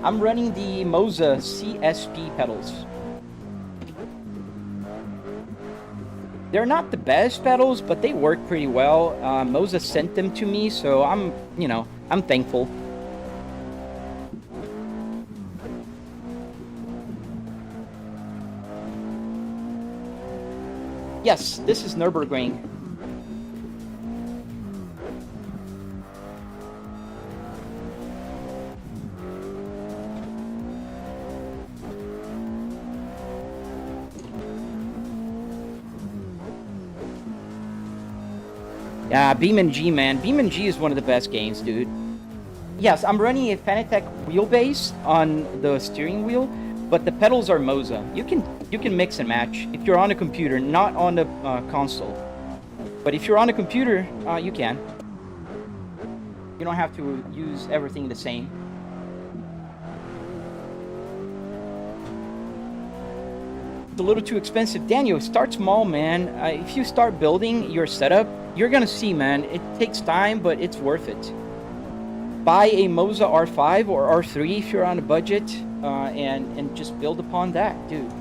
I'm running the Moza CSP pedals. They're not the best pedals, but they work pretty well. Moza sent them to me, so I'm thankful. Yes, this is Nürburgring. Yeah, BeamNG, man. BeamNG is one of the best games, dude. Yes, I'm running a Fanatec Wheelbase on the steering wheel, but the pedals are Moza. You can mix and match if you're on a computer, not on the console. But if you're on a computer, you can. You don't have to use everything the same. It's a little too expensive. Daniel, start small, man. If you start building your setup, you're gonna see, man, it takes time, but it's worth it. Buy a Moza R5 or R3 if you're on a budget, and just build upon that, dude.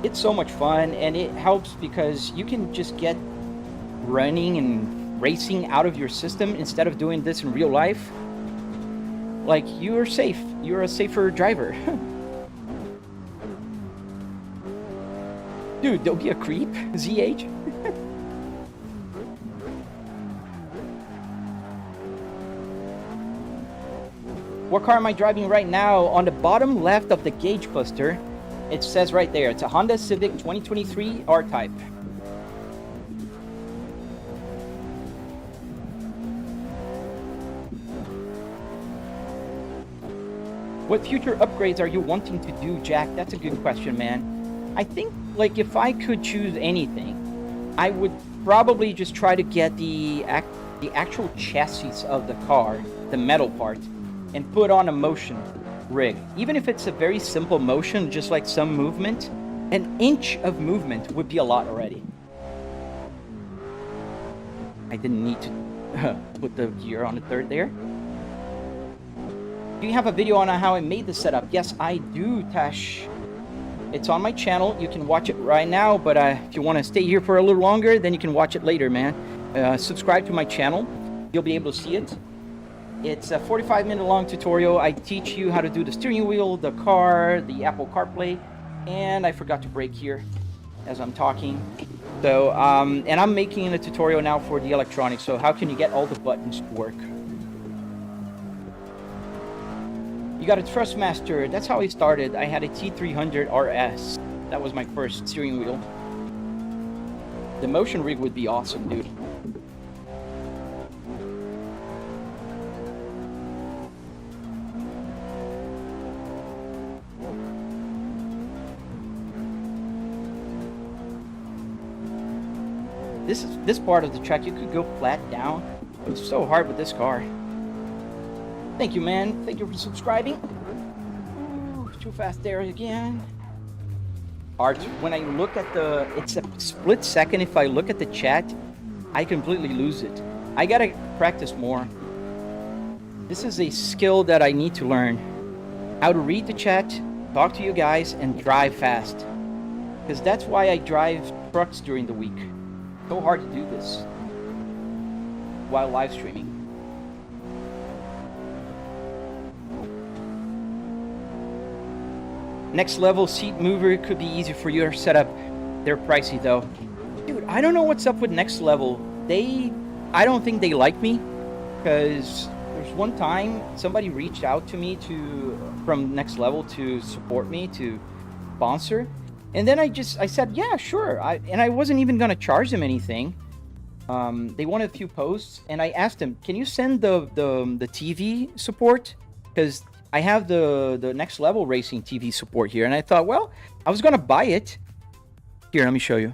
It's so much fun, and it helps because you can just get running and racing out of your system instead of doing this in real life. Like, you're safe. You're a safer driver. Dude, don't be a creep, ZH. What car am I driving right now? On the bottom left of the gauge cluster, it says right there, it's a Honda Civic 2023 R-Type. What future upgrades are you wanting to do, Jack? That's a good question, man. I think, like, if I could choose anything, I would probably just try to get the actual chassis of the car, the metal part, and put on a motion rig. Even if it's a very simple motion, just like some movement, an inch of movement would be a lot already. I didn't need to put the gear on the third there. Do you have a video on how I made the setup? Yes, I do, Tash. It's on my channel. You can watch it right now, but if you want to stay here for a little longer, then you can watch it later, man. Subscribe to my channel. You'll be able to see it. It's a 45-minute long tutorial. I teach you how to do the steering wheel, the car, the Apple CarPlay, And I forgot to brake here as I'm talking. So, and I'm making a tutorial now for the electronics. So how can you get all the buttons to work? You got a Trustmaster. That's how I started. I had a T300 RS. That was my first steering wheel. The motion rig would be awesome, dude. This part of the track, you could go flat down. It was so hard with this car. Thank you, man. Thank you for subscribing. Ooh, too fast there again. Art, when I look at the... It's a split second. If I look at the chat, I completely lose it. I gotta practice more. This is a skill that I need to learn. How to read the chat, talk to you guys, and drive fast. Because that's why I drive trucks during the week. So hard to do this while live streaming. Next level seat mover could be easy for your setup. They're pricey though. Dude, I don't know what's up with Next Level. I don't think they like me, because there's one time somebody reached out to me from Next Level to support me, to sponsor. And then I said, yeah, sure. And I wasn't even going to charge them anything. They wanted a few posts, and I asked them, can you send the TV support? Because I have the Next Level Racing TV support here. And I thought, well, I was going to buy it. Here, let me show you.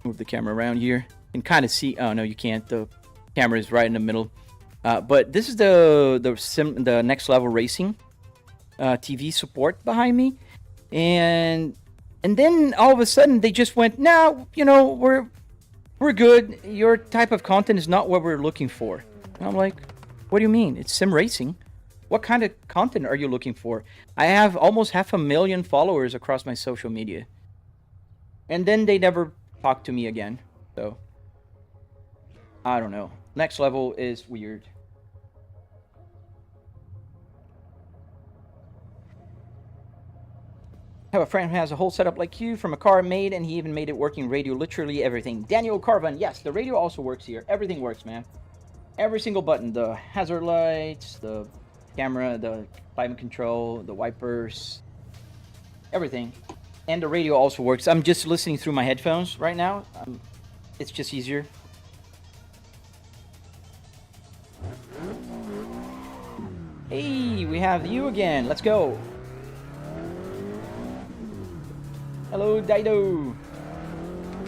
Move the camera around here. You can kind of see. Oh, no, you can't. The camera is right in the middle. But this is the Next Level Racing TV support behind me. And then all of a sudden they just went, no, you know, we're good. Your type of content is not what we're looking for. And I'm like, what do you mean? It's sim racing. What kind of content are you looking for? I have almost 500,000 followers across my social media. And then they never talked to me again. So, I don't know. Next Level is weird. I have a friend who has a whole setup like you from a car made, and he even made it working radio, literally everything. Daniel Carvan, yes, the radio also works here. Everything works, man. Every single button, the hazard lights, the camera, the climate control, the wipers, everything. And the radio also works. I'm just listening through my headphones right now. It's just easier. Hey, we have you again. Let's go. Hello, Dido.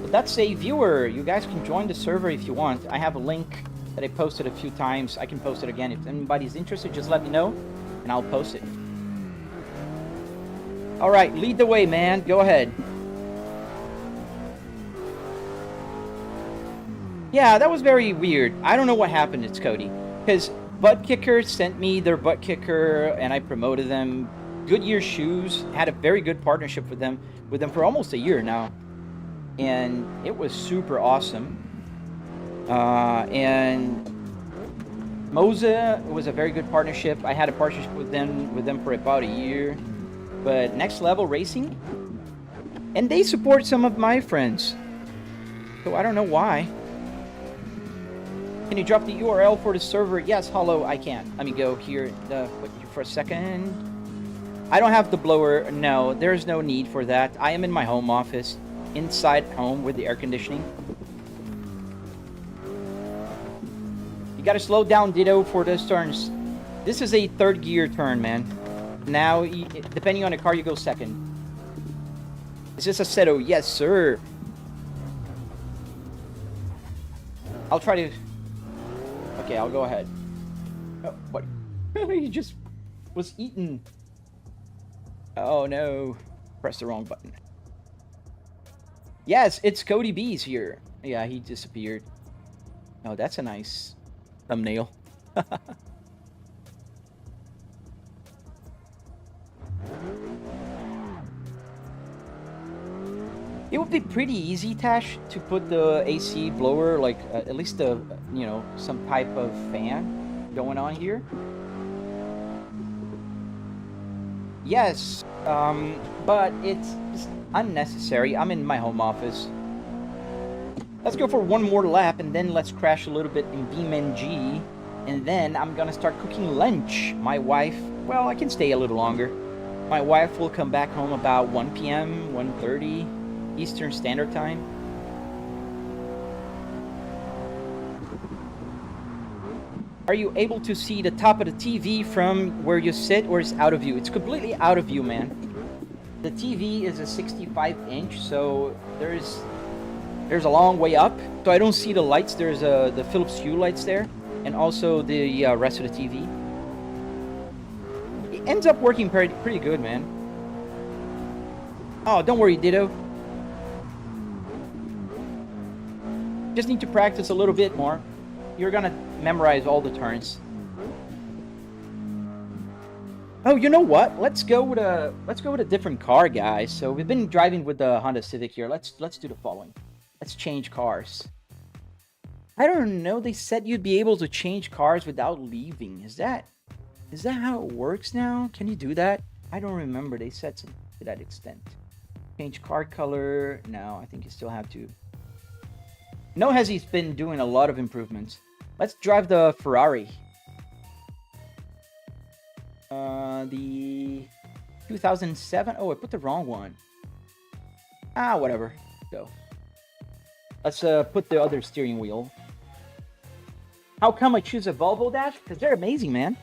But that's a viewer. You guys can join the server if you want. I have a link that I posted a few times. I can post it again. If anybody's interested, just let me know, and I'll post it. All right, lead the way, man. Go ahead. Yeah, that was very weird. I don't know what happened. It's Cody. Because Buttkicker sent me their Buttkicker, and I promoted them. Goodyear Shoes had a very good partnership with them for almost a year now, and it was super awesome. And Moza was a very good partnership. I had a partnership with them for about a year. But Next Level Racing, and they support some of my friends, so I don't know why. Can you drop the URL for the server? Yes, hello, I can. Let me go here for a second. I don't have the blower. No, there's no need for that. I am in my home office, inside home with the air conditioning. You gotta slow down, Ditto, for those turns. This is a third gear turn, man. Now, depending on the car, you go second. Is this Assetto? Yes, sir. I'll try to... Okay, I'll go ahead. Oh, what? He just was eaten. Oh, no. Press the wrong button. Yes, it's Cody B's here. Yeah, he disappeared. Oh, that's a nice thumbnail. It would be pretty easy, Tash, to put the AC blower, like at least the, you know, some type of fan going on here. Yes, but it's just unnecessary. I'm in my home office. Let's go for one more lap, and then let's crash a little bit in BeamNG, and then I'm gonna start cooking lunch. My wife, well, I can stay a little longer. My wife will come back home about 1 p.m., 1:30 Eastern Standard Time. Are you able to see the top of the TV from where you sit, or is it out of view? It's completely out of view, man. The TV is a 65-inch, so there's a long way up, so I don't see the lights. There's the Philips Hue lights there, and also the rest of the TV. It ends up working pretty good, man. Oh, don't worry, Ditto. Just need to practice a little bit more. You're gonna memorize all the turns. Oh, you know what? Let's go with a different car, guys. So we've been driving with the Honda Civic here. Let's do the following. Let's change cars. I don't know. They said you'd be able to change cars without leaving. Is that how it works now? Can you do that? I don't remember. They said something to that extent. Change car color. No, I think you still have to. No, he's been doing a lot of improvements. Let's drive the Ferrari. The 2007. Oh, I put the wrong one. Ah, whatever. Go. Let's put the other steering wheel. How come I choose a Volvo dash? Because they're amazing, man.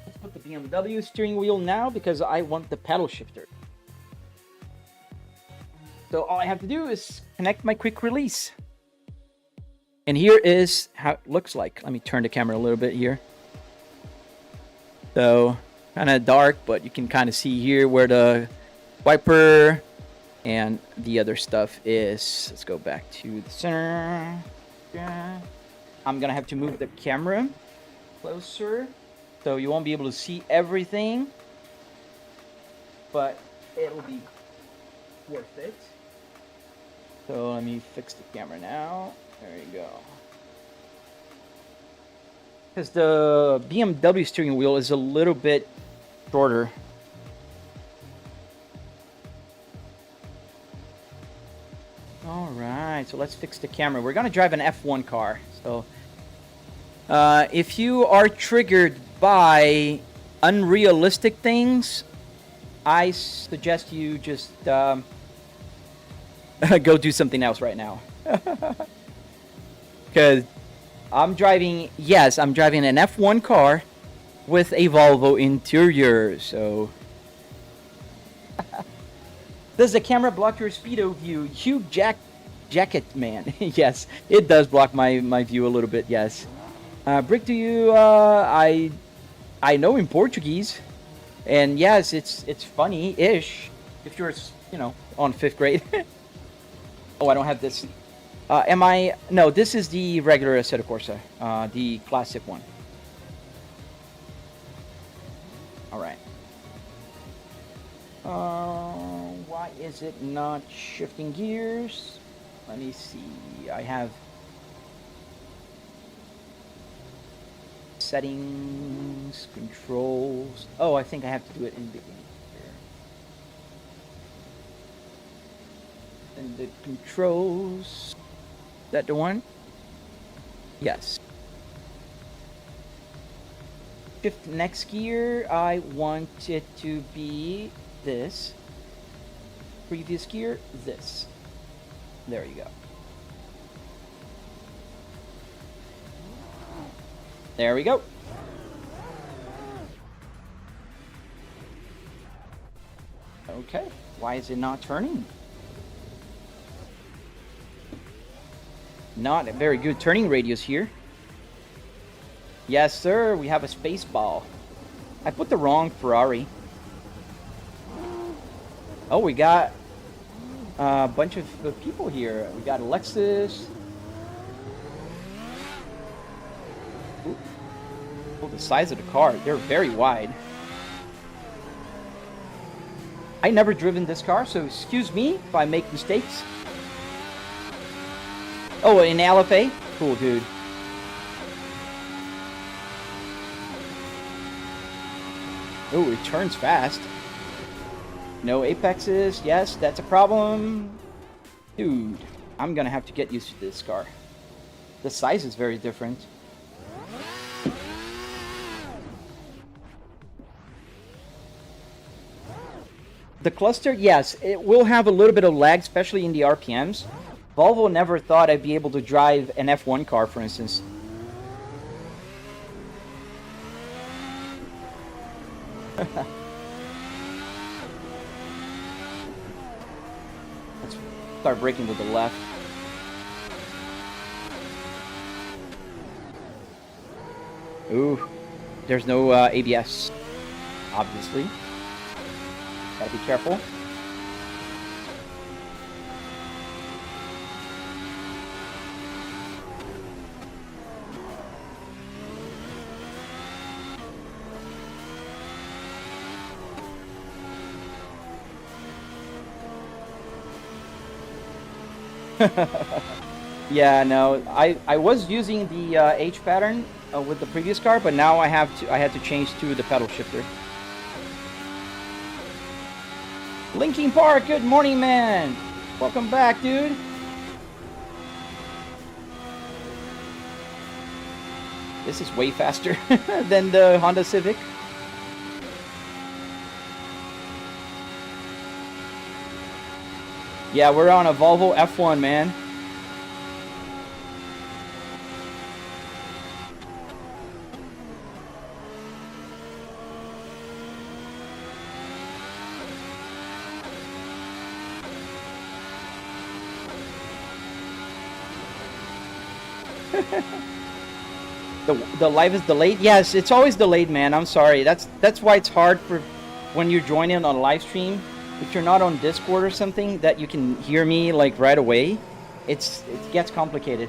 Let's put the BMW steering wheel now because I want the paddle shifter. So all I have to do is connect my quick release. And here is how it looks like. Let me turn the camera a little bit here. So kind of dark, but you can kind of see here where the wiper and the other stuff is. Let's go back to the center. Yeah. I'm gonna have to move the camera closer so you won't be able to see everything, but it'll be worth it. So let me fix the camera now. There you go. Because the BMW steering wheel is a little bit shorter. Alright, so let's fix the camera. We're going to drive an F1 car. So, if you are triggered by unrealistic things, I suggest you just go do something else right now. Because I'm driving an F1 car with a Volvo interior, so... Does the camera block your speedo view? Hugh Jacket man. Yes, it does block my view a little bit, yes. Brick, do you... I know in Portuguese. And yes, it's funny-ish. If you're, on 5th grade. Oh, I don't have this... No, this is the regular Assetto Corsa, the classic one. Alright. Why is it not shifting gears? Let me see. I have settings, controls. Oh, I think I have to do it in the beginning here. And the controls. Is that the one? Yes. Shift next gear. I want it to be this. Previous gear, this. There you go. There we go. Okay. Why is it not turning? Not a very good turning radius here. Yes, sir. We have a space ball. I put the wrong Ferrari. Oh, we got a bunch of people here. We got a Lexus. Ooh. Oh, the size of the car. They're very wide. I never driven this car, so excuse me if I make mistakes. Oh, in LFA? Cool, dude. Oh, it turns fast. No apexes. Yes, that's a problem. Dude, I'm gonna have to get used to this car. The size is very different. The cluster, yes, it will have a little bit of lag, especially in the RPMs. Volvo never thought I'd be able to drive an F1 car, for instance. Let's start braking to the left. Ooh, there's no ABS, obviously. Gotta be careful. Yeah, no, I was using the H pattern with the previous car, but now I had to change to the pedal shifter. Linkin Park, good morning, man. Welcome back, dude. This is way faster than the Honda Civic. Yeah, we're on a Volvo F1, man. The live is delayed. Yes, it's always delayed, man. I'm sorry. That's why it's hard for when you're joining on a live stream. If you're not on Discord or something, that you can hear me like right away. It gets complicated.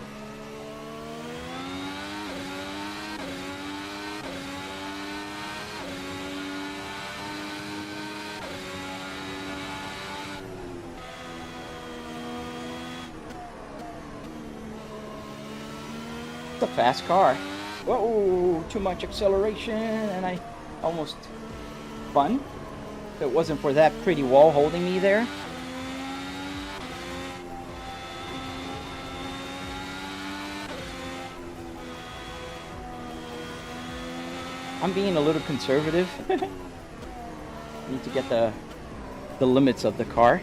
It's a fast car. Whoa, too much acceleration, and I almost spun. If it wasn't for that pretty wall holding me there. I'm being a little conservative. Need to get the limits of the car.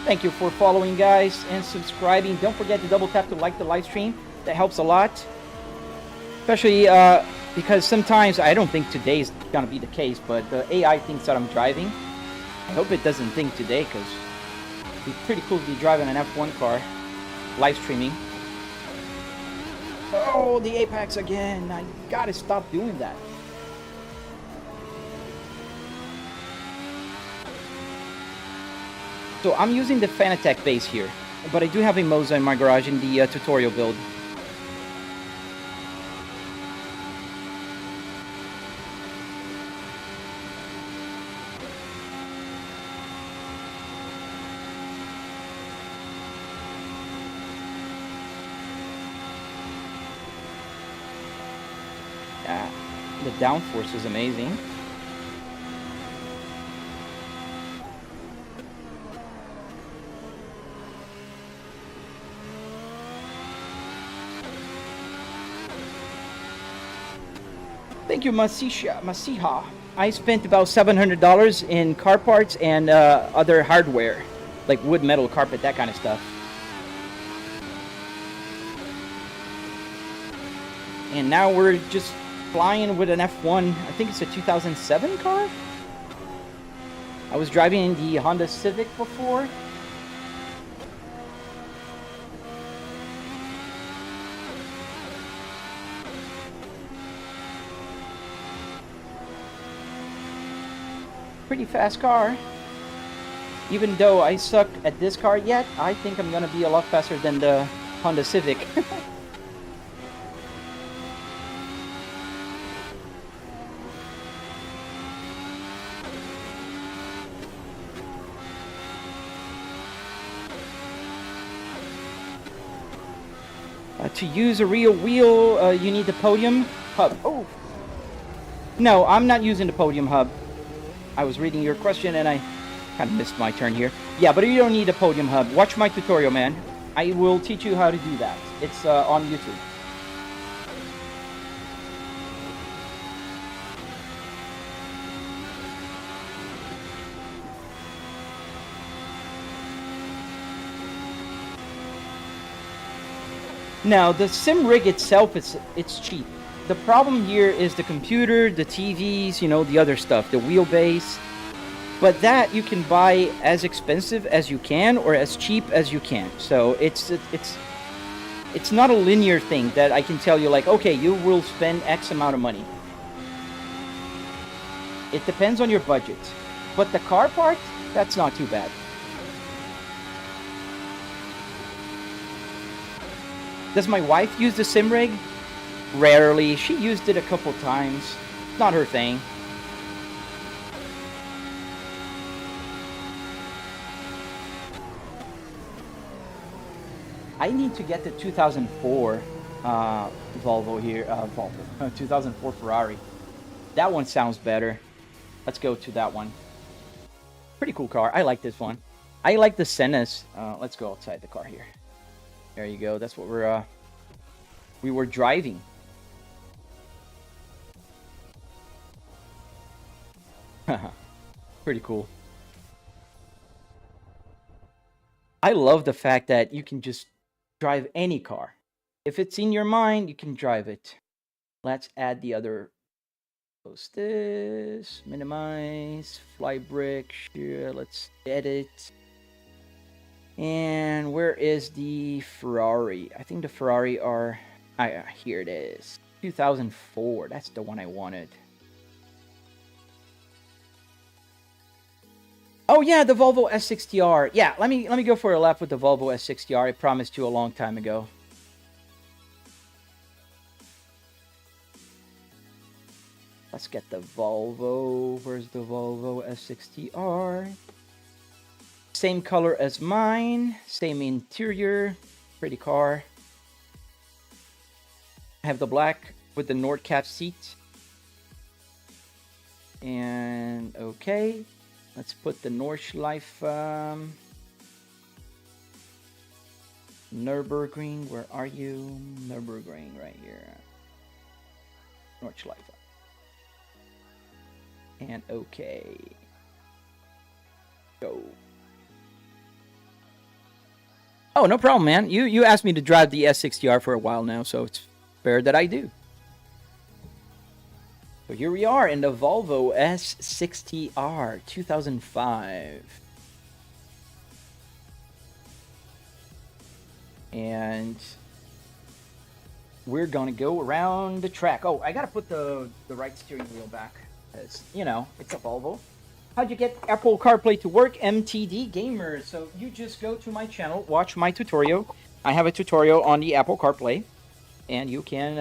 Thank you for following, guys, and subscribing. Don't forget to double tap to like the live stream. That helps a lot. Especially because sometimes, I don't think today's gonna be the case, but the AI thinks that I'm driving. I hope it doesn't think today, because it'd be pretty cool to be driving an F1 car, live streaming. Oh, the apex again. I gotta stop doing that. So I'm using the Fanatec base here, but I do have a Moza in my garage in the tutorial build. Yeah, the downforce is amazing. Thank you, Masiha. I spent about $700 in car parts and other hardware, like wood, metal, carpet, that kind of stuff. And now we're just flying with an F1. I think it's a 2007 car. I was driving the Honda Civic before. Pretty fast car. Even though I suck at this car yet, I think I'm gonna be a lot faster than the Honda Civic. to use a real wheel, you need the podium hub. Oh! No, I'm not using the podium hub. I was reading your question and I kind of missed my turn here. Yeah, but you don't need a podium hub. Watch my tutorial, man. I will teach you how to do that. It's on YouTube. Now, the sim rig itself, it's cheap. The problem here is the computer, the TVs, you know, the other stuff, the wheelbase. But that you can buy as expensive as you can or as cheap as you can. So it's not a linear thing that I can tell you like, okay, you will spend X amount of money. It depends on your budget. But the car part, that's not too bad. Does my wife use the sim rig? Rarely. She used it a couple times. Not her thing. I need to get the 2004 Volvo here. 2004 Ferrari. That one sounds better. Let's go to that one. Pretty cool car. I like this one. I like the Sennas. Let's go outside the car here. There you go. That's what we were driving. Pretty cool. I love the fact that you can just drive any car. If it's in your mind, you can drive it. Let's add the other. Close this. Minimize. Fly brick. Sure. Let's edit. And where is the Ferrari? I think the Ferrari are... here it is. 2004. That's the one I wanted. Oh yeah, the Volvo S60R. Yeah, let me go for a lap with the Volvo S60R. I promised you a long time ago. Let's get the Volvo. Where's the Volvo S60R? Same color as mine. Same interior. Pretty car. I have the black with the Nordcap seat. And okay. Let's put the Nordschleife. Nürburgring, where are you? Nürburgring, right here. Nordschleife. And okay. Go. Oh, no problem, man. You asked me to drive the S60R for a while now, so it's fair that I do. So here we are in the Volvo S60R 2005. And we're gonna go around the track. Oh, I gotta put the right steering wheel back, because, you know, it's a Volvo. How'd you get Apple CarPlay to work? MTD Gamer. So you just go to my channel, watch my tutorial. I have a tutorial on the Apple CarPlay, and you can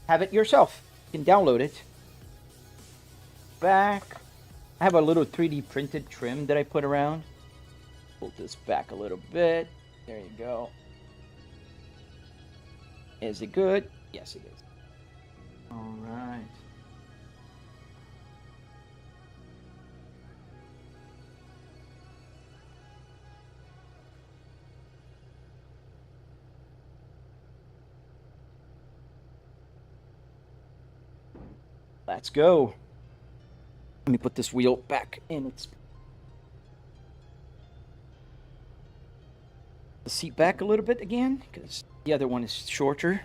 have it yourself. You can download it. Back. I have a little 3D printed trim that I put around. Pull this back a little bit. There you go. Is it good? Yes, it is. All right. Let's go. Let me put this wheel back in its... The seat back a little bit again, because the other one is shorter.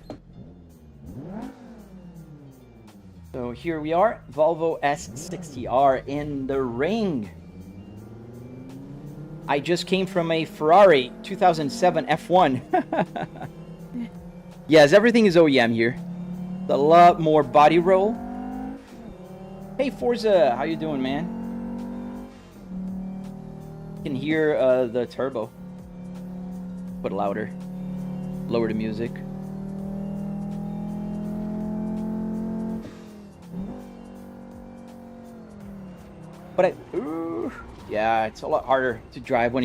So here we are, Volvo S60R in the ring. I just came from a Ferrari 2007 F1. Yes, everything is OEM here. A lot more body roll. Hey Forza, how you doing, man? You can hear the turbo. Put it louder. Lower the music. But yeah, it's a lot harder to drive when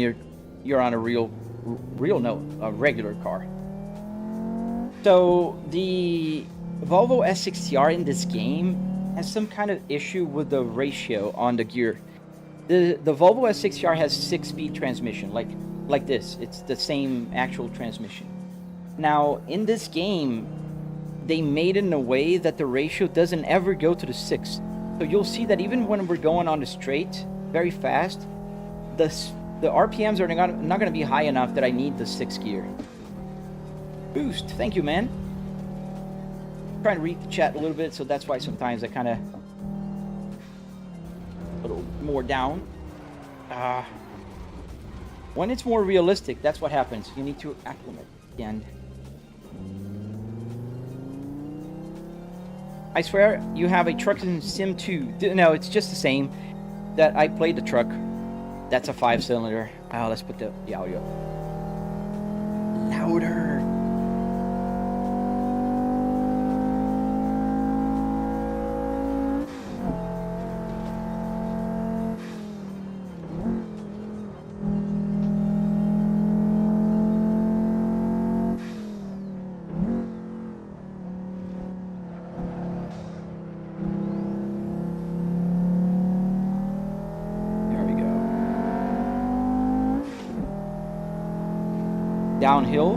you're on a real real no, a regular car. So the Volvo S60R in this game has some kind of issue with the ratio on the gear. The Volvo S60R has 6-speed transmission, like this. It's the same actual transmission. Now, in this game, they made it in a way that the ratio doesn't ever go to the 6. So you'll see that even when we're going on the straight very fast, the RPMs are not going to be high enough that I need the 6 gear. Boost. Thank you, man. I'm trying to read the chat a little bit, so that's why sometimes I kind of a little more down. When it's more realistic, that's what happens. You need to acclimate again. I swear you have a truck in Sim 2. No, it's just the same. That I played the truck. That's a 5-cylinder. Oh, let's put the audio louder. Downhill.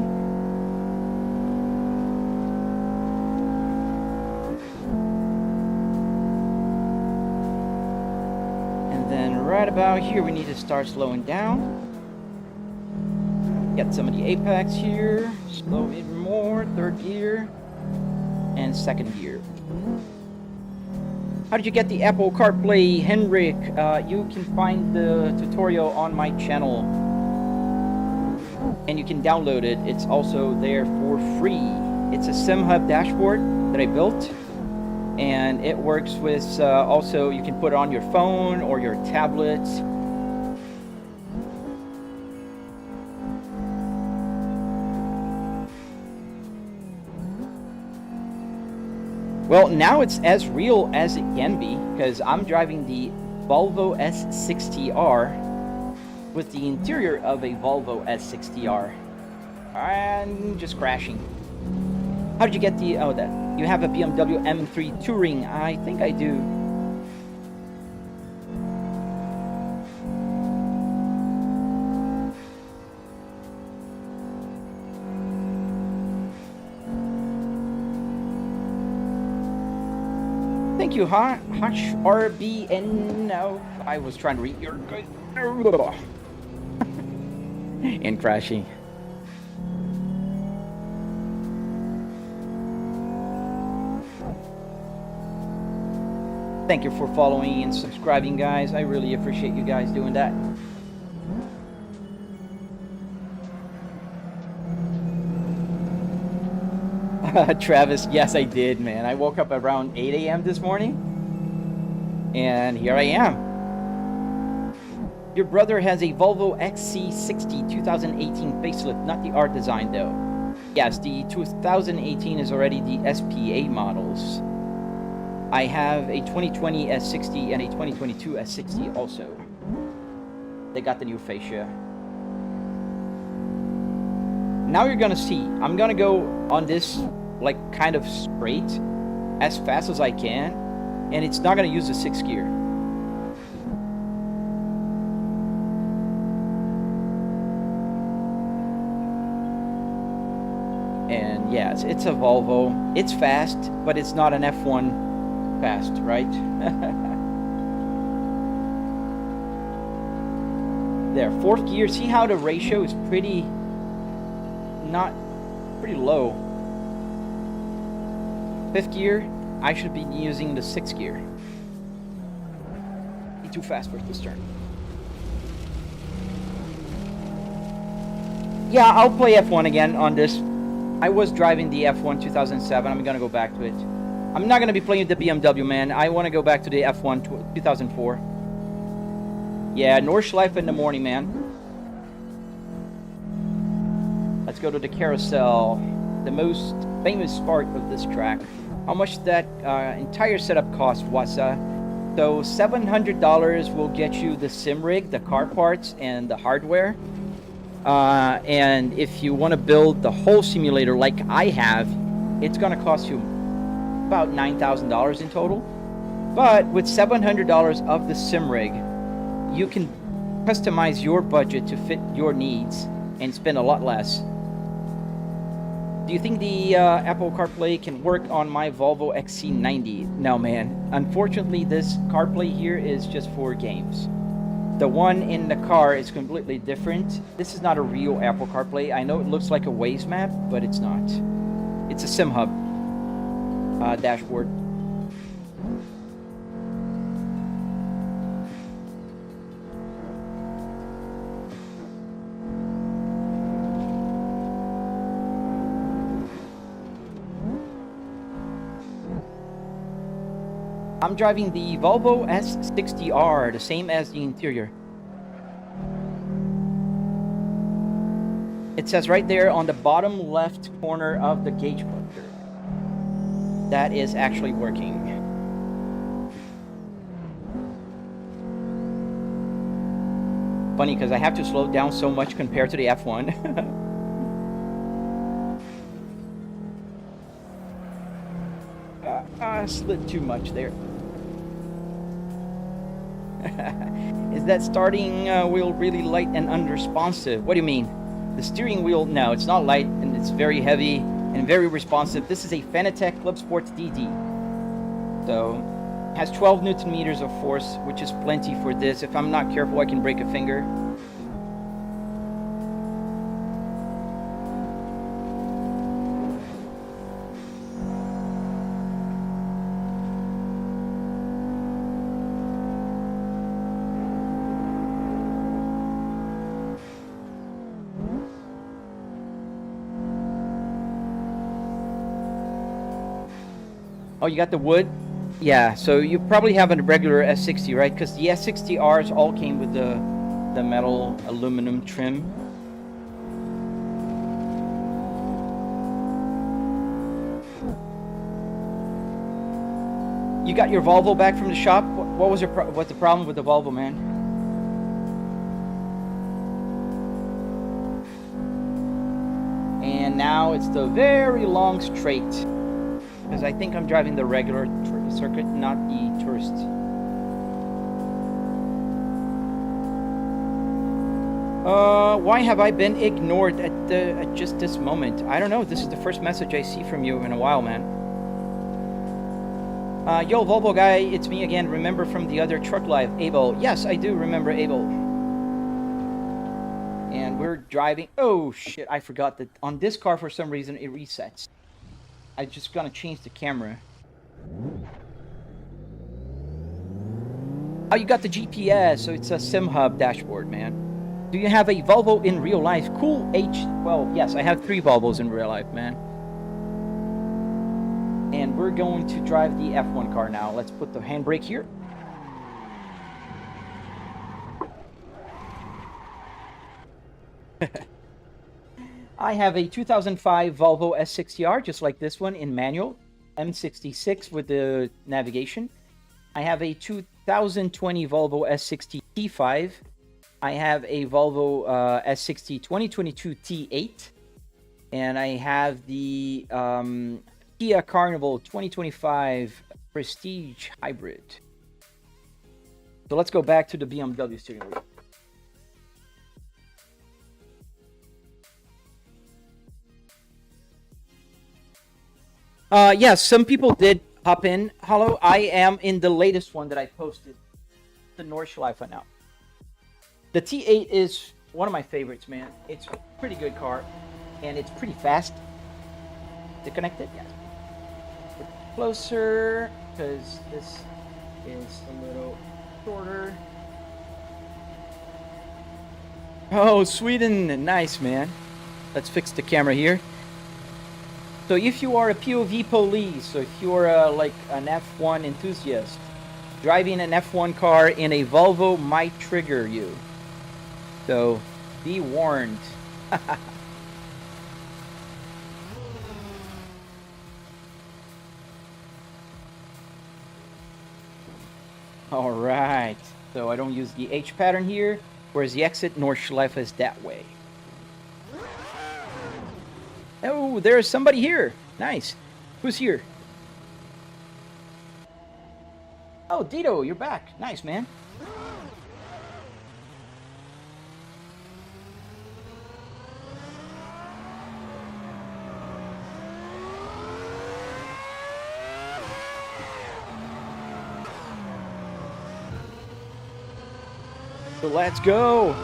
And then right about here we need to start slowing down. Get some of the apex here. Slow even more. 3rd gear. And 2nd gear. How did you get the Apple CarPlay, Henrik? You can find the tutorial on my channel. And you can download it. It's also there for free. It's a SimHub dashboard that I built, and it works with also you can put it on your phone or your tablet. Well, now it's as real as it can be because I'm driving the Volvo S60R with the interior of a Volvo S60R. And just crashing. How did you get the... Oh, that. You have a BMW M3 Touring. I think I do. Thank you, Hush RBN. No, I was trying to read your... and crashing. Thank you for following and subscribing, guys. I really appreciate you guys doing that. Travis, yes I did, man. I woke up around 8 a.m. this morning and here I am. Your brother has a Volvo XC60 2018 facelift, not the art design though. Yes, the 2018 is already the SPA models. I have a 2020 S60 and a 2022 S60 also. They got the new fascia. Now you're gonna see, I'm gonna go on this like kind of straight as fast as I can, and it's not gonna use the 6th gear. And yeah, it's a Volvo. It's fast, but it's not an F1 fast, right? There, 4th gear. See how the ratio is pretty low. 5th gear, I should be using the 6th gear. Be too fast for this turn. Yeah, I'll play F1 again on this. I was driving the F1 2007. I'm gonna go back to it. I'm not gonna be playing the BMW, man. I want to go back to the F1 2004. Yeah, Nordschleife in the morning, man. Let's go to the carousel, the most famous part of this track. How much that entire setup cost, Wasa? So $700 will get you the sim rig, the car parts, and the hardware. And if you want to build the whole simulator like I have, it's going to cost you about $9,000 in total. But with $700 of the sim rig, you can customize your budget to fit your needs and spend a lot less. Do you think the Apple CarPlay can work on my Volvo XC90? No, man. Unfortunately, this CarPlay here is just for games. The one in the car is completely different. This is not a real Apple CarPlay. I know it looks like a Waze map, but it's not. It's a SimHub dashboard. I'm driving the Volvo S60R, the same as the interior. It says right there on the bottom left corner of the gauge cluster. That is actually working. Funny, because I have to slow down so much compared to the F1. I slid too much there. Is that starting wheel really light and unresponsive? What do you mean? The steering wheel, no, it's not light, and it's very heavy and very responsive. This is a Fanatec Clubsport DD. So, it has 12 Newton meters of force, which is plenty for this. If I'm not careful, I can break a finger. Oh, you got the wood? Yeah, so you probably have a regular S60, right? Because the S60Rs all came with the metal aluminum trim. You got your Volvo back from the shop? What was what's the problem with the Volvo, man? And now it's the very long straight. Because I think I'm driving the regular circuit, not the tourist. Why have I been ignored at just this moment? I don't know. This is the first message I see from you in a while, man. Yo, Volvo guy, it's me again. Remember from the other truck live, Abel? Yes, I do remember Abel. And we're driving. Oh shit! I forgot that on this car for some reason it resets. I'm just gonna change the camera. Oh, you got the GPS, so it's a SimHub dashboard, man. Do you have a Volvo in real life? Cool H12. Yes, I have 3 Volvos in real life, man. And we're going to drive the F1 car now. Let's put the handbrake here. I have a 2005 Volvo S60R, just like this one, in manual. M66 with the navigation. I have a 2020 Volvo S60 T5. I have a Volvo S60 2022 T8. And I have the Kia Carnival 2025 Prestige Hybrid. So let's go back to the BMW steering wheel. Yes, some people did hop in. Hello, I am in the latest one that I posted, the Nordschleife now. The T8 is one of my favorites, man. It's a pretty good car, and it's pretty fast. Is it connected? Yes. Closer, because this is a little shorter. Oh, Sweden, nice, man. Let's fix the camera here. So if you are a POV police, so if you're like an F1 enthusiast, driving an F1 car in a Volvo might trigger you. So be warned. All right. So I don't use the H pattern here, whereas the exit Nordschleife is that way. Oh, there's somebody here. Nice. Who's here? Oh, Dito, you're back. Nice, man. So let's go.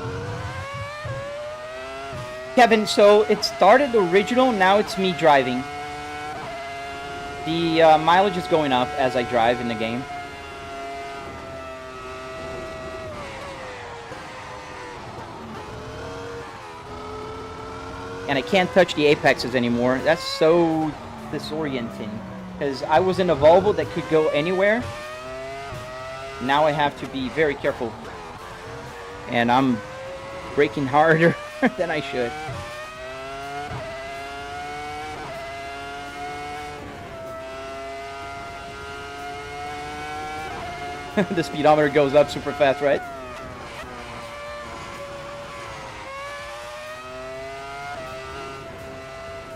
Kevin, so it started original, now it's me driving. The mileage is going up as I drive in the game. And I can't touch the apexes anymore. That's so disorienting. Because I was in a Volvo that could go anywhere. Now I have to be very careful. And I'm braking harder than I should. The speedometer goes up super fast, right?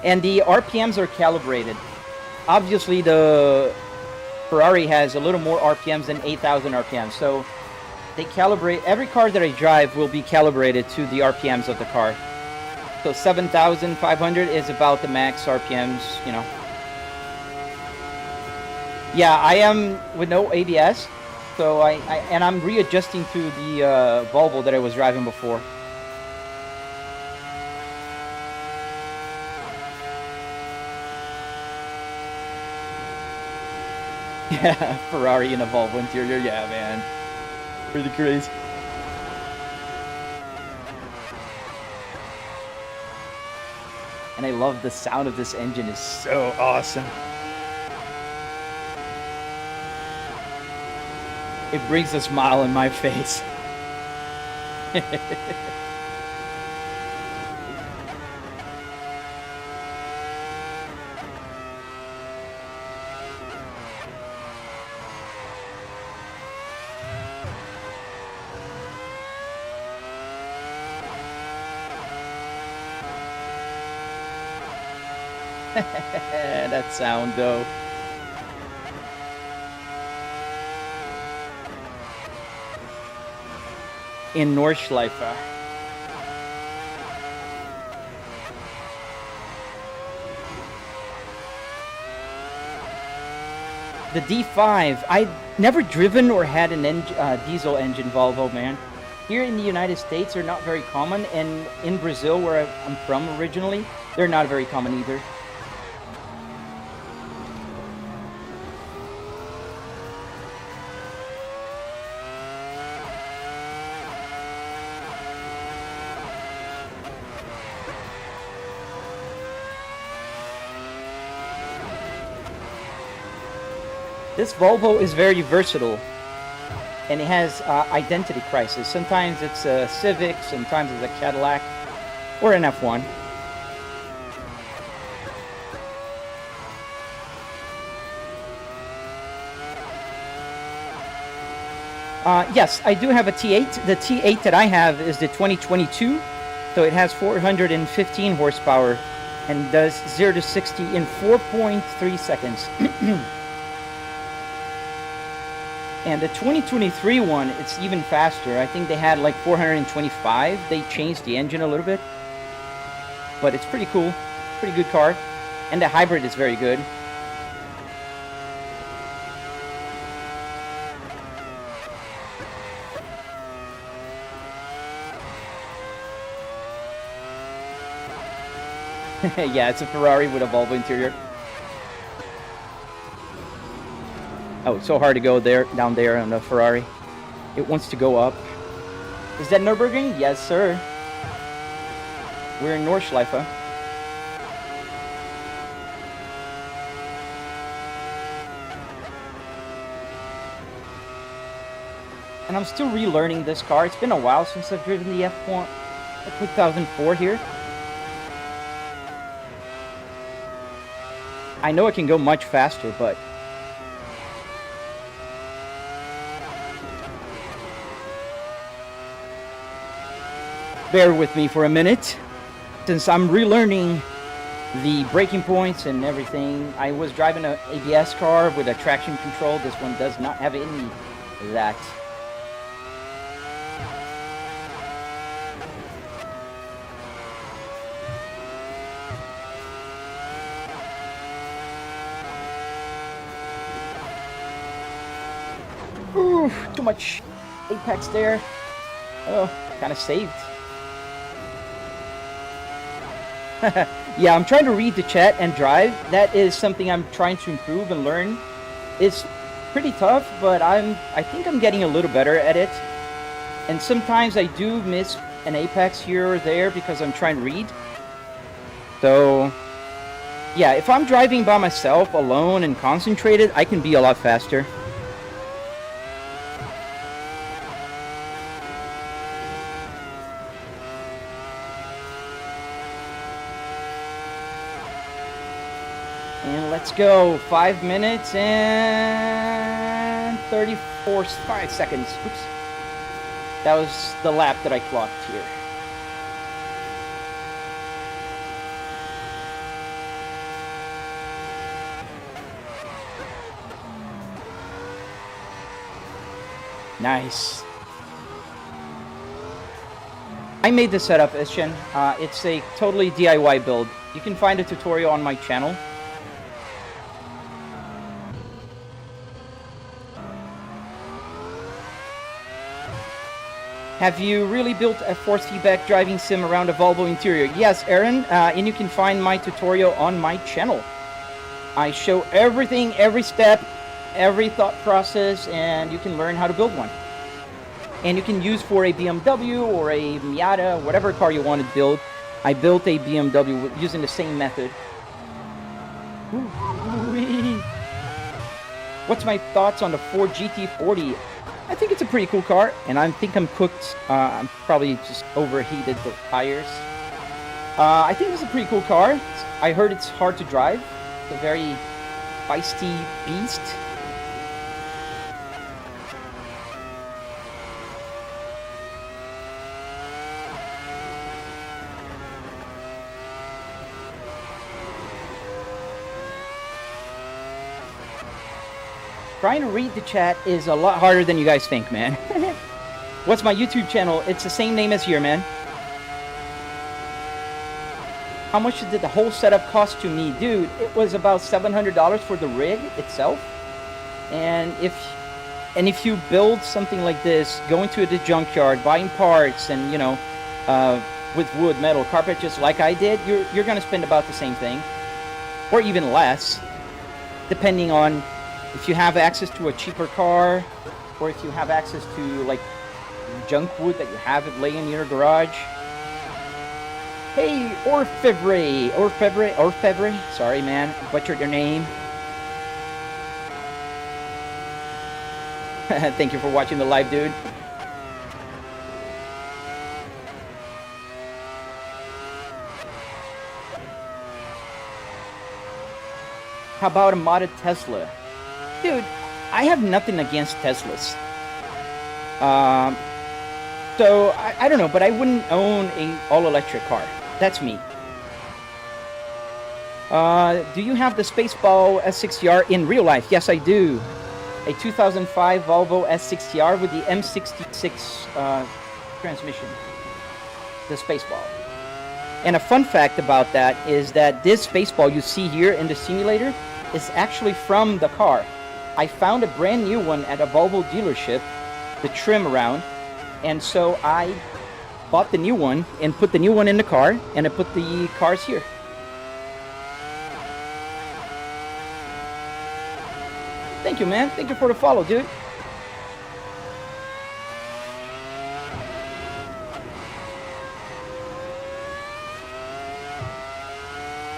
And the RPMs are calibrated. Obviously, the Ferrari has a little more RPMs than 8,000 RPMs. So they calibrate, every car that I drive will be calibrated to the RPMs of the car. So 7,500 is about the max RPMs, you know. Yeah, I am with no ABS. So I'm readjusting to the Volvo that I was driving before. Yeah, Ferrari in a Volvo interior, yeah, man. Pretty crazy. And I love the sound of this engine, it's so awesome. It brings a smile on my face. That sound though. In Nordschleife. The D5, I've never driven or had an diesel engine Volvo, man. Here in the United States, they're not very common, and in Brazil, where I'm from originally, they're not very common either. This Volvo is very versatile, and it has identity crisis. Sometimes it's a Civic, sometimes it's a Cadillac, or an F1. Yes, I do have a T8. The T8 that I have is the 2022, so it has 415 horsepower and does 0 to 60 in 4.3 seconds. And the 2023 one, it's even faster. I think they had like 425. They changed the engine a little bit. But it's pretty cool. Pretty good car. And the hybrid is very good. Yeah, it's a Ferrari with a Volvo interior. Oh, it's so hard to go there, down there on the Ferrari. It wants to go up. Is that Nürburgring? Yes, sir. We're in Nordschleife. And I'm still relearning this car. It's been a while since I've driven the F1 2004 here. I know it can go much faster, but bear with me for a minute, since I'm relearning the braking points and everything. I was driving an ABS car with a traction control. This one does not have any of that. Ooh, too much apex there. Oh, kind of saved. Yeah, I'm trying to read the chat and drive. That is something I'm trying to improve and learn. It's pretty tough, but I think I'm getting a little better at it. And sometimes I do miss an apex here or there because I'm trying to read. So, yeah, if I'm driving by myself, alone, and concentrated, I can be a lot faster. And let's go. 5 minutes and 5 seconds. Oops. That was the lap that I clocked here. Nice. I made the setup, Ishin. It's a totally DIY build. You can find a tutorial on my channel. Have you really built a force feedback driving sim around a Volvo interior? Yes, Aaron, and you can find my tutorial on my channel. I show everything, every step, every thought process, and you can learn how to build one. And you can use for a BMW or a Miata, whatever car you want to build. I built a BMW using the same method. What's my thoughts on the Ford GT40? I think it's a pretty cool car, and I think I'm cooked. I'm probably just overheated the tires. I think it's a pretty cool car. I heard it's hard to drive. It's a very feisty beast. Trying to read the chat is a lot harder than you guys think, man. What's my YouTube channel? It's the same name as here, man. How much did the whole setup cost to me? Dude, it was about $700 for the rig itself. And if you build something like this, going to the junkyard, buying parts, and, you know, with wood, metal, carpet, just like I did, you're going to spend about the same thing. Or even less, depending on if you have access to a cheaper car, or if you have access to, like, junk wood that you have it laying in your garage. Hey, Orfevre, sorry, man, butchered your name. Thank you for watching the live, dude. How about a modded Tesla? Dude, I have nothing against Teslas. So, I don't know, but I wouldn't own a all-electric car. That's me. Do you have the Spaceball S60R in real life? Yes, I do. A 2005 Volvo S60R with the M66 transmission. The Spaceball. And a fun fact about that is that this Spaceball you see here in the simulator is actually from the car. I found a brand new one at a Volvo dealership, the trim around, and so I bought the new one and put the new one in the car, and I put the cars here. Thank you, man. Thank you for the follow, dude.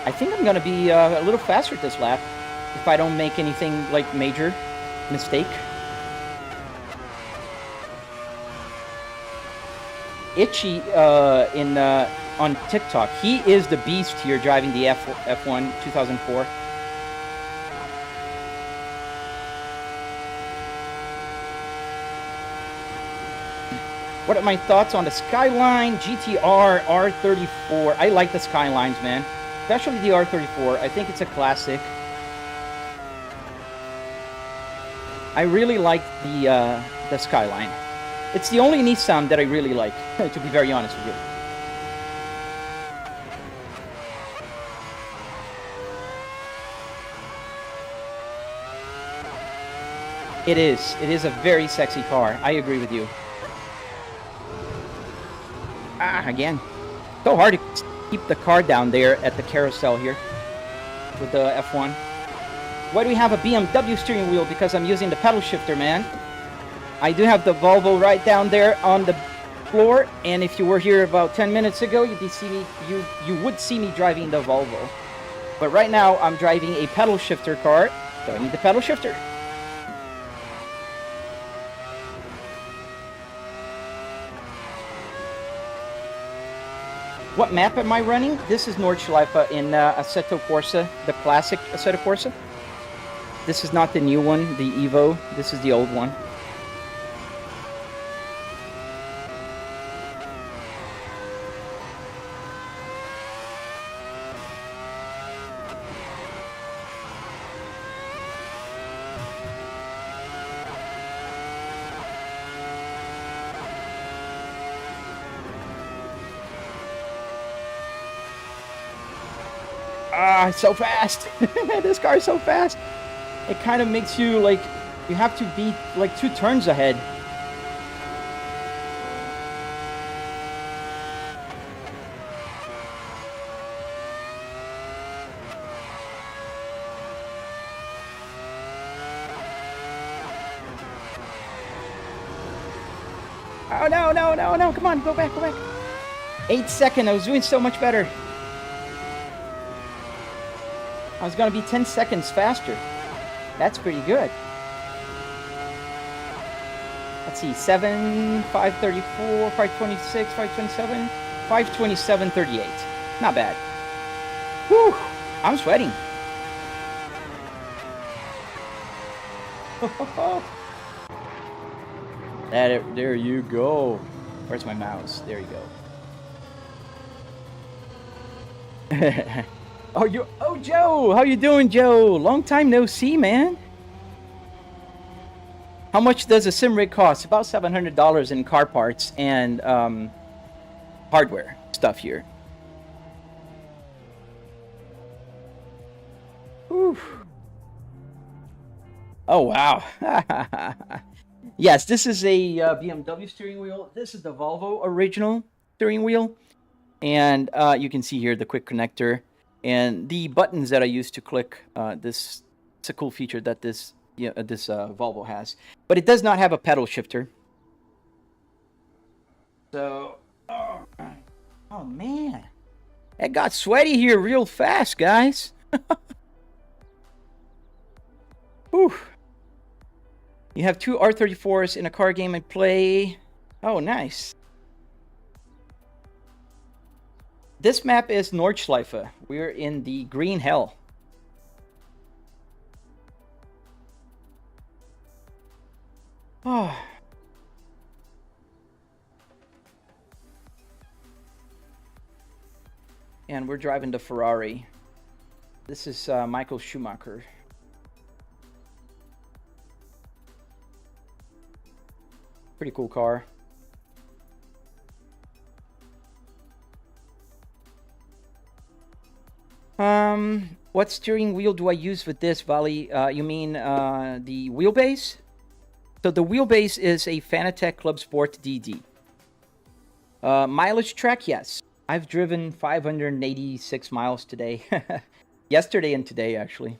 I think I'm gonna be a little faster this lap if I don't make anything like major mistake. Itchy on TikTok, he is the beast here driving the F1 2004. What are my thoughts on the Skyline GTR R34? I like the Skylines, man. especially the R34. I think it's a classic. I really like the Skyline. It's the only Nissan that I really like, to be very honest with you. It is. It is a very sexy car. I agree with you. Again. So hard to keep the car down there at the carousel here with the F1. Why do we have a BMW steering wheel? Because I'm using the pedal shifter, man. I do have the Volvo right down there on the floor, and if you were here about 10 minutes ago, you would see me driving the Volvo. But right now, I'm driving a pedal shifter car, so I need the pedal shifter. What map am I running? This is Nordschleife in Assetto Corsa, the classic Assetto Corsa. This is not the new one, the Evo. This is the old one. It's so fast. This car is so fast. It kind of makes you like, you have to be like 2 turns ahead. Oh, no. Come on, go back. 8 seconds. I was doing so much better. I was going to be 10 seconds faster. That's pretty good. Let's see, 7, 534, 526, 527, 527.38. Not bad. Whew, I'm sweating. There you go. Where's my mouse? There you go. Oh, Joe! How you doing, Joe? Long time no see, man. How much does a sim rig cost? About $700 in car parts and hardware stuff here. Whew. Oh, wow. Yes, this is a BMW steering wheel. This is the Volvo original steering wheel. And you can see here the quick connector. And the buttons that I use to click, it's a cool feature that this Volvo has. But it does not have a pedal shifter. So, oh man. It got sweaty here real fast, guys. Whew. You have 2 R34s in a car game I play. Oh, nice. This map is Nordschleife. We're in the green hell. Oh. And we're driving the Ferrari. This is Michael Schumacher. Pretty cool car. What steering wheel do I use with this, Vali? You mean the Wheelbase? So the Wheelbase is a Fanatec Clubsport DD. Mileage track, yes. I've driven 586 miles today. Yesterday and today, actually.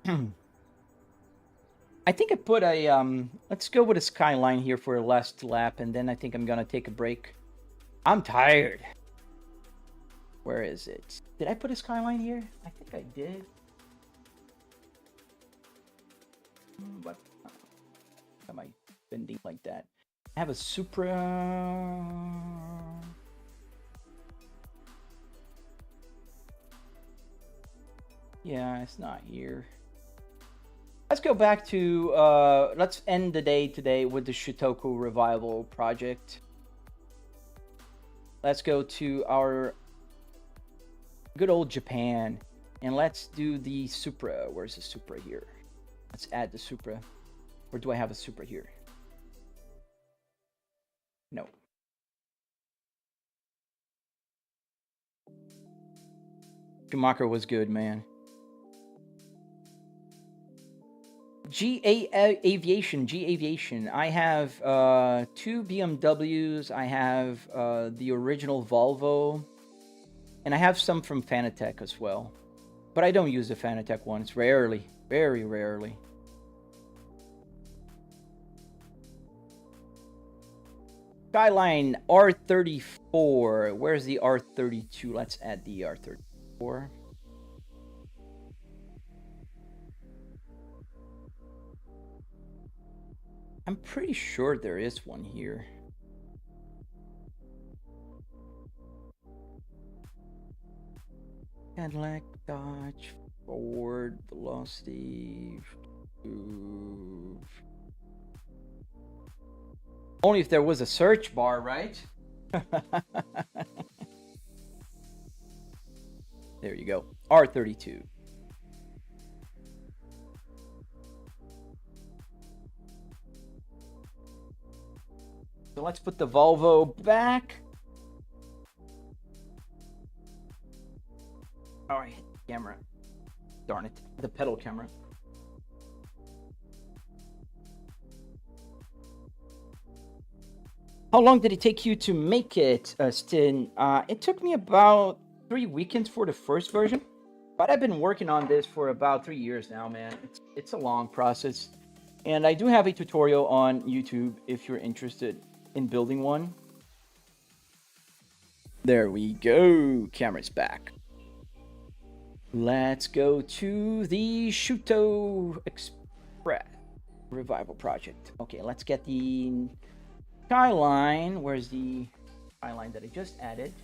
I think I put a, let's go with a Skyline here for a last lap, and then I think I'm gonna take a break. I'm tired. Where is it? Did I put a Skyline here? I think I did. But why am I bending like that? I have a Supra. Yeah, it's not here. Let's go back to, let's end the day today with the Shikoku Revival project. Let's go to our Good old Japan. And let's do the Supra. Where's the Supra here? Let's add the Supra. Or do I have a Supra here? No. Schumacher was good, man. G Aviation. I have 2 BMWs. I have the original Volvo. And I have some from Fanatec as well. But I don't use the Fanatec one. It's rarely. Very rarely. Skyline R34. Where's the R32? Let's add the R34. I'm pretty sure there is one here. Cadillac, Dodge, Ford, Velocity. Only if there was a search bar, right? There you go. R32. So let's put the Volvo back. Oh, I hit the camera. Darn it. The pedal camera. How long did it take you to make it, Stin? It took me about 3 weekends for the first version, but I've been working on this for about 3 years now, man. It's a long process, and I do have a tutorial on YouTube if you're interested in building one. There we go. Camera's back. Let's go to the Shuto Express Revival Project. Okay, let's get the Skyline. Where's the Skyline that I just added?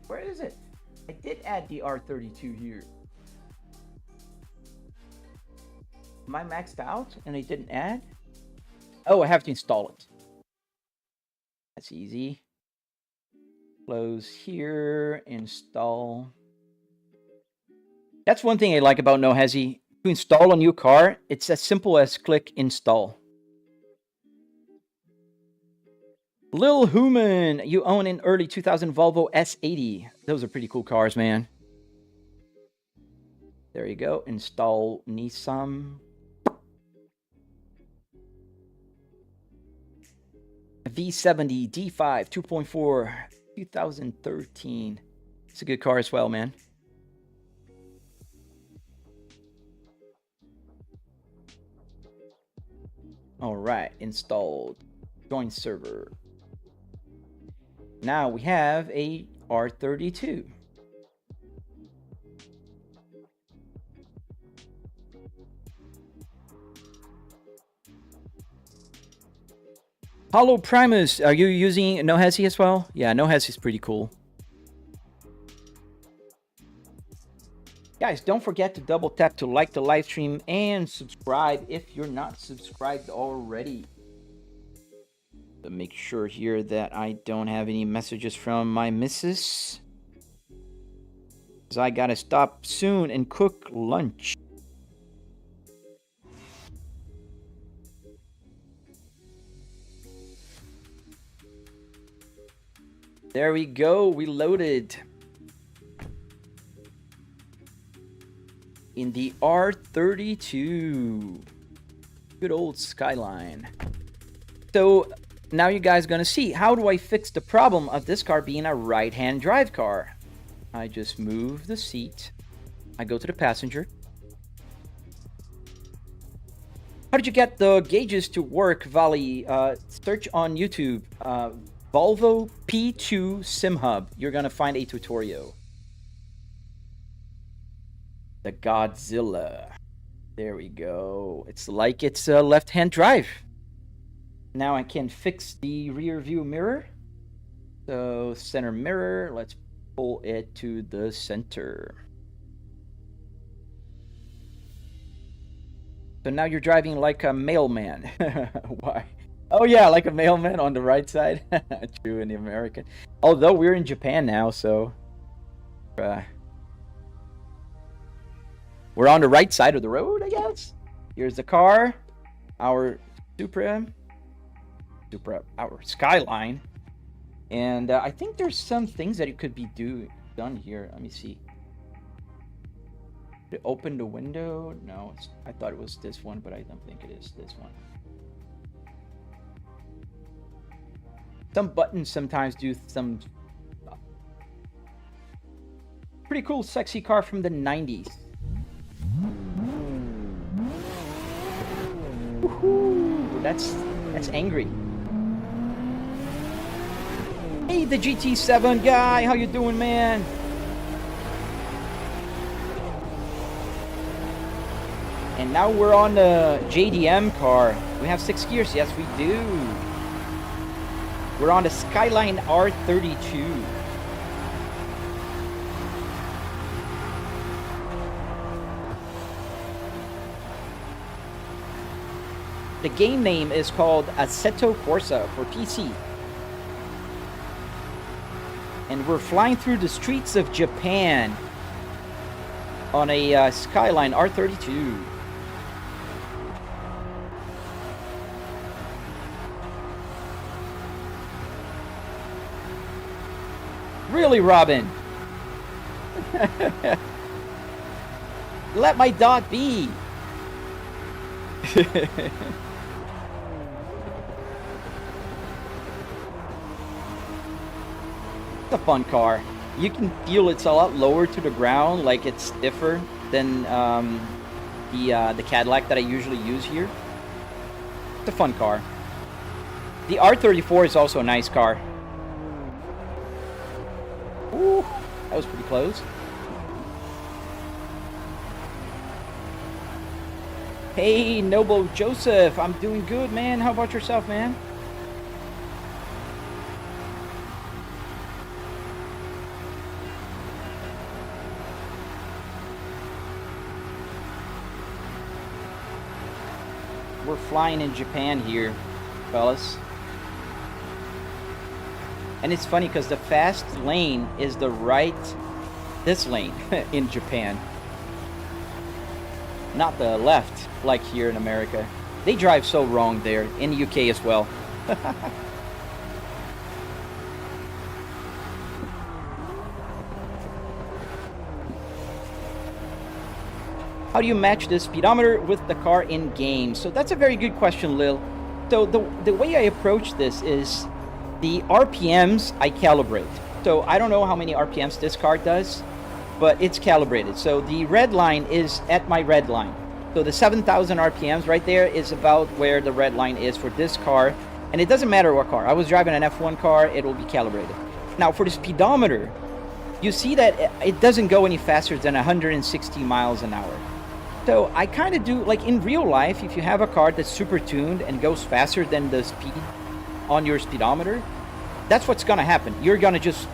Where is it? I did add the R32 here. Am I maxed out and I didn't add? Oh, I have to install it. That's easy. Close here, install. That's one thing I like about NoHesi. To install a new car, it's as simple as click install. Lil Human, you own an early 2000 Volvo S80. Those are pretty cool cars, man. There you go. Install Nissan. V70 D5 2.4 2013. It's a good car as well, man. All right, installed. Join server. Now we have a R32. Hollow Primus, are you using NoHesi as well? Yeah, NoHesi is pretty cool. Guys, don't forget to double tap to like the live stream and subscribe if you're not subscribed already. So make sure here that I don't have any messages from my missus, because I gotta stop soon and cook lunch. There we go, we loaded. In the R32. Good old Skyline. So now you guys gonna see, how do I fix the problem of this car being a right-hand drive car? I just move the seat. I go to the passenger. How did you get the gauges to work, Valley? Search on YouTube. Volvo P2 Sim Hub. You're gonna find a tutorial. The Godzilla. There we go. It's like it's a left-hand drive. Now I can fix the rear view mirror. So center mirror, let's pull it to the center. So now you're driving like a mailman. Why? Oh yeah, like a mailman on the right side. True in the American. Although we're in Japan now, so we're on the right side of the road, I guess. Here's the car, our our Skyline, and I think there's some things that it could be done here. Let me see. To open the window? No, I thought it was this one, but I don't think it is this one. Some buttons sometimes do some pretty cool, sexy car from the 90s. Woohoo! That's angry. Hey, the GT7 guy, how you doing, man? And now we're on the JDM car. We have 6 gears. Yes, we do. We're on the Skyline R32. The game name is called Assetto Corsa for PC. And we're flying through the streets of Japan on a Skyline R32. Really, Robin? Let my dot be. It's a fun car. You can feel it's a lot lower to the ground, like it's stiffer than the Cadillac that I usually use here. It's a fun car. The R34 is also a nice car. Ooh, that was pretty close. Hey, Noble Joseph, I'm doing good, man. How about yourself, man? We're flying in Japan here, fellas. And it's funny because the fast lane is this lane in Japan. Not the left, like here in America. They drive so wrong there, in the UK as well. How do you match the speedometer with the car in game? So that's a very good question, Lil. So the way I approach this is the RPMs I calibrate. So I don't know how many RPMs this car does, but it's calibrated. So the red line is at my red line. So the 7,000 RPMs right there is about where the red line is for this car. And it doesn't matter what car. I was driving an F1 car, it will be calibrated. Now for the speedometer, you see that it doesn't go any faster than 160 miles an hour. So I kind of do, like in real life, if you have a car that's super tuned and goes faster than the speed on your speedometer, that's what's gonna happen. You're gonna just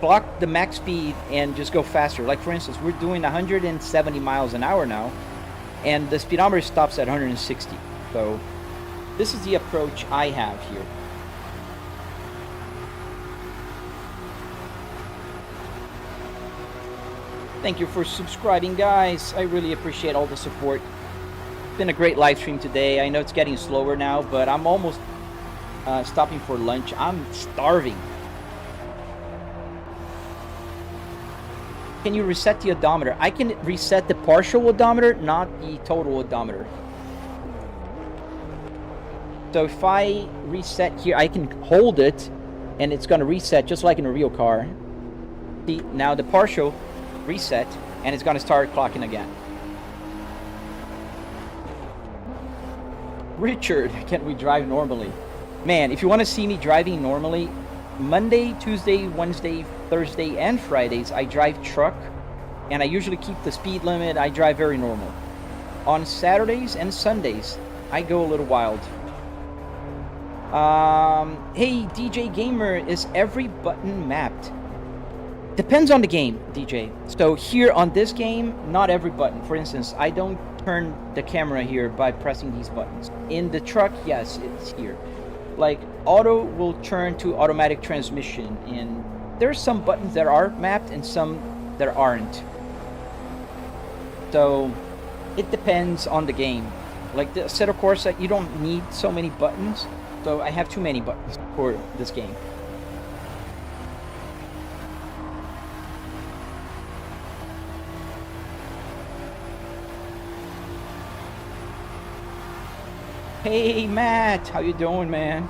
block the max speed and just go faster. Like for instance, we're doing 170 miles an hour now, and the speedometer stops at 160. So this is the approach I have here. Thank you for subscribing, guys. I really appreciate all the support. It's been a great live stream today. I know it's getting slower now, but I'm almost stopping for lunch. I'm starving. Can you reset the odometer? I can reset the partial odometer, not the total odometer. So if I reset here, I can hold it and it's going to reset just like in a real car. See, now the partial reset and it's going to start clocking again. Richard, can we drive normally? Man, if you want to see me driving normally, Monday, Tuesday, Wednesday, Thursday, and Fridays, I drive truck, and I usually keep the speed limit. I drive very normal. On Saturdays and Sundays, I go a little wild. Hey, DJ Gamer, is every button mapped? Depends on the game, DJ. So here on this game, not every button. For instance, I don't turn the camera here by pressing these buttons. In the truck, yes, it's here. Like, auto will turn to automatic transmission, and there's some buttons that are mapped and some that aren't. So it depends on the game. Like the Assetto Corsa, you don't need so many buttons, so I have too many buttons for this game. Hey Matt, how you doing, man?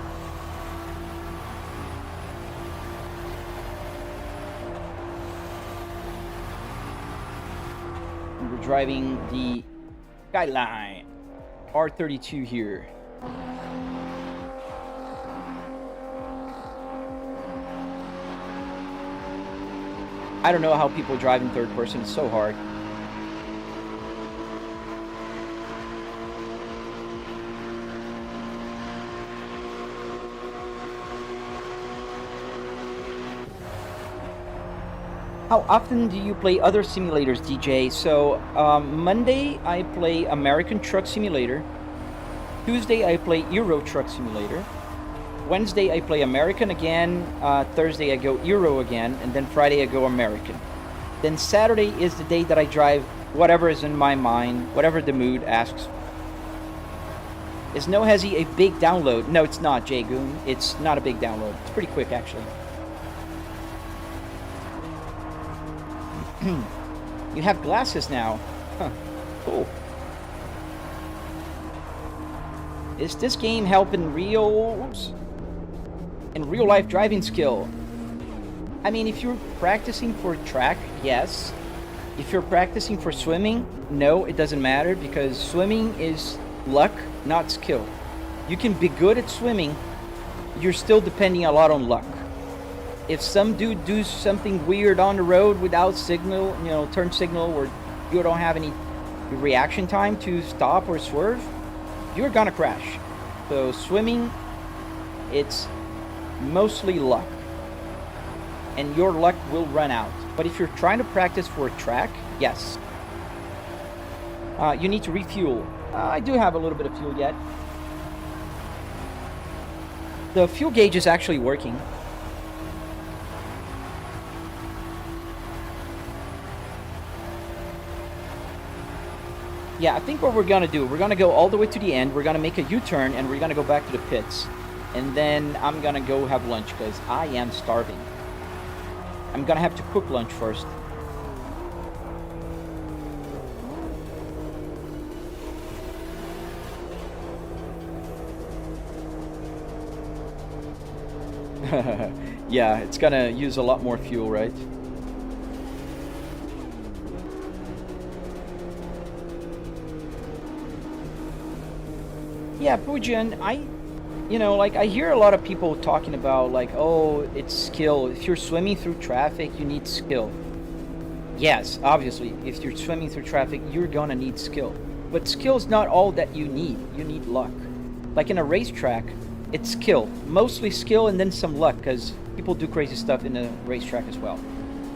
We're driving the Skyline R32 here. I don't know how people drive in third person. It's so hard. How often do you play other simulators, DJ? So, Monday I play American Truck Simulator. Tuesday I play Euro Truck Simulator. Wednesday I play American again. Thursday I go Euro again. And then Friday I go American. Then Saturday is the day that I drive whatever is in my mind, whatever the mood asks. Is No Hezzy a big download? No, it's not, Jay Goon. It's not a big download. It's pretty quick, actually. You have glasses now. Huh. Cool. Is this game helping in real life driving skill? I mean, if you're practicing for track, yes. If you're practicing for swimming, no, it doesn't matter, because swimming is luck, not skill. You can be good at swimming, you're still depending a lot on luck. If some dude does something weird on the road without signal, you know, turn signal, or you don't have any reaction time to stop or swerve, you're gonna crash. So swimming, it's mostly luck. And your luck will run out. But if you're trying to practice for a track, yes. You need to refuel. I do have a little bit of fuel yet. The fuel gauge is actually working. Yeah, I think what we're gonna do, we're gonna go all the way to the end, we're gonna make a U-turn, and we're gonna go back to the pits. And then I'm gonna go have lunch, because I am starving. I'm gonna have to cook lunch first. Yeah, it's gonna use a lot more fuel, right? Yeah, Pujan, I hear a lot of people talking about, like, oh, it's skill. If you're swimming through traffic, you need skill. Yes, obviously, if you're swimming through traffic, you're gonna need skill. But skill's not all that you need. You need luck. Like in a racetrack, it's skill. Mostly skill and then some luck, because people do crazy stuff in a racetrack as well.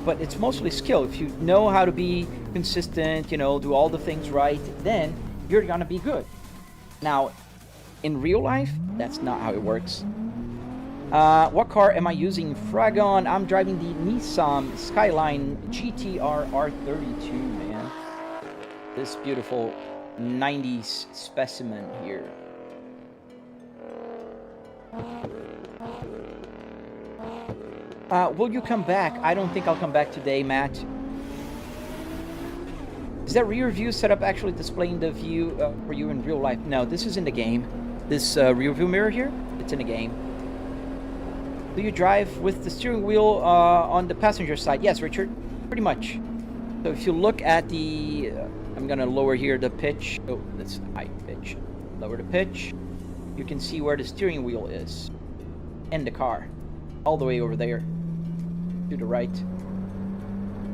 But it's mostly skill. If you know how to be consistent, do all the things right, then you're gonna be good. Now, in real life, that's not how it works. What car am I using? Fragon, I'm driving the Nissan Skyline GTR R32, man. This beautiful 90s specimen here. Will you come back? I don't think I'll come back today, Matt. Is that rear view setup actually displaying the view for you in real life? No, this is in the game. This rear view mirror here, it's in the game. Do you drive with the steering wheel on the passenger side? Yes, Richard, pretty much. So if you look at the, I'm gonna lower here the pitch. Oh, that's high pitch. Lower the pitch. You can see where the steering wheel is in the car, all the way over there to the right.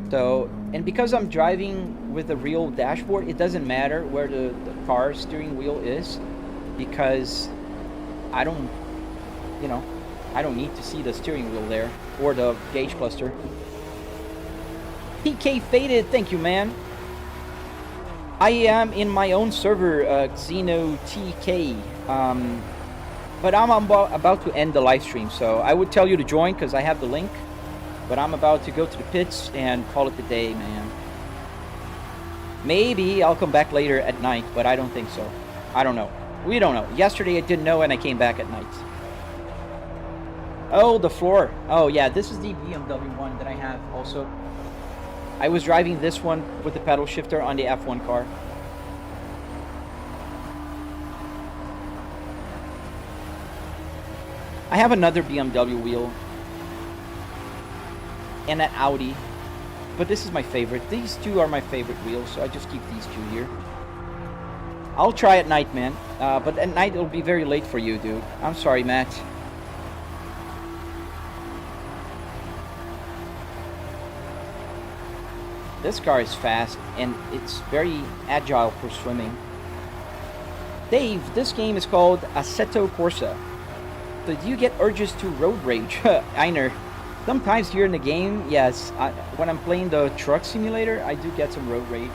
So, and because I'm driving with a real dashboard, it doesn't matter where the car's steering wheel is, because I don't need to see the steering wheel there or the gauge cluster. PK Faded, thank you, man. I am in my own server, Xeno TK, but I'm about to end the live stream, so I would tell you to join because I have the link, but I'm about to go to the pits and call it a day, man. Maybe I'll come back later at night, but I don't think so. I don't know. We don't know. Yesterday I didn't know and I came back at night. Oh, the floor. Oh, yeah, this is the BMW one that I have also. I was driving this one with the pedal shifter on the F1 car. I have another BMW wheel and an Audi, but this is my favorite. These two are my favorite wheels, so I just keep these two here. I'll try at night, man, but at night it'll be very late for you, dude. I'm sorry, Matt. This car is fast and it's very agile for swimming. Dave, this game is called Assetto Corsa. So do you get urges to road rage? Einer. Sometimes here in the game, yes. When I'm playing the truck simulator, I do get some road rage.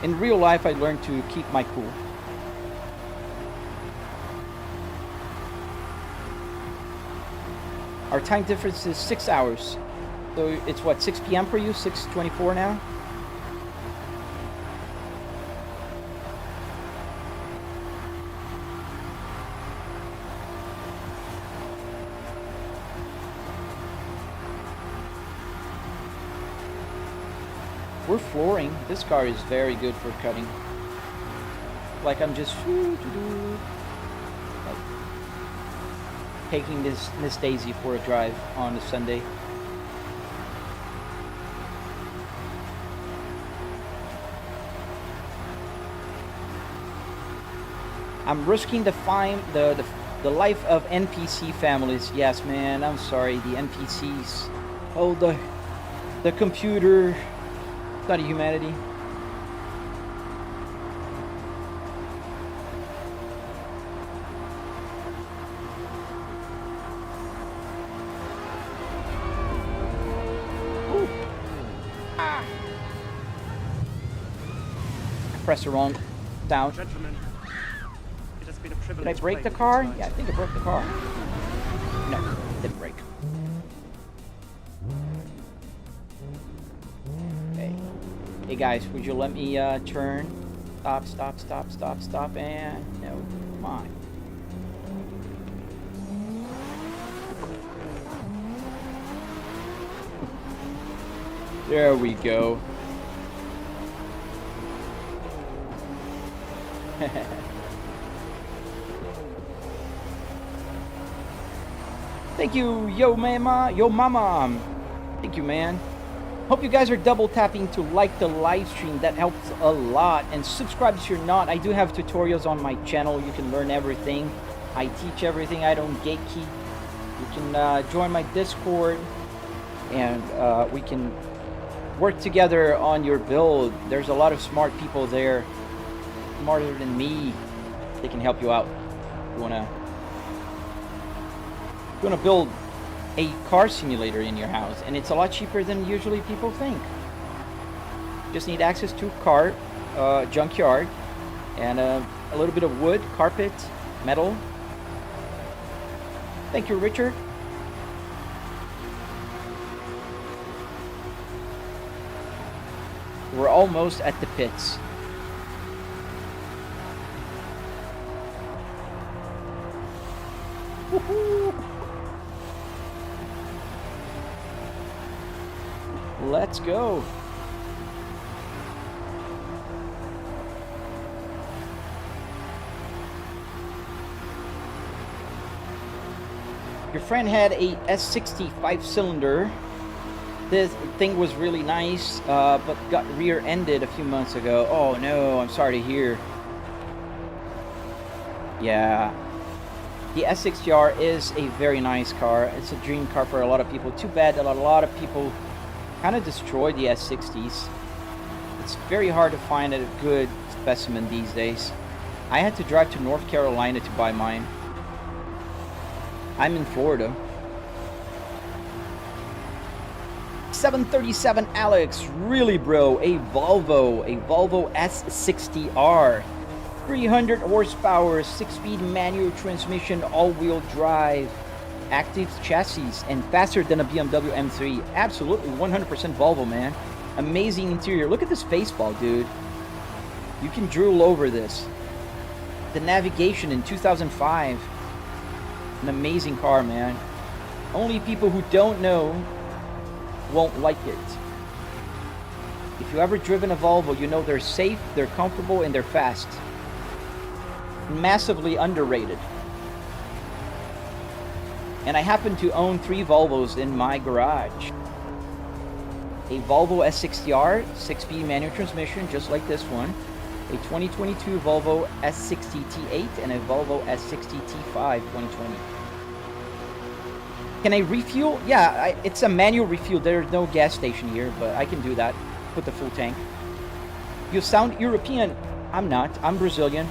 In real life, I learned to keep my cool. Our time difference is 6 hours. So it's what, 6 p.m. for you? 6:24 now? We're flooring. This car is very good for cutting. Like I'm just like taking this Miss Daisy for a drive on a Sunday. I'm risking the life of NPC families. Yes, man. I'm sorry, the NPCs. Oh, the computer. It's not a humanity. Ooh. Ah. I pressed the wrong down. Gentlemen. Did I break the car? Yeah, I think I broke the car. No, didn't break. Okay. Hey guys, would you let me turn? Stop, and no, come on. There we go. Thank you, yo mama. Thank you, man. Hope you guys are double tapping to like the live stream. That helps a lot. And subscribe if you're not. I do have tutorials on my channel. You can learn everything. I teach everything. I don't gatekeep. You can join my Discord, and we can work together on your build. There's a lot of smart people there, smarter than me. They can help you out. You wanna build a car simulator in your house, and it's a lot cheaper than usually people think. Just need access to car, junkyard, and a little bit of wood, carpet, metal. Thank you, Richard. We're almost at the pits. Woohoo! Let's go. Your friend had a S60 5-cylinder. This thing was really nice, but got rear-ended a few months ago. Oh no, I'm sorry to hear. Yeah. The S60R is a very nice car. It's a dream car for a lot of people. Too bad that a lot of people kind of destroyed the S60s. It's very hard to find a good specimen these days. I had to drive to North Carolina to buy mine. I'm in Florida. 737 Alex, really bro, a Volvo S60R. 300 horsepower, 6-speed manual transmission, all-wheel drive, active chassis, and faster than a BMW M3. Absolutely 100% Volvo, man. Amazing interior. Look at this faceball, dude. You can drool over this. The navigation in 2005. An amazing car, man. Only people who don't know won't like it. If you've ever driven a Volvo, you know they're safe, they're comfortable, and they're fast. Massively underrated. And I happen to own 3 Volvos in my garage. A Volvo S60R, 6-speed manual transmission, just like this one. A 2022 Volvo S60 T8 and a Volvo S60 T5 2020. Can I refuel? Yeah, it's a manual refuel. There's no gas station here, but I can do that. Put the full tank. You sound European. I'm not. I'm Brazilian.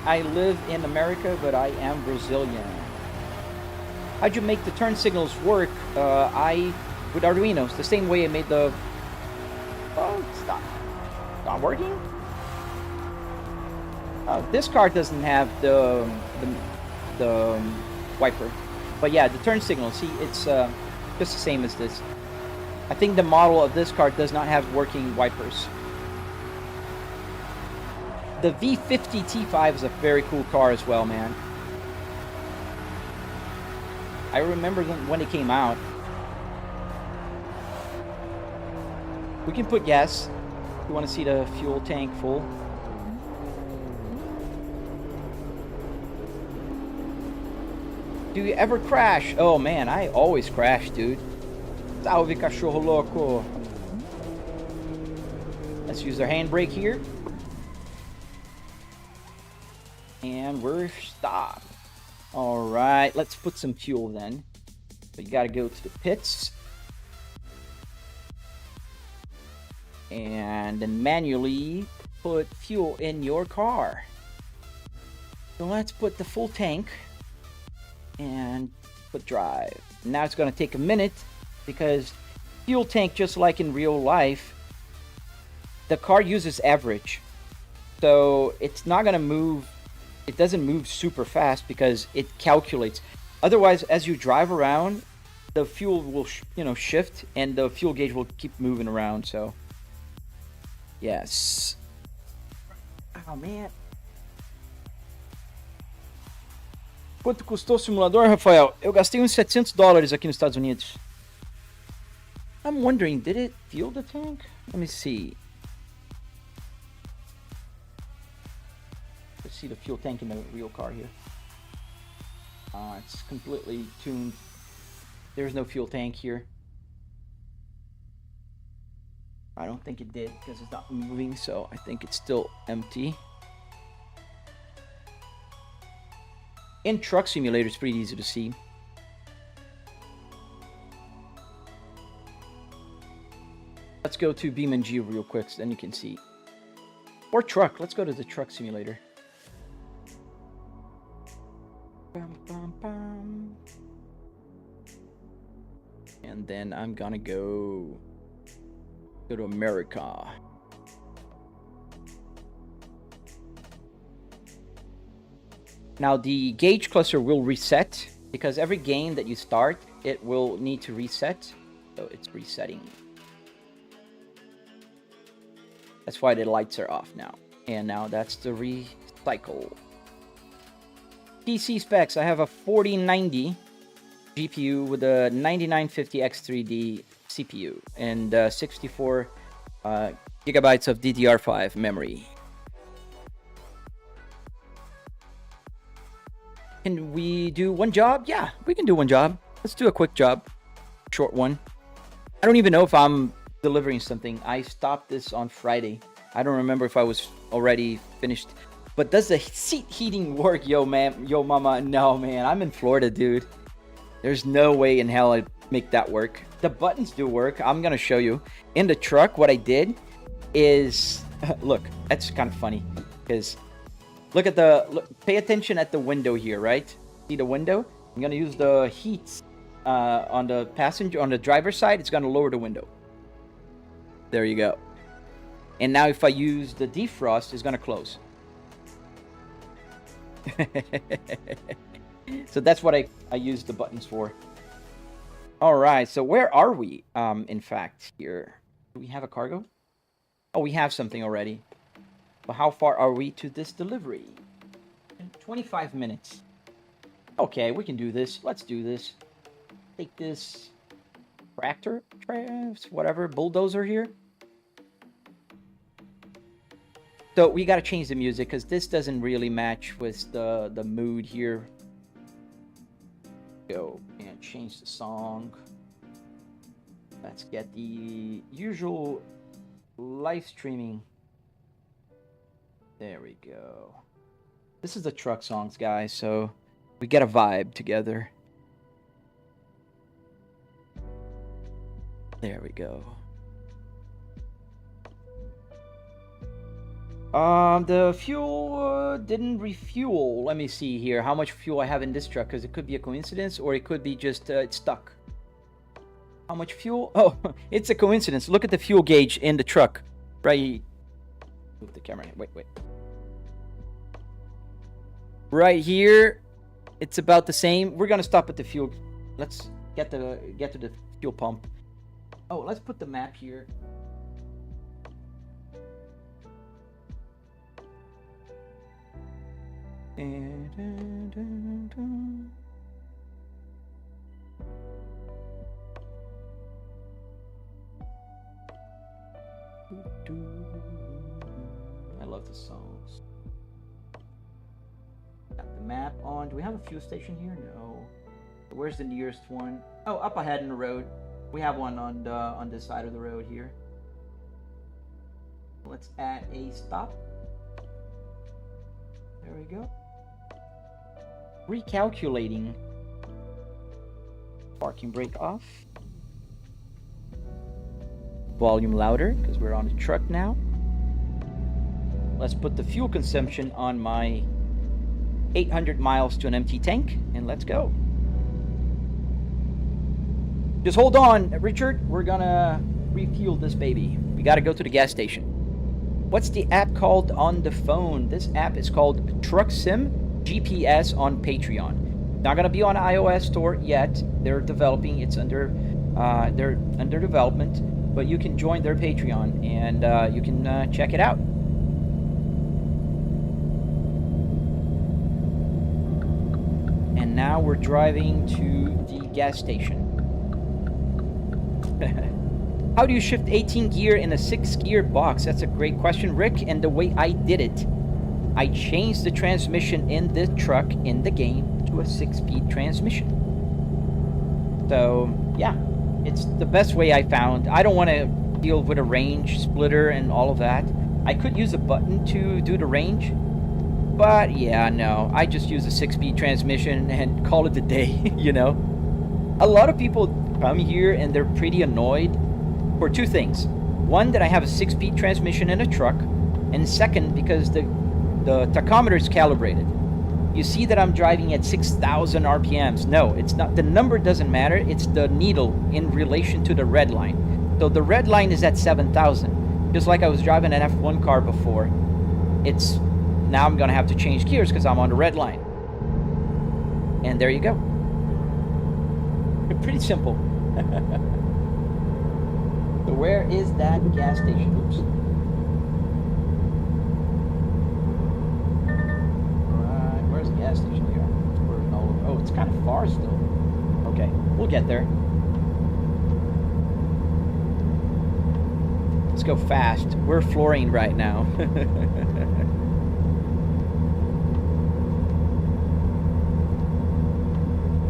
I live in America, but I am Brazilian. How'd you make the turn signals work? With arduinos, the same way I made the... Oh, it's not working? This car doesn't have the wiper. But yeah, the turn signal, see, it's just the same as this. I think the model of this car does not have working wipers. The V50 T5 is a very cool car as well, man. I remember when it came out. We can put gas. If you want to see the fuel tank full. Do you ever crash? Oh man, I always crash, dude. Salve, cachorro louco. Let's use our handbrake here. And we're stopped. Alright, let's put some fuel then. So you gotta go to the pits. And then manually put fuel in your car. So let's put the full tank. And put drive. Now it's gonna take a minute because fuel tank, just like in real life, the car uses average. So it's not gonna move. It doesn't move super fast because it calculates. Otherwise, as you drive around, the fuel will shift and the fuel gauge will keep moving around. So yes. Oh man. Quanto custou o simulador, Rafael? Eu gastei uns $700 aqui nos Estados Unidos. I'm wondering, did it fuel the tank? Let me see. Let's see the fuel tank in the real car here. It's completely tuned. There's no fuel tank here. I don't think it did because it's not moving, so I think it's still empty. In Truck Simulator, it's pretty easy to see. Let's go to BeamNG real quick, so then you can see. Or Truck. Let's go to the Truck Simulator. Bum, bum, bum. And then I'm gonna go to America. Now the gauge cluster will reset because every game that you start, it will need to reset. So it's resetting. That's why the lights are off now. And now that's the recycle. PC specs, I have a 4090 GPU with a 9950X3D CPU and 64 gigabytes of DDR5 memory. Can we do one job? Yeah, we can do one job. Let's do a quick job. Short one. I don't even know if I'm delivering something. I stopped this on Friday. I don't remember if I was already finished. But does the seat heating work? Yo, man. Yo, mama. No, man. I'm in Florida, dude. There's no way in hell I'd make that work. The buttons do work. I'm going to show you. In the truck, what I did is... Look, that's kind of funny. Because... Look at pay attention at the window here, right? See the window? I'm gonna use the heat on the passenger, on the driver's side, it's going to lower the window. There you go. And now if I use the defrost, it's going to close. So that's what I use the buttons for. All right, so where are we? In fact, here. Do we have a cargo? Oh, we have something already. But how far are we to this delivery? 25 minutes. Okay, we can do this. Let's do this. Take this tractor, whatever, bulldozer here. So we got to change the music because this doesn't really match with the mood here. Go and change the song. Let's get the usual live streaming. There we go. This is the truck songs, guys, so we get a vibe together. There we go. The fuel didn't refuel. Let me see here how much fuel I have in this truck, because it could be a coincidence or it could be just it's stuck. How much fuel? Oh, it's a coincidence. Look at the fuel gauge in the truck. Right. Move the camera. Wait. Right here, it's about the same. We're gonna stop at the fuel. Let's get to the fuel pump. Oh, let's put the map here. I love the songs. Got the map on. Do we have a fuel station here? No. Where's the nearest one? Oh, up ahead in the road. We have one on this side of the road here. Let's add a stop. There we go. Recalculating. Parking brake off. Volume louder because we're on the truck now. Let's put the fuel consumption on my 800 miles to an empty tank and let's go. Just hold on, Richard. We're gonna refuel this baby. We gotta go to the gas station. What's the app called on the phone? This app is called Truck Sim GPS on Patreon. Not gonna be on iOS store yet. They're developing. It's under development. But you can join their Patreon and you can check it out. And now we're driving to the gas station. How do you shift 18 gear in a 6-gear box? That's a great question, Rick. And the way I did it, I changed the transmission in the truck in the game to a 6-speed transmission. So yeah, it's the best way I found. I don't want to deal with a range splitter and all of that. I could use a button to do the range, but yeah, no, I just use a 6-speed transmission and call it a day. You know, a lot of people come here and they're pretty annoyed for two things. One, that I have a 6-speed transmission in a truck, and second, because the tachometer is calibrated. You see that I'm driving at 6,000 RPMs. No, it's not. The number doesn't matter. It's the needle in relation to the red line. So the red line is at 7,000. Just like I was driving an F1 car before. It's now I'm gonna have to change gears because I'm on the red line. And there you go. Pretty simple. So where is that gas station? Oops. Alright, where's the gas station here? Oh, it's kind of far still. Okay, we'll get there. Let's go fast. We're flooring right now.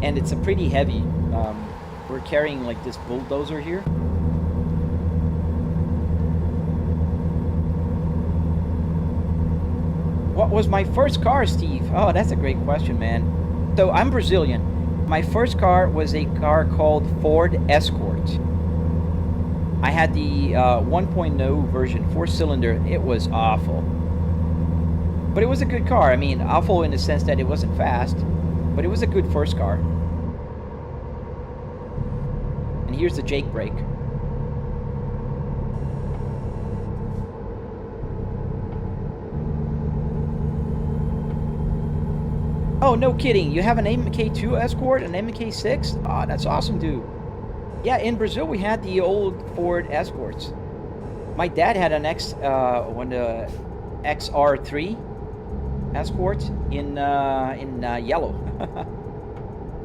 And it's a pretty heavy. We're carrying like this bulldozer here. What was my first car, Steve? Oh, that's a great question, man. So I'm Brazilian. My first car was a car called Ford Escort. I had the 1.0 version, 4-cylinder. It was awful. But it was a good car. I mean, awful in the sense that it wasn't fast, but it was a good first car. And here's the Jake brake. Oh, no kidding. You have an MK2 Escort, an MK6? Oh, that's awesome, dude. Yeah, in Brazil, we had the old Ford Escorts. My dad had an XR3 Escort in yellow.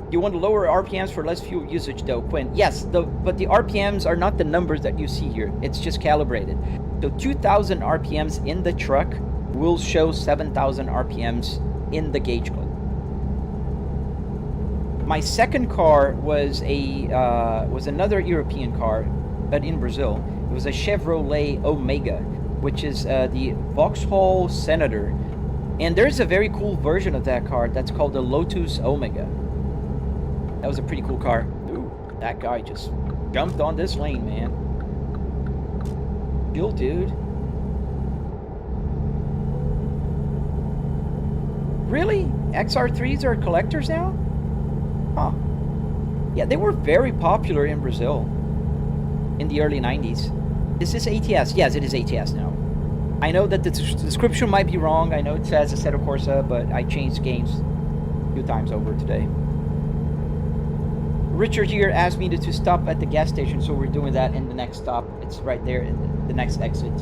You want lower RPMs for less fuel usage, though, Quinn. Yes, but the RPMs are not the numbers that you see here. It's just calibrated. So 2,000 RPMs in the truck will show 7,000 RPMs in the gauge clip. My second car was another European car, but in Brazil. It was a Chevrolet Omega, which is the Vauxhall Senator. And there's a very cool version of that car that's called the Lotus Omega. That was a pretty cool car. Ooh, that guy just jumped on this lane, man. Chill, dude. Really? XR3s are collectors now? Huh. Yeah, they were very popular in Brazil in the early 90s. Is this ATS? Yes, it is ATS now. I know that the description might be wrong. I know it says Assetto Corsa, but I changed games a few times over today. Richard here asked me to stop at the gas station, so we're doing that in the next stop. It's right there in the next exit.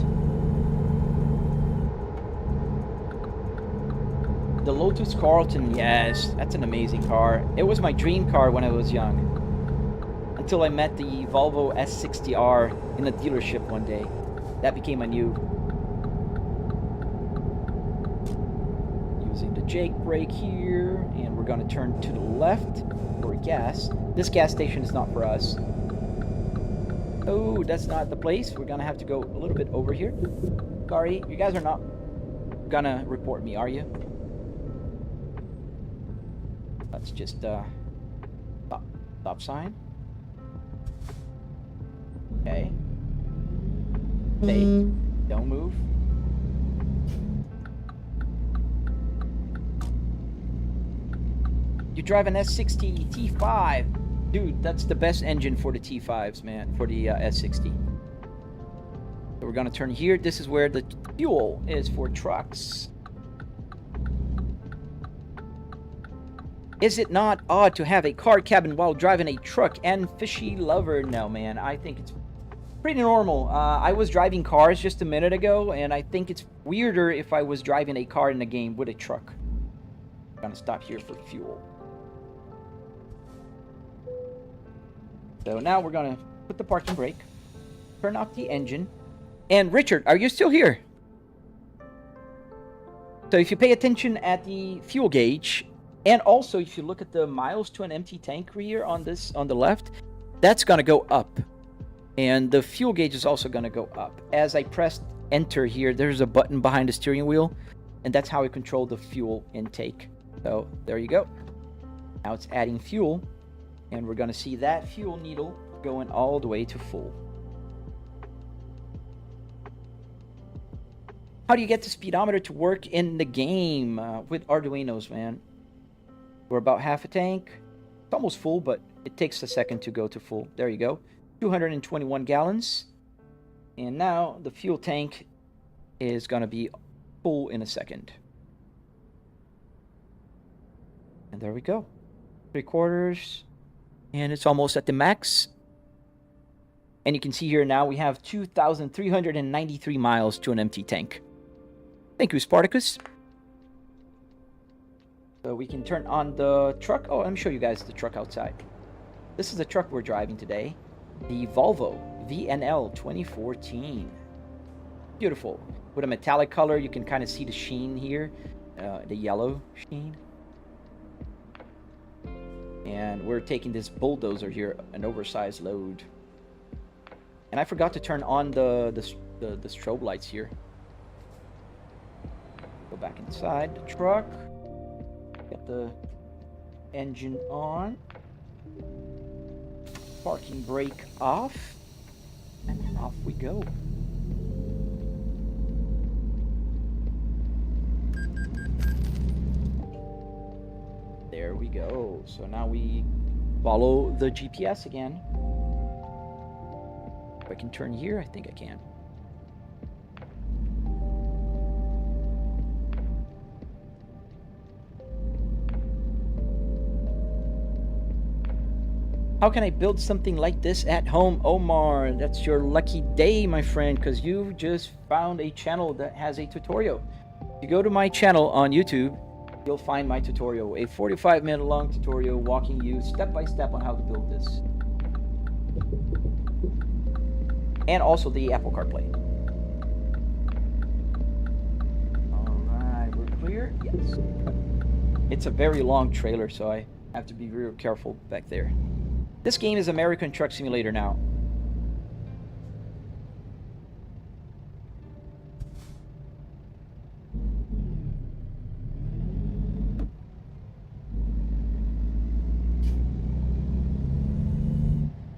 The Lotus Carlton, yes, that's an amazing car. It was my dream car when I was young. Until I met the Volvo S60R in a dealership one day. That became my new. Using the Jake brake here, and we're gonna turn to the left for gas. This gas station is not for us. Oh, that's not the place. We're gonna have to go a little bit over here. Sorry, you guys are not gonna report me, are you? Let's just stop sign. Okay. Stay. Don't move. You drive an S60 T5. Dude, that's the best engine for the T5s, man, for the S60. So we're gonna turn here. This is where the fuel is for trucks. Is it not odd to have a car cabin while driving a truck? And fishy lover? No, man. I think it's pretty normal. I was driving cars just a minute ago, and I think it's weirder if I was driving a car in a game with a truck. I'm gonna stop here for fuel. So now we're gonna put the parking brake, turn off the engine. And Richard, are you still here? So if you pay attention at the fuel gauge, and also if you look at the miles to an empty tank here on the left, that's gonna go up. And the fuel gauge is also gonna go up. As I pressed enter here, there's a button behind the steering wheel, and that's how I control the fuel intake. So there you go. Now it's adding fuel, and we're gonna see that fuel needle going all the way to full. How do you get the speedometer to work in the game with Arduinos, man? We're about half a tank. It's almost full, but it takes a second to go to full. There you go. 221 gallons. And now the fuel tank is going to be full in a second. And there we go. 3/4. And it's almost at the max. And you can see here now we have 2,393 miles to an empty tank. Thank you, Spartacus. So we can turn on the truck. Oh, let me show you guys the truck outside. This is the truck we're driving today. The Volvo VNL 2014. Beautiful. With a metallic color, you can kind of see the sheen here. The yellow sheen. And we're taking this bulldozer here, an oversized load. And I forgot to turn on the strobe lights here. Go back inside the truck. Get the engine on. Parking brake off. And off we go. There we go. So now we follow the GPS again. If I can turn here, I think I can. How can I build something like this at home? Omar, that's your lucky day, my friend, because you just found a channel that has a tutorial. If you go to my channel on YouTube, you'll find my tutorial, a 45-minute long tutorial walking you step by step on how to build this. And also the Apple CarPlay. Alright, we're clear? Yes. It's a very long trailer, so I have to be real careful back there. This game is American Truck Simulator now.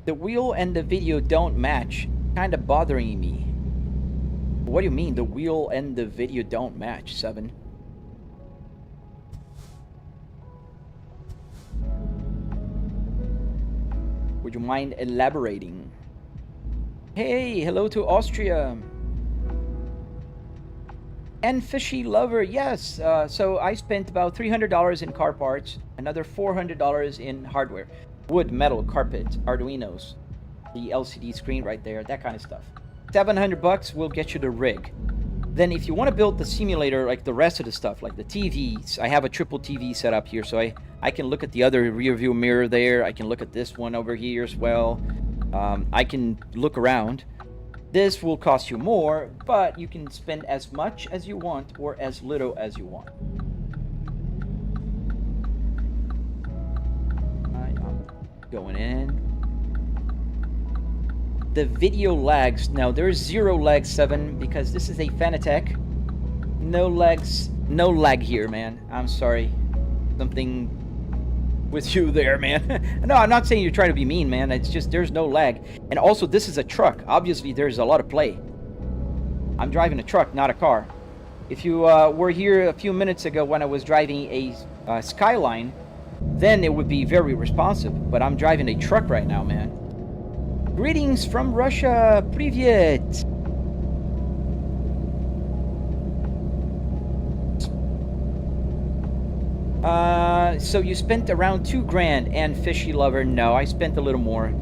The wheel and the video don't match. Kind of bothering me. What do you mean the wheel and the video don't match, 7? Would you mind elaborating? Hey, hello to Austria. And Fishy Lover, yes. So I spent about $300 in car parts, another $400 in hardware. Wood, metal, carpet, arduinos, the LCD screen right there, that kind of stuff. 700 bucks will get you the rig. Then if you want to build the simulator, like the rest of the stuff, like the TVs, I have a triple TV set up here, so I can look at the other rear view mirror there. I can look at this one over here as well. I can look around. This will cost you more, but you can spend as much as you want or as little as you want. I'm going in. The video lags. Now there's 0 lag, 7, because this is a Fanatec. No lags, no lag here, man. I'm sorry. Something with you there, man. No, I'm not saying you're trying to be mean, man. It's just there's no lag. And also, this is a truck. Obviously, there's a lot of play. I'm driving a truck, not a car. If you were here a few minutes ago when I was driving a Skyline, then it would be very responsive. But I'm driving a truck right now, man. Greetings from Russia. Привет. So you spent around $2,000, and Fishy Lover, no, I spent a little more.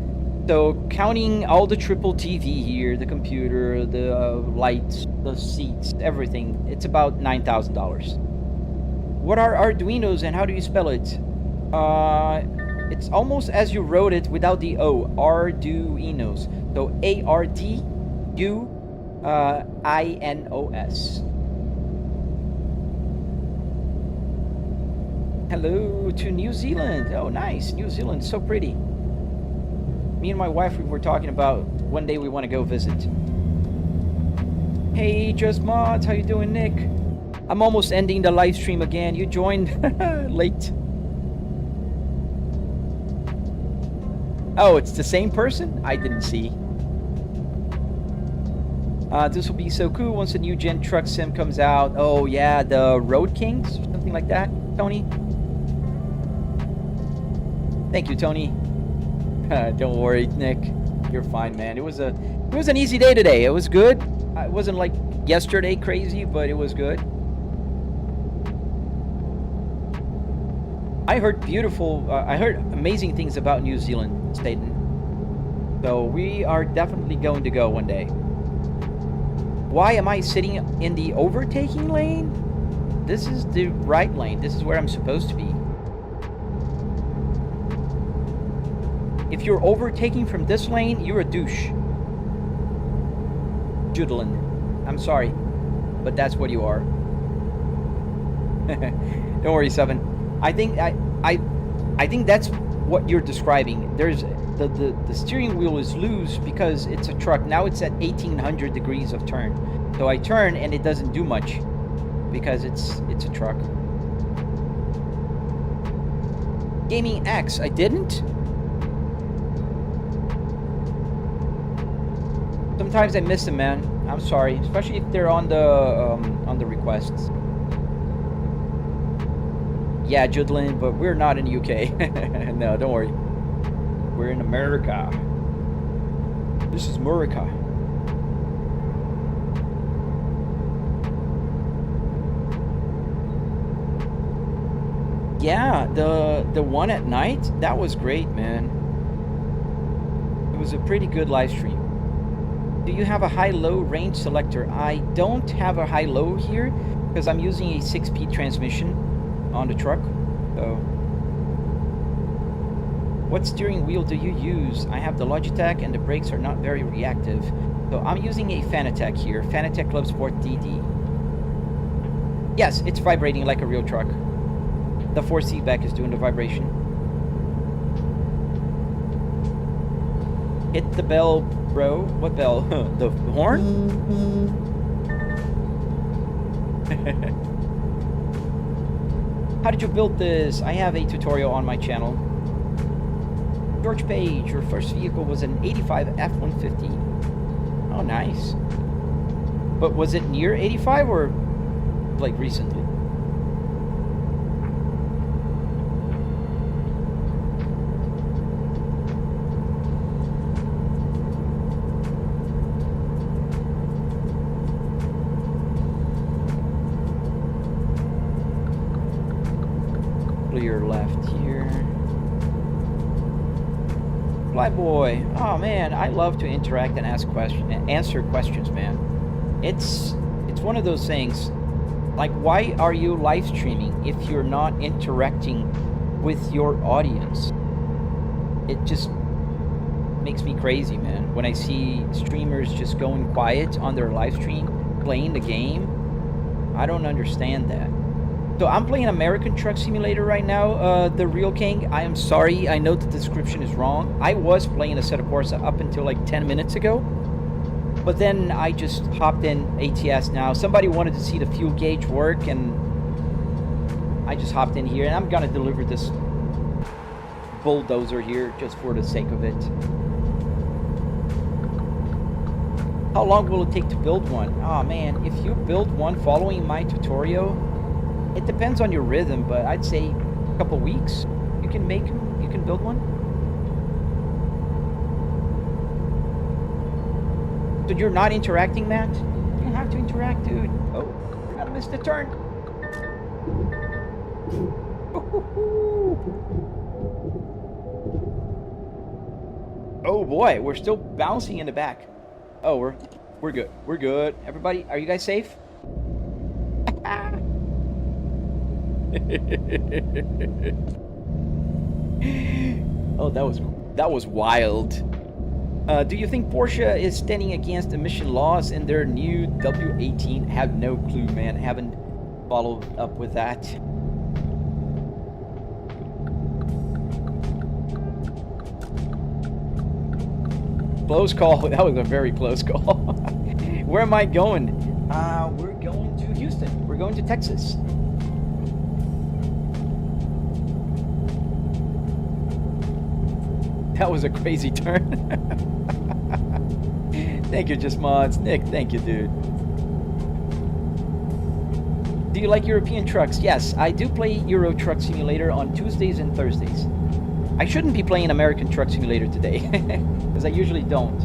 So counting all the triple TV here, the computer, the lights, the seats, everything, it's about $9,000. What are Arduinos and how do you spell it? It's almost as you wrote it without the O. Arduinos. So A-R-D-U-I-N-O-S. Hello to New Zealand. Oh, nice. New Zealand, so pretty. Me and my wife, we were talking about one day we want to go visit. Hey, Just Mods. How you doing, Nick? I'm almost ending the live stream again. You joined late. Oh, it's the same person? I didn't see. This will be so cool once the new gen truck sim comes out. Oh, yeah, the Road Kings, something like that, Tony. Thank you, Tony. Don't worry, Nick. You're fine, man. It was an easy day today. It was good. It wasn't like yesterday crazy, but it was good. I heard amazing things about New Zealand, Staten. So we are definitely going to go one day. Why am I sitting in the overtaking lane? This is the right lane. This is where I'm supposed to be. If you're overtaking from this lane, you're a douche. Judlin. I'm sorry, but that's what you are. Don't worry, Seven. I think that's what you're describing. There's the steering wheel is loose because it's a truck. Now it's at 1800 degrees of turn. So I turn and it doesn't do much because it's a truck. Gaming X, I didn't. Sometimes I miss them, man. I'm sorry, especially if they're on the requests. Yeah, Judlin, but we're not in the UK. No, don't worry. We're in America. This is Murica. Yeah, the one at night, that was great, man. It was a pretty good live stream. Do you have a high-low range selector? I don't have a high-low here because I'm using a 6-speed transmission on the truck. So, what steering wheel do you use? I have the Logitech and the brakes are not very reactive. So I'm using a Fanatec here, Fanatec Clubsport DD. Yes, it's vibrating like a real truck. The 4C back is doing the vibration. Hit the bell, bro. What bell? The horn? How did you build this? I have a tutorial on my channel. George Page, your first vehicle was an 85 F-150. Oh, nice. But was it near 85 or like recently? Clear left here. Fly boy. Oh man, I love to interact and answer questions, man. It's one of those things. Like, why are you live streaming if you're not interacting with your audience? It just makes me crazy, man. When I see streamers just going quiet on their live stream, playing the game, I don't understand that. So I'm playing American Truck Simulator right now, the Real King. I am sorry, I know the description is wrong. I was playing Assetto Corsa up until like 10 minutes ago. But then I just hopped in ATS now. Somebody wanted to see the fuel gauge work, and I just hopped in here. And I'm gonna deliver this bulldozer here just for the sake of it. How long will it take to build one? Oh man, if you build one following my tutorial, it depends on your rhythm, but I'd say a couple weeks. You can make them, you can build one. So you're not interacting, Matt? You have to interact, dude. Oh, you're gonna miss the turn. Oh boy, we're still bouncing in the back. Oh, we're good. We're good. Everybody, are you guys safe? Oh, that was wild. Do you think Porsche is standing against emission laws in their new W18? Have no clue, man. Haven't followed up with that. Close call. That was a very close call. Where am I going? We're going to Houston. We're going to Texas. That was a crazy turn. Thank you, Just Mods. Nick, thank you, dude. Do you like European trucks? Yes, I do play Euro Truck Simulator on Tuesdays and Thursdays. I shouldn't be playing American Truck Simulator today, because I usually don't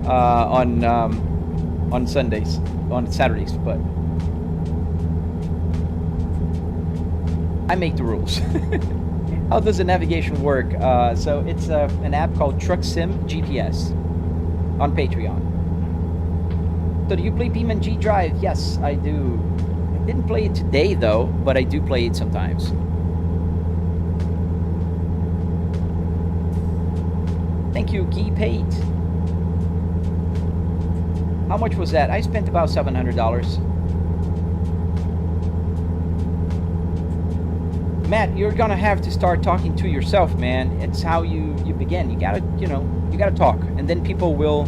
on Sundays, on Saturdays, but I make the rules. How does the navigation work? So it's an app called Truck Sim GPS on Patreon. So do you play BeamNG.drive? Yes, I do. I didn't play it today though, but I do play it sometimes. Thank you, Guy Pate. How much was that? I spent about $700. Matt, you're gonna have to start talking to yourself, man. It's how you begin. You gotta, you gotta talk, and then people will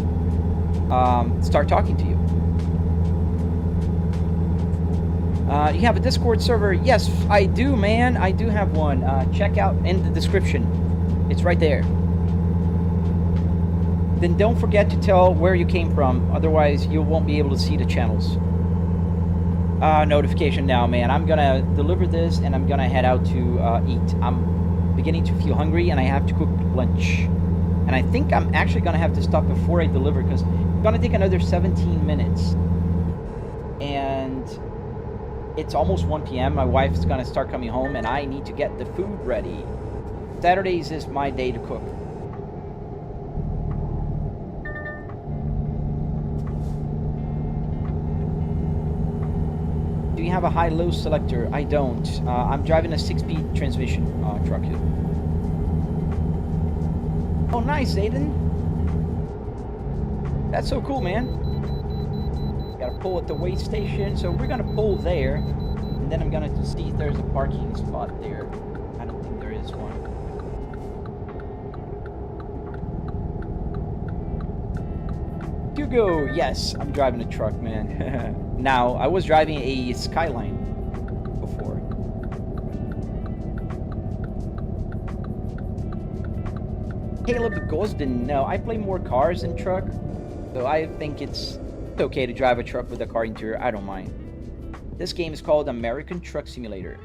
start talking to you. You have a Discord server? Yes, I do, man. I do have one. Check out in the description. It's right there. Then don't forget to tell where you came from. Otherwise, you won't be able to see the channels. Notification now, man. I'm gonna deliver this and I'm gonna head out to eat. I'm beginning to feel hungry and I have to cook lunch. And I think I'm actually gonna have to stop before I deliver because it's gonna take another 17 minutes. And it's almost 1 p.m. My wife's gonna start coming home and I need to get the food ready. Saturdays is my day to cook. Do you have a high-low selector? I don't. I'm driving a 6-speed transmission truck here. Oh, nice, Aiden. That's so cool, man. Gotta pull at the weigh station. So we're gonna pull there. And then I'm gonna see if there's a parking spot there. I don't think there is one. Hugo, yes, I'm driving a truck, man. Now, I was driving a Skyline before. Caleb Gosden, no, I play more cars than truck, so I think it's okay to drive a truck with a car interior. I don't mind. This game is called American Truck Simulator.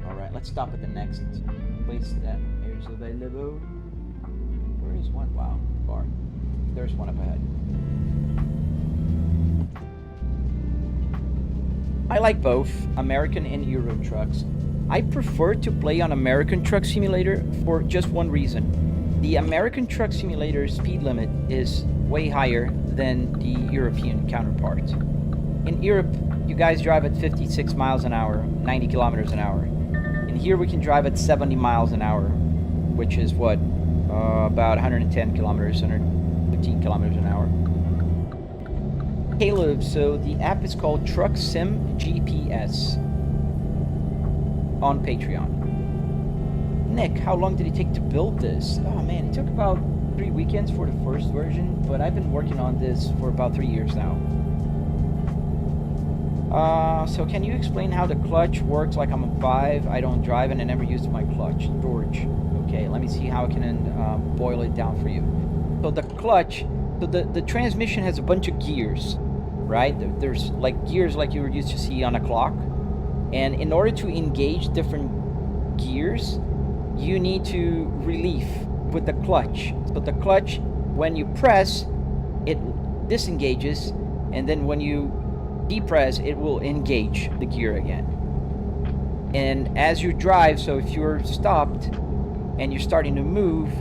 Alright, let's stop at the next place that is available. Where is one? Wow, bar. There's one up ahead. I like both American and Euro trucks. I prefer to play on American Truck Simulator for just one reason. The American Truck Simulator speed limit is way higher than the European counterpart. In Europe, you guys drive at 56 miles an hour, 90 kilometers an hour. And here we can drive at 70 miles an hour, which is what? About 110 kilometers, 115 kilometers an hour. Caleb, so the app is called Truck Sim GPS on Patreon. Nick, how long did it take to build this? Oh man, it took about 3 weekends for the first version, but I've been working on this for about 3 years now. So can you explain how the clutch works? Like I'm a 5, I don't drive and I never used my clutch. George, okay, let me see how I can boil it down for you. So the clutch, so the transmission has a bunch of gears, right? There's like gears like you were used to see on a clock. And in order to engage different gears, you need to relieve with the clutch. So the clutch, when you press, it disengages, and then when you depress, it will engage the gear again. And as you drive, so if you're stopped and you're starting to move,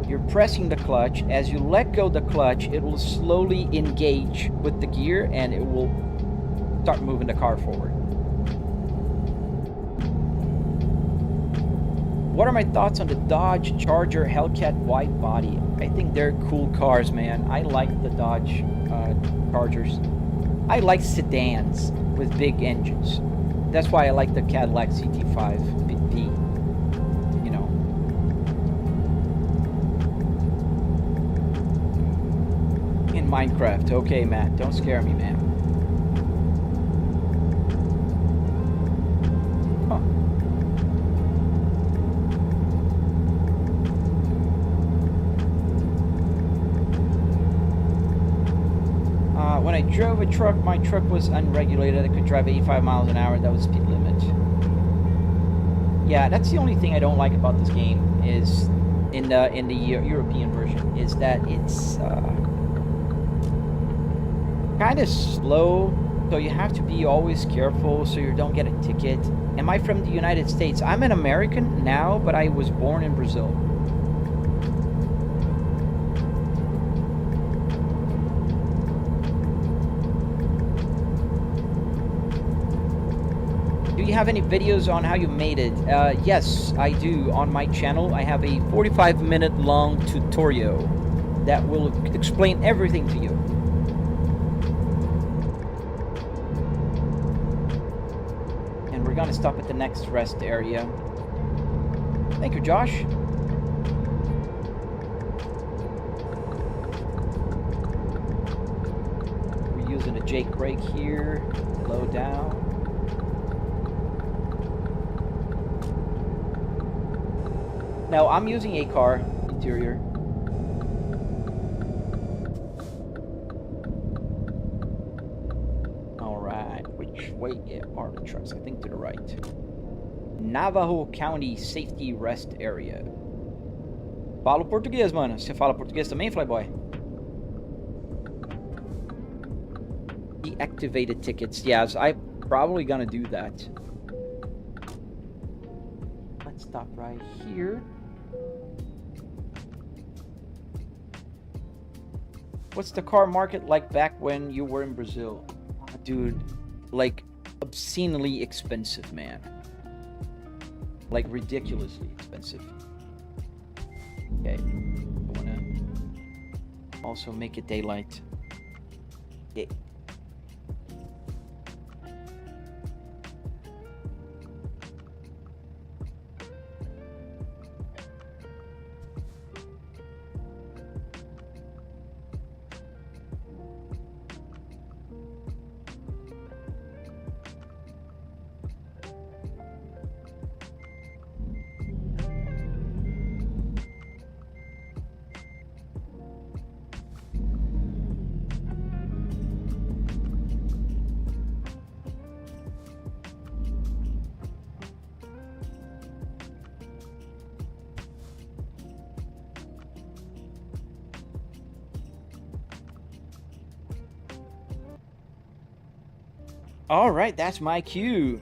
you're pressing the clutch. As you let go the clutch, it will slowly engage with the gear and it will start moving the car forward. What are my thoughts on the Dodge Charger Hellcat wide body? I think they're cool cars, man. I like the Dodge Chargers. I like sedans with big engines. That's why I like the Cadillac CT5V. You know. In Minecraft. Okay, Matt. Don't scare me, man. When I drove a truck, my truck was unregulated. I could drive 85 miles an hour. That was speed limit. Yeah, that's the only thing I don't like about this game is in the European version is that it's kind of slow. So you have to be always careful so you don't get a ticket. Am I from the United States? I'm an American now, but I was born in Brazil. Do you have any videos on how you made it? Yes, I do. On my channel, I have a 45-minute long tutorial that will explain everything to you. And we're gonna stop at the next rest area. Thank you, Josh. We're using a Jake brake here. Low down. Now, I'm using a car interior. Alright, which way are the trucks? I think to the right. Navajo County Safety Rest Area. falo português, mano. Você fala português também, Flyboy? Deactivated tickets. Yes, I'm probably gonna do that. Let's stop right here. What's the car market like back when you were in Brazil? Dude, like obscenely expensive, man. Like ridiculously expensive. Okay, I wanna also make it daylight. Yeah. All right, that's my cue.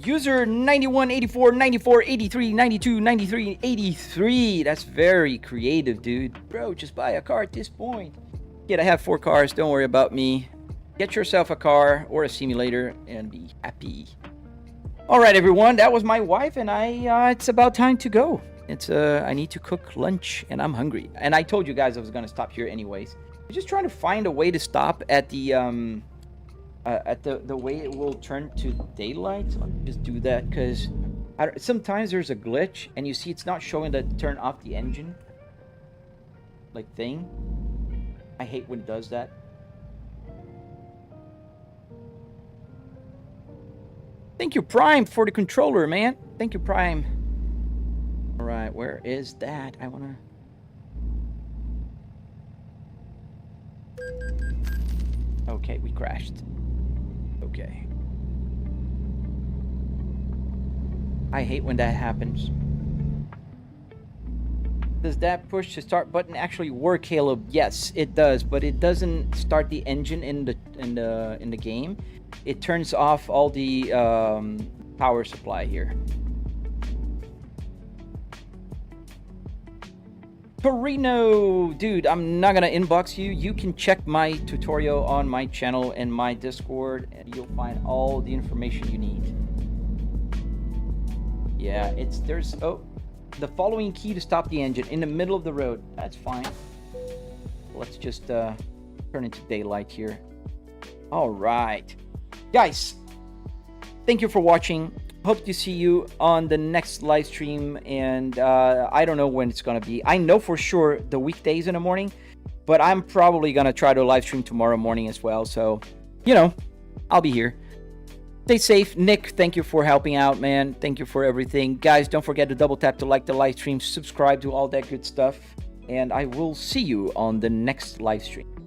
User 91, 84, 94, 83, 92, 93, 83. That's very creative, dude. Bro, just buy a car at this point. Kid, I have 4 cars. Don't worry about me. Get yourself a car or a simulator and be happy. All right, everyone. That was my wife, and it's about time to go. I need to cook lunch, and I'm hungry. And I told you guys I was gonna stop here anyways. I'm just trying to find a way to stop at the way it will turn to daylight. Let me just do that, because sometimes there's a glitch and you see it's not showing that turn off the engine like thing. I hate when it does that. Thank you, Prime, for the controller, man. Thank you, Prime. All right, where is that? I wanna... Okay, we crashed. Okay. I hate when that happens. Does that push to start button actually work, Caleb? Yes, it does, but it doesn't start the engine in the game. It turns off all the power supply here. Torino, dude, I'm not gonna inbox you. You can check my tutorial on my channel and my Discord, and you'll find all the information you need. Yeah, there's the following key to stop the engine in the middle of the road. That's fine. Let's just turn into daylight here. All right, guys, thank you for watching. Hope to see you on the next live stream, and I don't know when it's gonna be. I know for sure the weekdays in the morning, but I'm probably gonna try to live stream tomorrow morning as well. So, you know, I'll be here. Stay safe. Nick, thank you for helping out, man. Thank you for everything. Guys, don't forget to double tap to like the live stream, subscribe to all that good stuff, and I will see you on the next live stream.